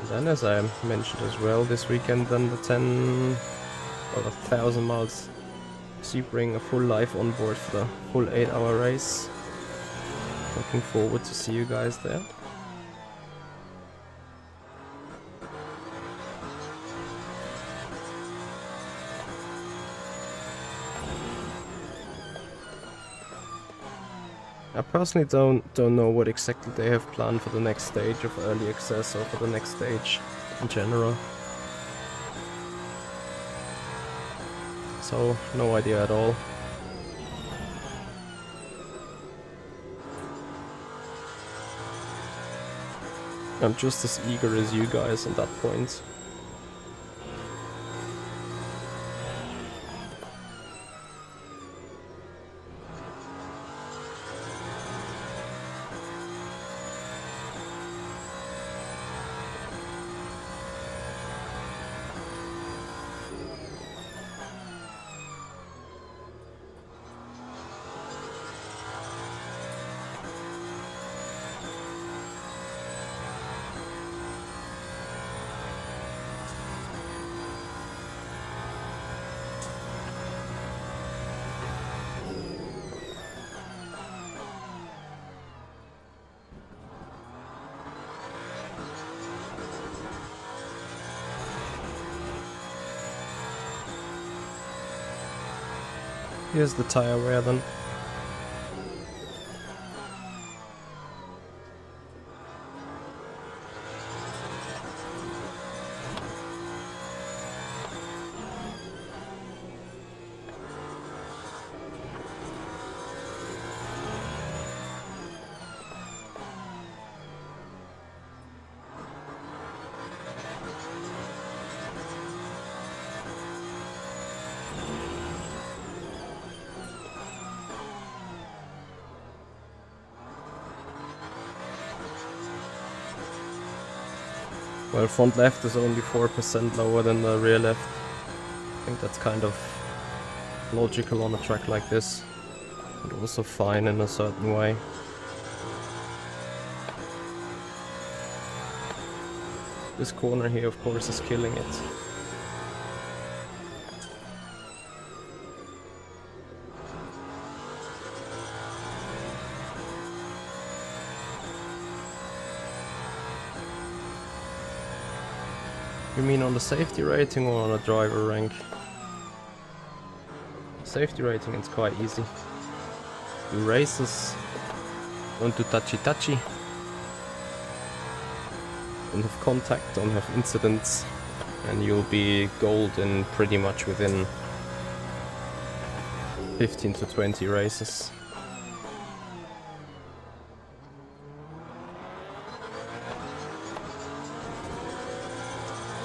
And then, as I mentioned as well, this weekend then the 1000 miles Sebring, a full live on board for the full 8-hour race. Looking forward to see you guys there. I personally don't know what exactly they have planned for the next stage of early access or for the next stage in general. So, no idea at all. I'm just as eager as you guys on that point. Here's the tire wear then. Well, front left is only 4% lower than the rear left. I think that's kind of logical on a track like this, but also fine in a certain way. This corner here, of course, is killing it. You mean on the safety rating or on a driver rank? Safety rating is quite easy. Do races, don't do touchy, don't have contact, don't have incidents, and you'll be gold in pretty much within 15 to 20 races.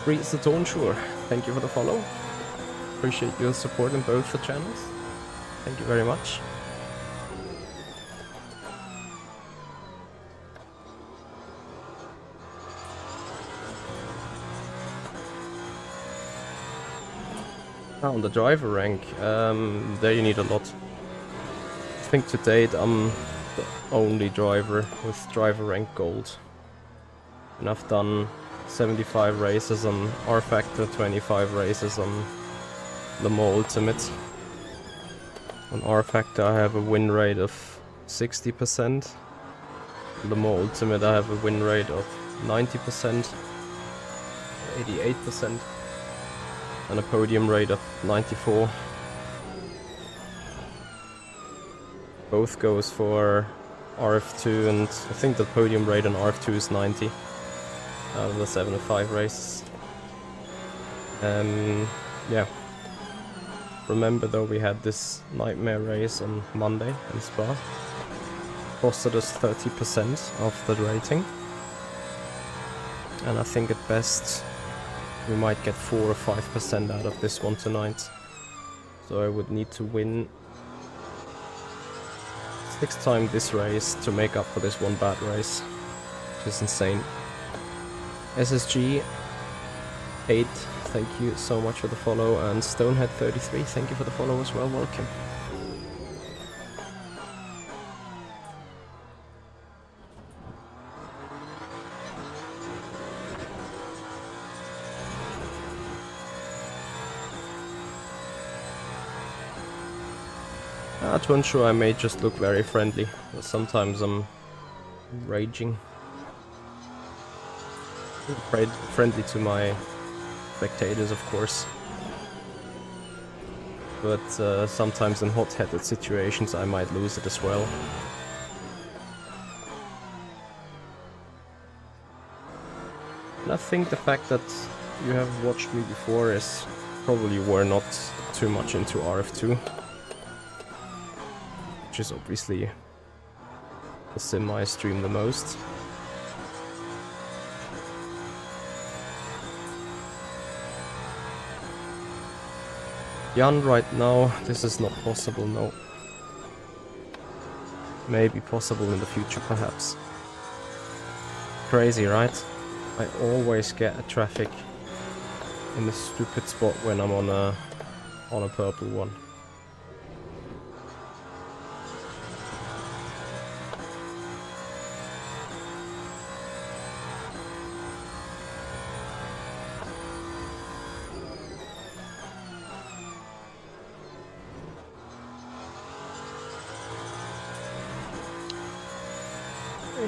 Reads the Tonsure, thank you for the follow. Appreciate your support in both the channels. Thank you very much. Now on the driver rank, there you need a lot. I think to date I'm the only driver with driver rank gold. And I've done 75 races on R Factor, 25 races on Le Mans Ultimate. On R Factor I have a win rate of 60%. On Le Mans Ultimate I have a win rate of 90%, 88%, and a podium rate of 94. Both goes for RF2, and I think the podium rate on RF2 is 90 out of the 75 races. Yeah. Remember though, we had this nightmare race on Monday in Spa. Costed us 30% of the rating. And I think at best we might get 4 or 5% out of this one tonight. So I would need to win 6 times this race to make up for this one bad race, which is insane. SSG 8, thank you so much for the follow, and Stonehead 33, thank you for the follow as well, welcome. To ensure I may just look very friendly, but sometimes I'm raging. Friendly to my spectators, of course. But sometimes in hot-headed situations I might lose it as well. And I think the fact that you have watched me before is probably you were not too much into RF2. Which is obviously the sim I stream the most. Jan, right now this is not possible, no. Maybe possible in the future, perhaps. Crazy, right? I always get a traffic in the stupid spot when I'm on a purple one.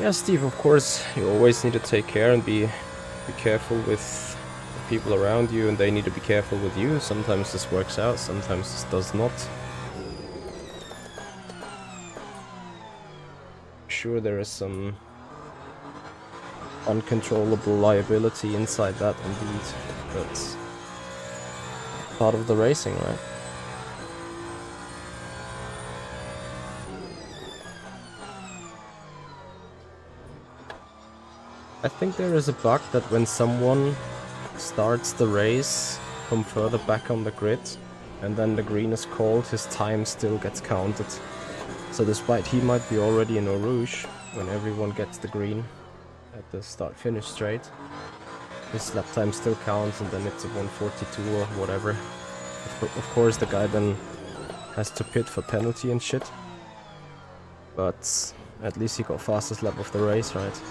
Yeah, Steve, of course, you always need to take care and be careful with the people around you, and they need to be careful with you. Sometimes this works out, sometimes this does not. Sure, there is some uncontrollable liability inside that, indeed, but part of the racing, right? I think there is a bug that when someone starts the race from further back on the grid and then the green is called, his time still gets counted. So despite he might be already in Eau Rouge when everyone gets the green at the start-finish straight, his lap time still counts, and then it's a 142 or whatever. Of course the guy then has to pit for penalty and shit, but at least he got fastest lap of the race, right?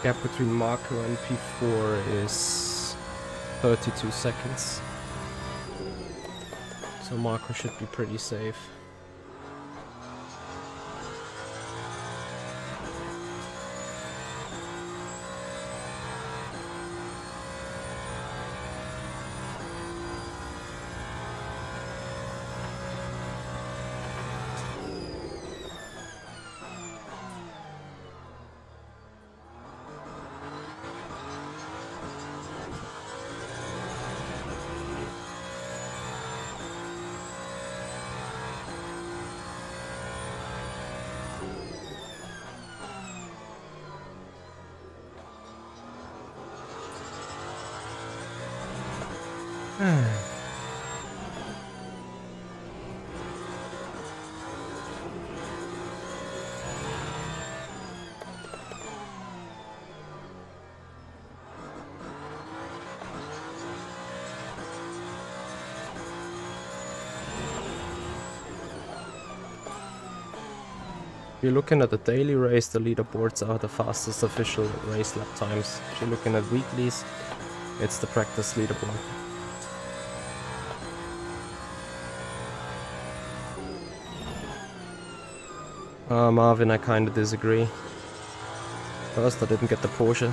Gap between Marco and P4 is 32 seconds. So Marco should be pretty safe. If you're looking at the daily race, the leaderboards are the fastest official race lap times. If you're looking at weeklies, it's the practice leaderboard. Marvin, I kinda disagree. First, I didn't get the Porsche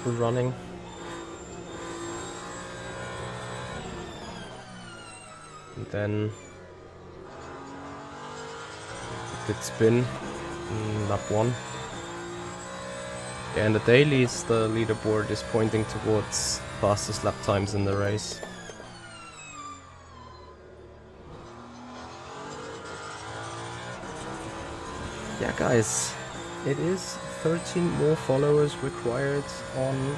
running. And then it did spin in lap 1. Yeah, and the dailies, the leaderboard is pointing towards fastest lap times in the race. Yeah, guys, it is 13 more followers required on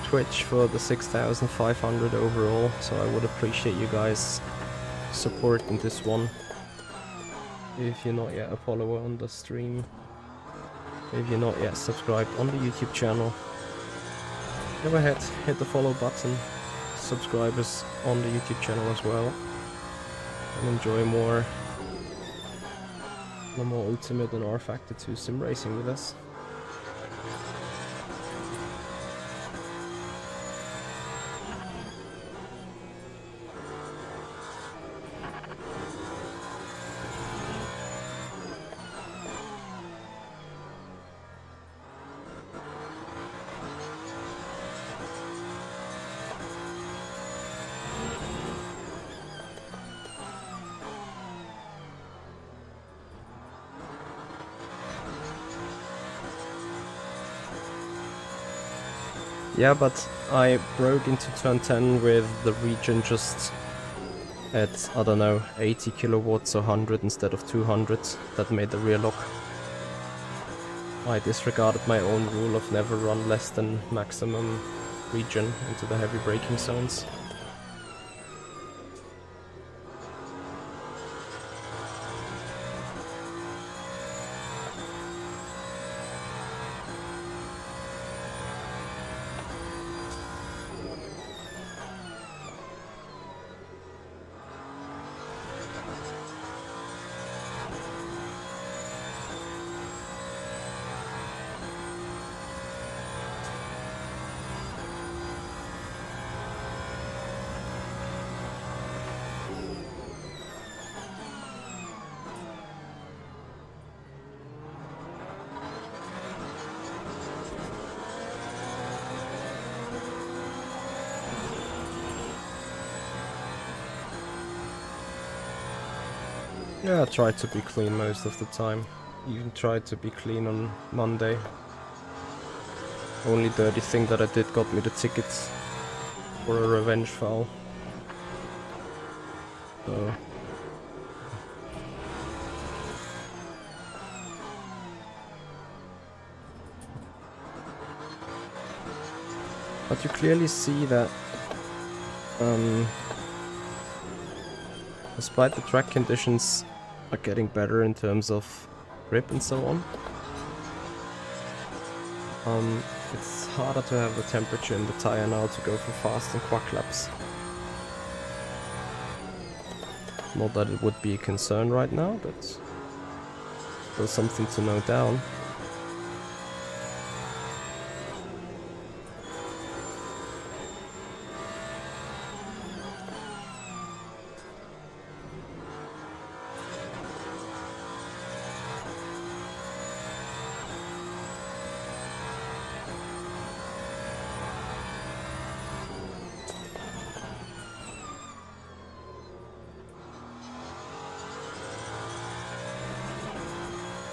Twitch for the 6,500 overall, so I would appreciate you guys supporting this one. If you're not yet a follower on the stream, if you're not yet subscribed on the YouTube channel, go ahead, hit the follow button, subscribers on the YouTube channel as well, and enjoy more Ultimate and R Factor 2 sim racing with us. Yeah, but I broke into turn 10 with the regen just at, I don't know, 80 kilowatts or 100 instead of 200. That made the rear lock. I disregarded my own rule of never run less than maximum regen into the heavy braking zones. Yeah, I tried to be clean most of the time. Even tried to be clean on Monday. Only dirty thing that I did got me the tickets for a revenge foul. So. But you clearly see that despite the track conditions are getting better in terms of grip and so on, it's harder to have the temperature in the tire now to go for fast and quack laps. Not that it would be a concern right now, but still something to note down.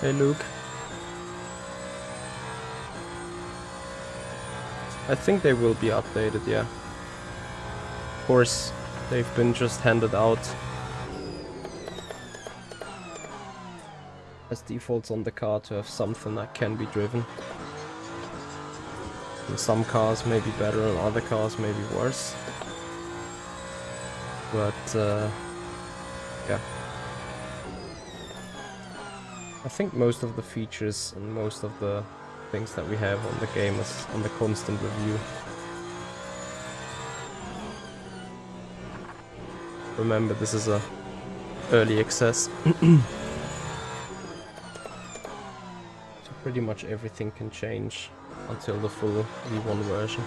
Hey Luke. I think they will be updated, yeah. Of course, they've been just handed out as defaults on the car to have something that can be driven. And some cars may be better and other cars may be worse. But yeah. I think most of the features and most of the things that we have on the game is under constant review. Remember, this is a early access. So pretty much everything can change until the full V1 version.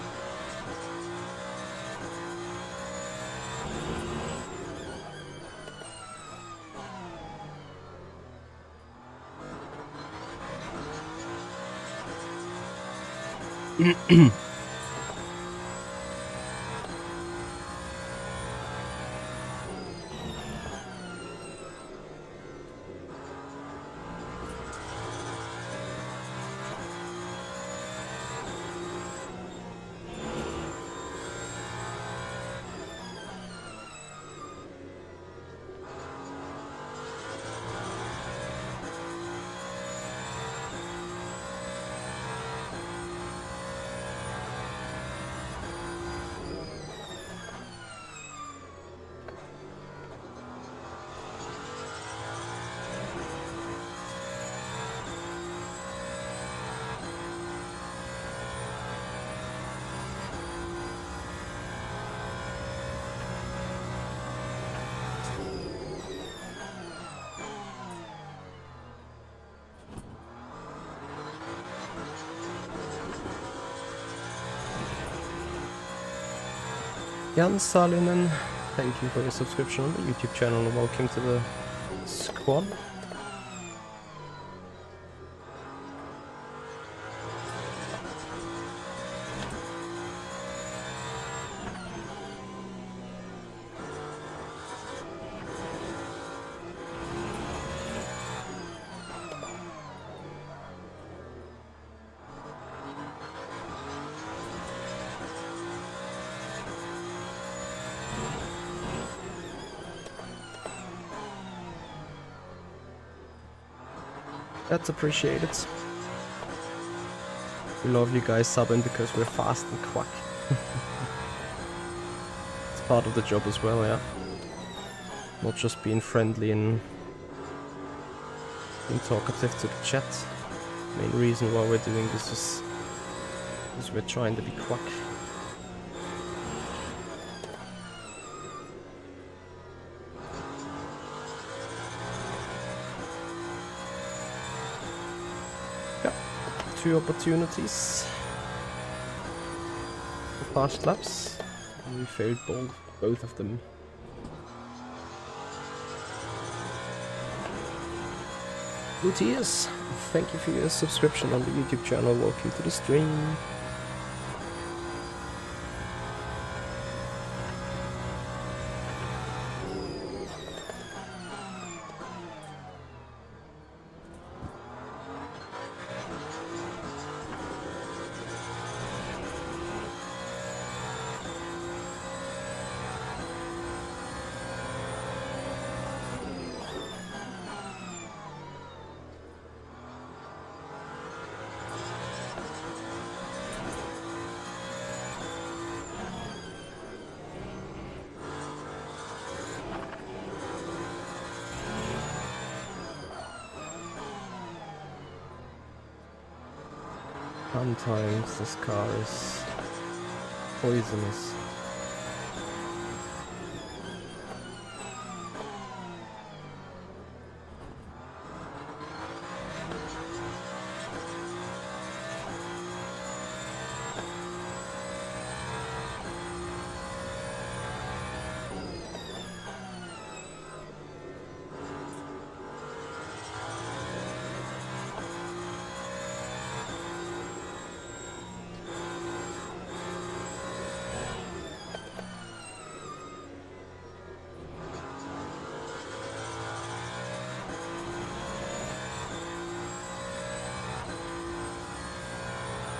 Jan Salinen, thank you for your subscription on the YouTube channel and welcome to the squad. That's appreciated. We love you guys subbing because we're fast and quack. It's part of the job as well, yeah. Not just being friendly and being talkative to the chat. Main reason why we're doing this is we're trying to be quack. Two opportunities for fast laps, and we failed both of them. Gutiérrez, thank you for your subscription on the YouTube channel. Welcome to the stream. Sometimes this car is poisonous.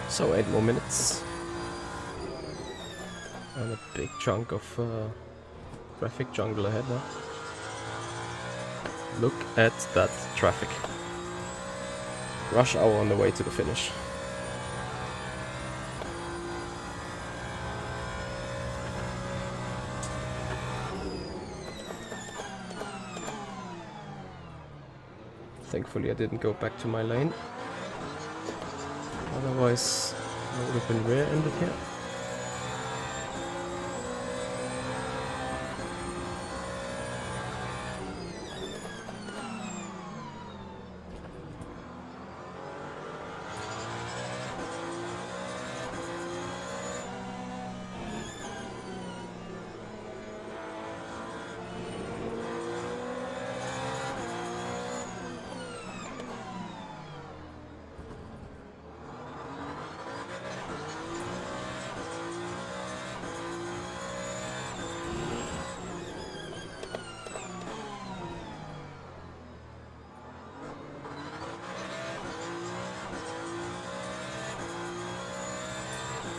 So 8 more minutes. And a big chunk of traffic jungle ahead now. Look at that traffic. Rush hour on the way to the finish. Thankfully I didn't go back to my lane. Otherwise I would have been rear-ended here.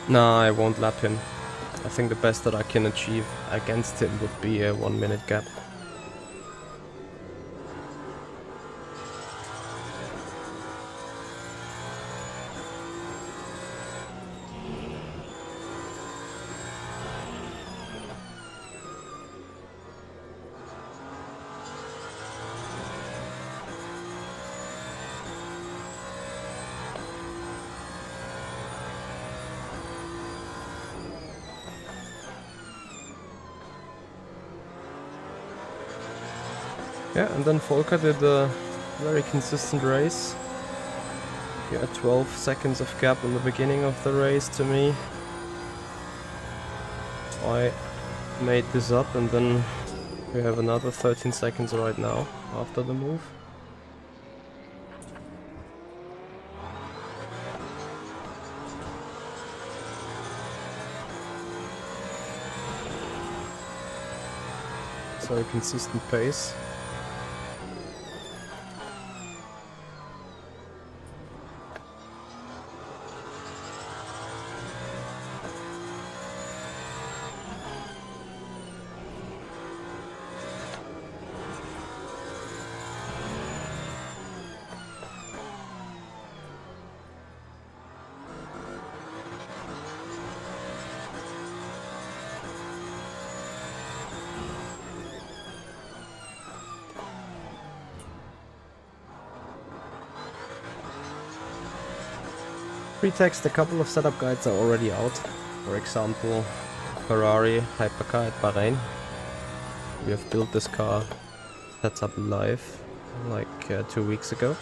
Nah, I won't lap him. I think the best that I can achieve against him would be a 1 minute gap. Yeah, and then Volker did a very consistent race. He had 12 seconds of gap in the beginning of the race to me. I made this up and then we have another 13 seconds right now after the move. So a consistent pace. Pretext, a couple of setup guides are already out. For example, Ferrari Hypercar at Bahrain. We have built this car, set up live, like 2 weeks ago.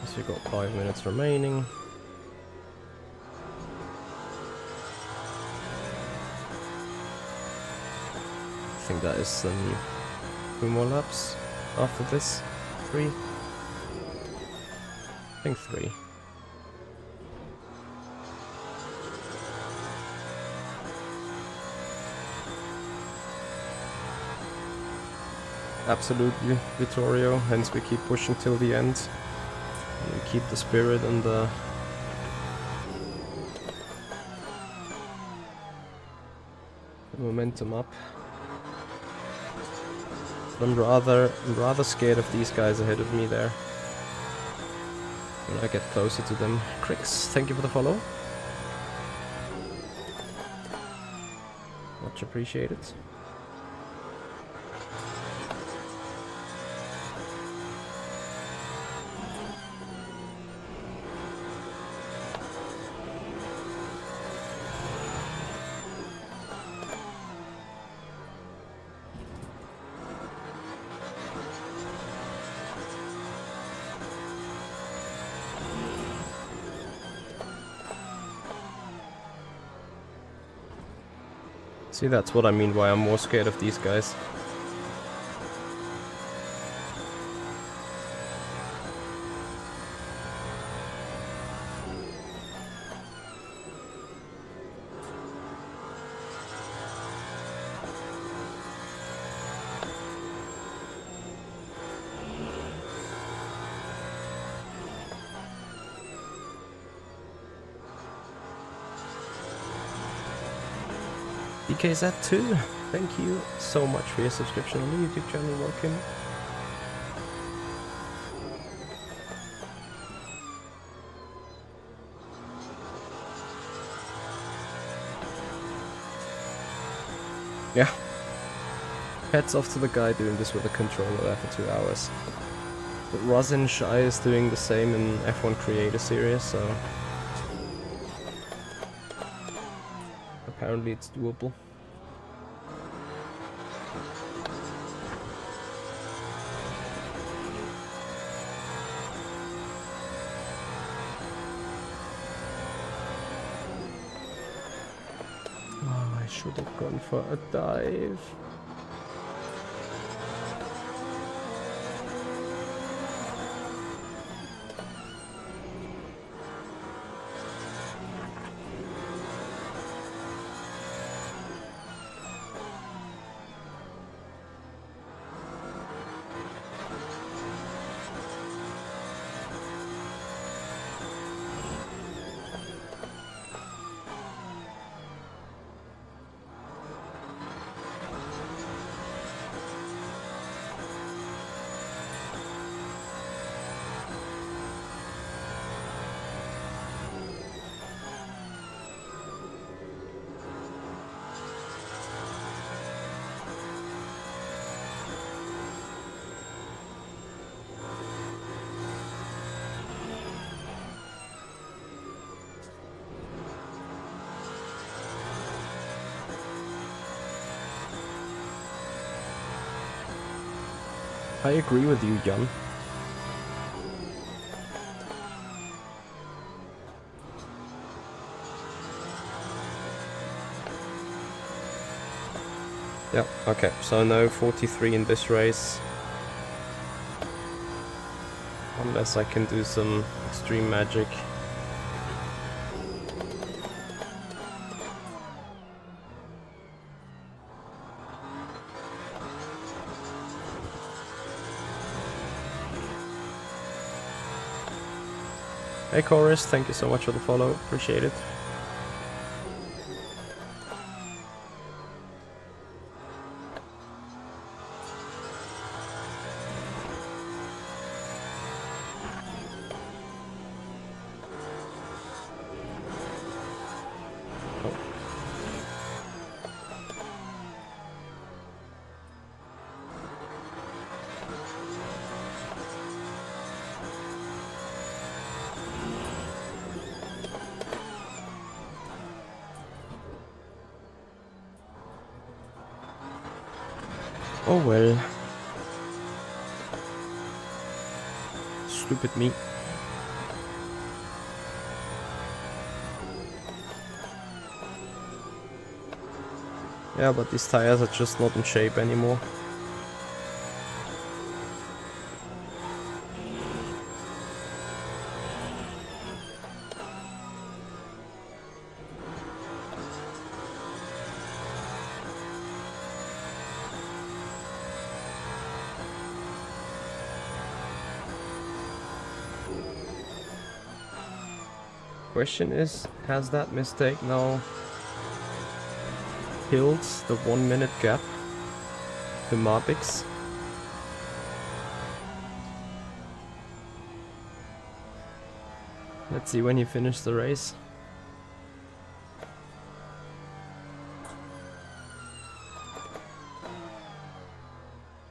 So we got 5 minutes remaining. I think that is 2 more laps after this. 3. I think 3. Absolutely, Vittorio, hence we keep pushing till the end. And we keep the spirit and the momentum up. I'm rather scared of these guys ahead of me there. When I get closer to them. Crix, thank you for the follow. Much appreciated. See, that's what I mean why I'm more scared of these guys. DKZ2, thank you so much for your subscription on the YouTube channel, welcome. Yeah. Heads off to the guy doing this with a controller there for 2 hours. But Rosin Shai is doing the same in F1 Creator Series, so apparently it's doable. Oh, I should have gone for a dive. I agree with you, Jan. Yep, okay, so no 43 in this race. Unless I can do some extreme magic. Hey Chorus, thank you so much for the follow, appreciate it. Oh well. Stupid me. Yeah, but these tires are just not in shape anymore. Question is, has that mistake now killed the 1 minute gap to Marbix? Let's see when he finished the race.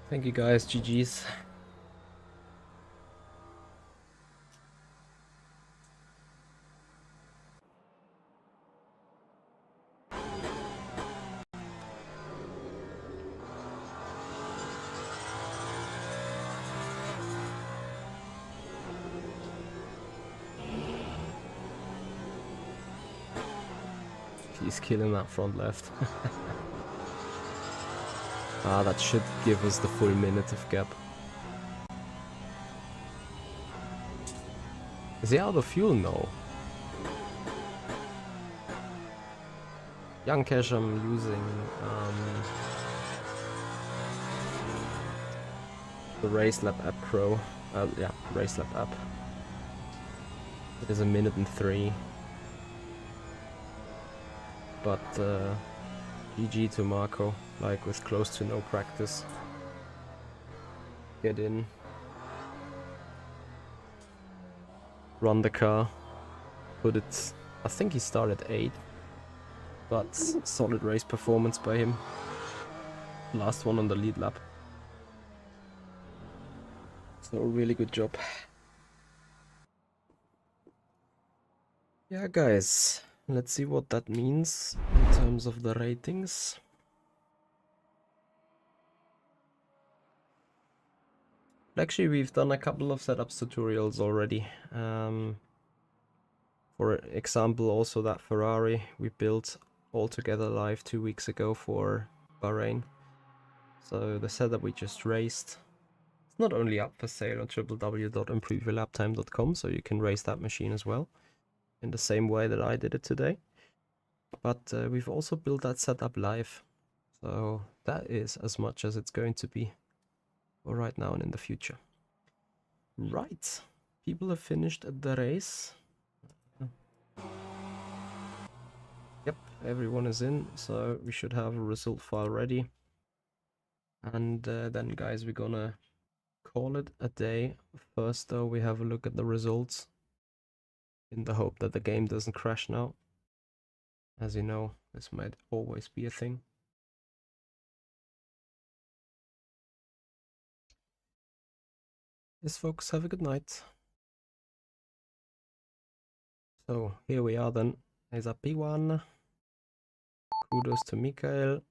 Thank you guys, GG's. He's killing that front left. Ah, that should give us the full minute of gap. Is he out of fuel? No. Young Cash, I'm using the Race Lab app Pro. Yeah, Race Lab app. It is 1 minute and 3. But GG to Marco, like with close to no practice. Get in. Run the car. Put it... I think he started 8. But solid race performance by him. Last one on the lead lap. So really good job. Yeah, guys, let's see what that means in terms of the ratings. Actually, we've done a couple of setups tutorials already. For example, also that Ferrari we built all together live 2 weeks ago for Bahrain. So the setup we just raced, it's not only up for sale on www.improveyourlaptime.com, so you can race that machine as well, in the same way that I did it today. But we've also built that setup live, so that is as much as it's going to be for right now and in the future. Right, people have finished the race. Yep, everyone is in, so we should have a result file ready. And then guys, we're gonna call it a day. First though, we have a look at the results in the hope that the game doesn't crash now. As you know, this might always be a thing. Yes, folks, have a good night. So here we are then. There's a P1. Kudos to Mikael.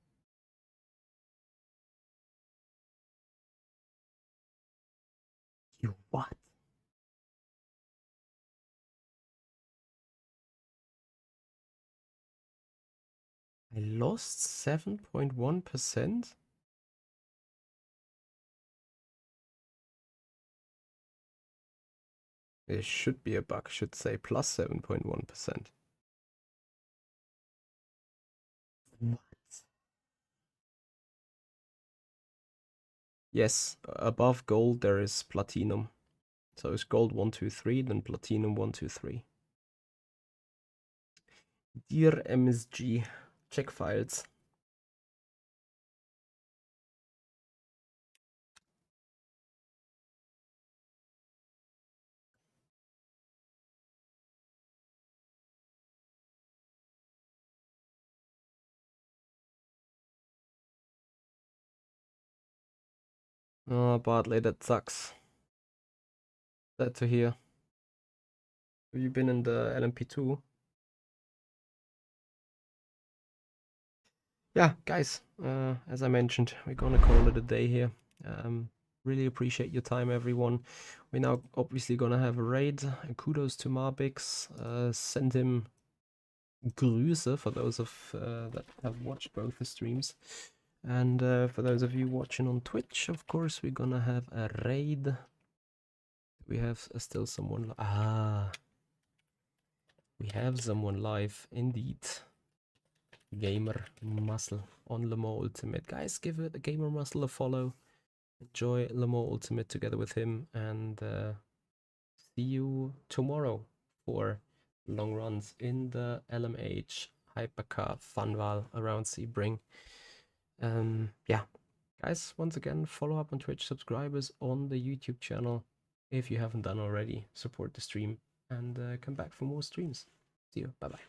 You what? I lost 7.1%? It should be a bug, should say plus 7.1%. What? Yes, above gold there is platinum. So it's gold 1, 2, 3, then platinum 1, 2, 3. Dear MSG, check files. Oh, Bartley, that sucks. Sad to hear. Have you been in the LMP2? Yeah, guys, as I mentioned, we're gonna call it a day here. Really appreciate your time, everyone. We're now obviously gonna have a raid. Kudos to Marbix. Send him Grüße for those of that have watched both the streams. And for those of you watching on Twitch, of course, we're gonna have a raid. We have still someone. We have someone live indeed. Gamer Muscle on Le Mans Ultimate. Guys, give it a Gamer Muscle a follow. Enjoy Le Mans Ultimate together with him, and see you tomorrow for long runs in the LMH Hypercar Funval around Sebring. Yeah, guys, once again, follow up on Twitch, subscribers on the YouTube channel if you haven't done already. Support the stream and come back for more streams. See you. Bye bye.